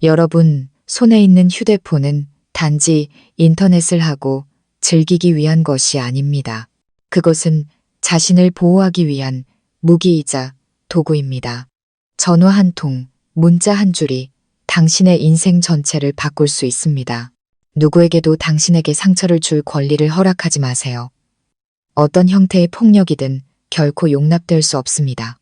여러분 손에 있는 휴대폰은 단지 인터넷을 하고 즐기기 위한 것이 아닙니다. 그것은 자신을 보호하기 위한 무기이자 도구입니다. 전화 한 통, 문자 한 줄이 당신의 인생 전체를 바꿀 수 있습니다. 누구에게도 당신에게 상처를 줄 권리를 허락하지 마세요. 어떤 형태의 폭력이든 결코 용납될 수 없습니다.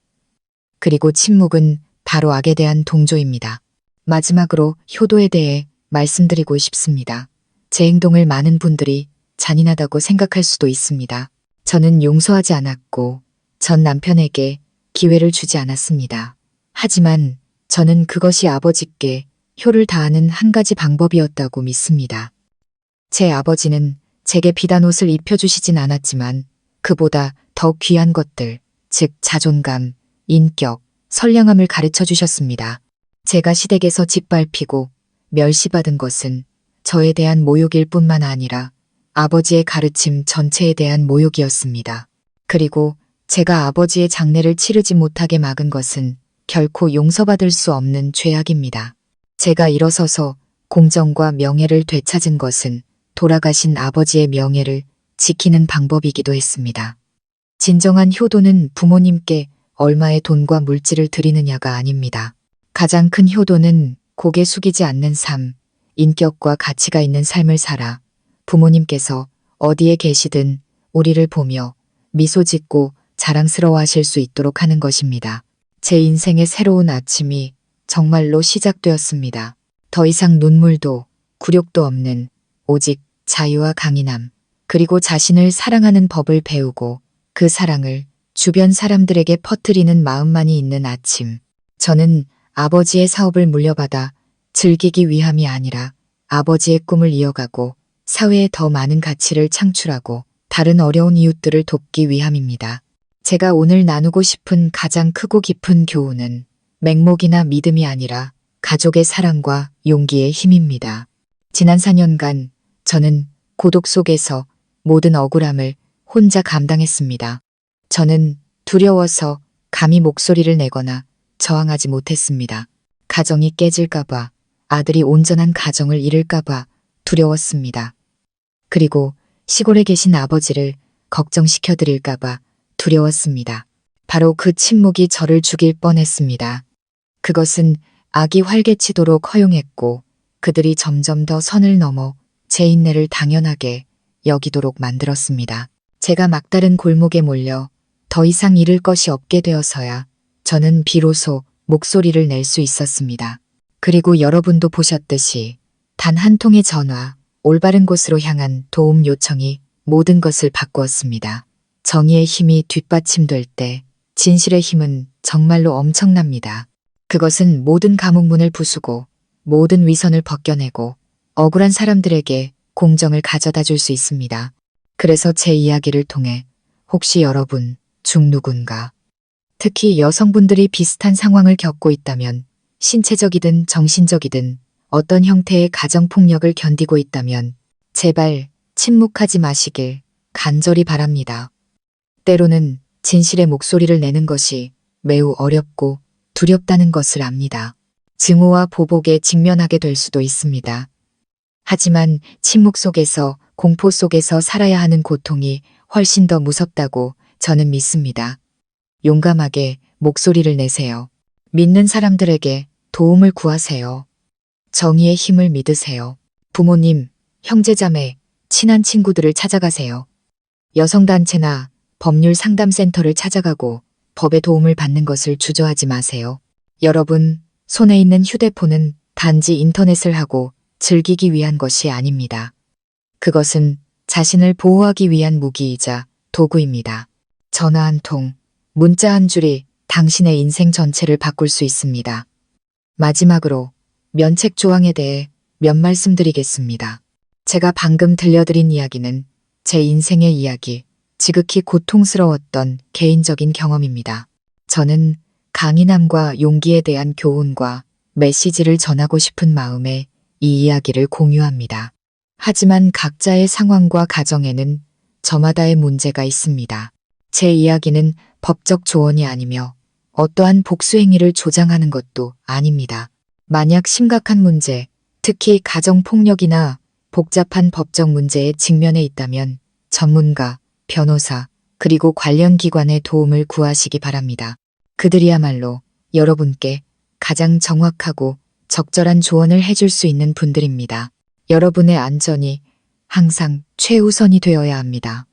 그리고 침묵은 바로 악에 대한 동조입니다. 마지막으로 효도에 대해 말씀드리고 싶습니다. 제 행동을 많은 분들이 잔인하다고 생각할 수도 있습니다. 저는 용서하지 않았고 전 남편에게 기회를 주지 않았습니다. 하지만 저는 그것이 아버지께 효를 다하는 한 가지 방법이었다고 믿습니다. 제 아버지는 제게 비단 옷을 입혀주시진 않았지만 그보다 더 귀한 것들, 즉 자존감, 인격, 선량함을 가르쳐 주셨습니다. 제가 시댁에서 짓밟히고 멸시받은 것은 저에 대한 모욕일 뿐만 아니라 아버지의 가르침 전체에 대한 모욕이었습니다. 그리고 제가 아버지의 장례를 치르지 못하게 막은 것은 결코 용서받을 수 없는 죄악입니다. 제가 일어서서 공정과 명예를 되찾은 것은 돌아가신 아버지의 명예를 지키는 방법이기도 했습니다. 진정한 효도는 부모님께 얼마의 돈과 물질을 드리느냐가 아닙니다. 가장 큰 효도는 고개 숙이지 않는 삶, 인격과 가치가 있는 삶을 살아 부모님께서 어디에 계시든 우리를 보며 미소 짓고 자랑스러워하실 수 있도록 하는 것입니다. 제 인생의 새로운 아침이 정말로 시작되었습니다. 더 이상 눈물도 굴욕도 없는 오직 자유와 강인함, 그리고 자신을 사랑하는 법을 배우고 그 사랑을 주변 사람들에게 퍼뜨리는 마음만이 있는 아침. 저는 아버지의 사업을 물려받아 즐기기 위함이 아니라 아버지의 꿈을 이어가고 사회에 더 많은 가치를 창출하고 다른 어려운 이웃들을 돕기 위함입니다. 제가 오늘 나누고 싶은 가장 크고 깊은 교훈은 맹목이나 믿음이 아니라 가족의 사랑과 용기의 힘입니다. 지난 4년간 저는 고독 속에서 모든 억울함을 혼자 감당했습니다. 저는 두려워서 감히 목소리를 내거나 저항하지 못했습니다. 가정이 깨질까봐, 아들이 온전한 가정을 잃을까봐 두려웠습니다. 그리고 시골에 계신 아버지를 걱정시켜드릴까봐 두려웠습니다. 바로 그 침묵이 저를 죽일 뻔했습니다. 그것은 악이 활개치도록 허용했고 그들이 점점 더 선을 넘어 제 인내를 당연하게 여기도록 만들었습니다. 제가 막다른 골목에 몰려 더 이상 잃을 것이 없게 되어서야 저는 비로소 목소리를 낼 수 있었습니다. 그리고 여러분도 보셨듯이 단 한 통의 전화, 올바른 곳으로 향한 도움 요청이 모든 것을 바꾸었습니다. 정의의 힘이 뒷받침될 때 진실의 힘은 정말로 엄청납니다. 그것은 모든 감옥문을 부수고 모든 위선을 벗겨내고 억울한 사람들에게 공정을 가져다 줄 수 있습니다. 그래서 제 이야기를 통해 혹시 여러분 중 누군가, 특히 여성분들이 비슷한 상황을 겪고 있다면, 신체적이든 정신적이든 어떤 형태의 가정폭력을 견디고 있다면 제발 침묵하지 마시길 간절히 바랍니다. 때로는 진실의 목소리를 내는 것이 매우 어렵고 두렵다는 것을 압니다. 증오와 보복에 직면하게 될 수도 있습니다. 하지만 침묵 속에서, 공포 속에서 살아야 하는 고통이 훨씬 더 무섭다고 저는 믿습니다. 용감하게 목소리를 내세요. 믿는 사람들에게 도움을 구하세요. 정의의 힘을 믿으세요. 부모님, 형제자매, 친한 친구들을 찾아가세요. 여성단체나 법률 상담센터를 찾아가고 법의 도움을 받는 것을 주저하지 마세요. 여러분, 손에 있는 휴대폰은 단지 인터넷을 하고 즐기기 위한 것이 아닙니다. 그것은 자신을 보호하기 위한 무기이자 도구입니다. 전화 한 통, 문자 한 줄이 당신의 인생 전체를 바꿀 수 있습니다. 마지막으로 면책 조항에 대해 몇 말씀 드리겠습니다. 제가 방금 들려드린 이야기는 제 인생의 이야기, 지극히 고통스러웠던 개인적인 경험입니다. 저는 강인함과 용기에 대한 교훈과 메시지를 전하고 싶은 마음에 이 이야기를 공유합니다. 하지만 각자의 상황과 가정에는 저마다의 문제가 있습니다. 제 이야기는 법적 조언이 아니며 어떠한 복수 행위를 조장하는 것도 아닙니다. 만약 심각한 문제, 특히 가정폭력이나 복잡한 법적 문제에 직면해 있다면 전문가, 변호사, 그리고 관련 기관의 도움을 구하시기 바랍니다. 그들이야말로 여러분께 가장 정확하고 적절한 조언을 해줄 수 있는 분들입니다. 여러분의 안전이 항상 최우선이 되어야 합니다.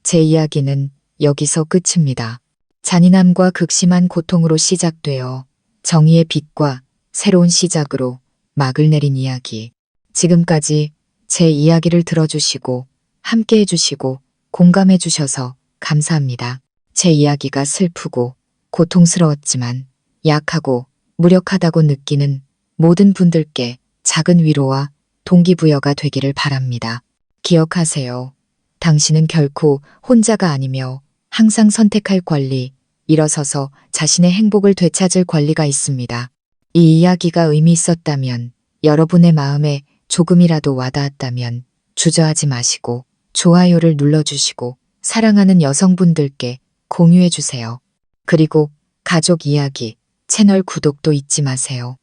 제 이야기는 여기서 끝입니다. 잔인함과 극심한 고통으로 시작되어 정의의 빛과 새로운 시작으로 막을 내린 이야기. 지금까지 제 이야기를 들어주시고 함께 해주시고 공감해 주셔서 감사합니다. 제 이야기가 슬프고 고통스러웠지만 약하고 무력하다고 느끼는 모든 분들께 작은 위로와 동기부여가 되기를 바랍니다. 기억하세요. 당신은 결코 혼자가 아니며 항상 선택할 권리, 일어서서 자신의 행복을 되찾을 권리가 있습니다. 이 이야기가 의미 있었다면, 여러분의 마음에 조금이라도 와닿았다면 주저하지 마시고 좋아요를 눌러주시고 사랑하는 여성분들께 공유해주세요. 그리고 가족 이야기, 채널 구독도 잊지 마세요.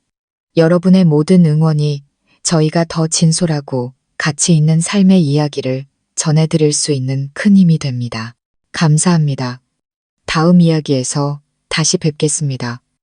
여러분의 모든 응원이 저희가 더 진솔하고 가치 있는 삶의 이야기를 전해드릴 수 있는 큰 힘이 됩니다. 감사합니다. 다음 이야기에서 다시 뵙겠습니다.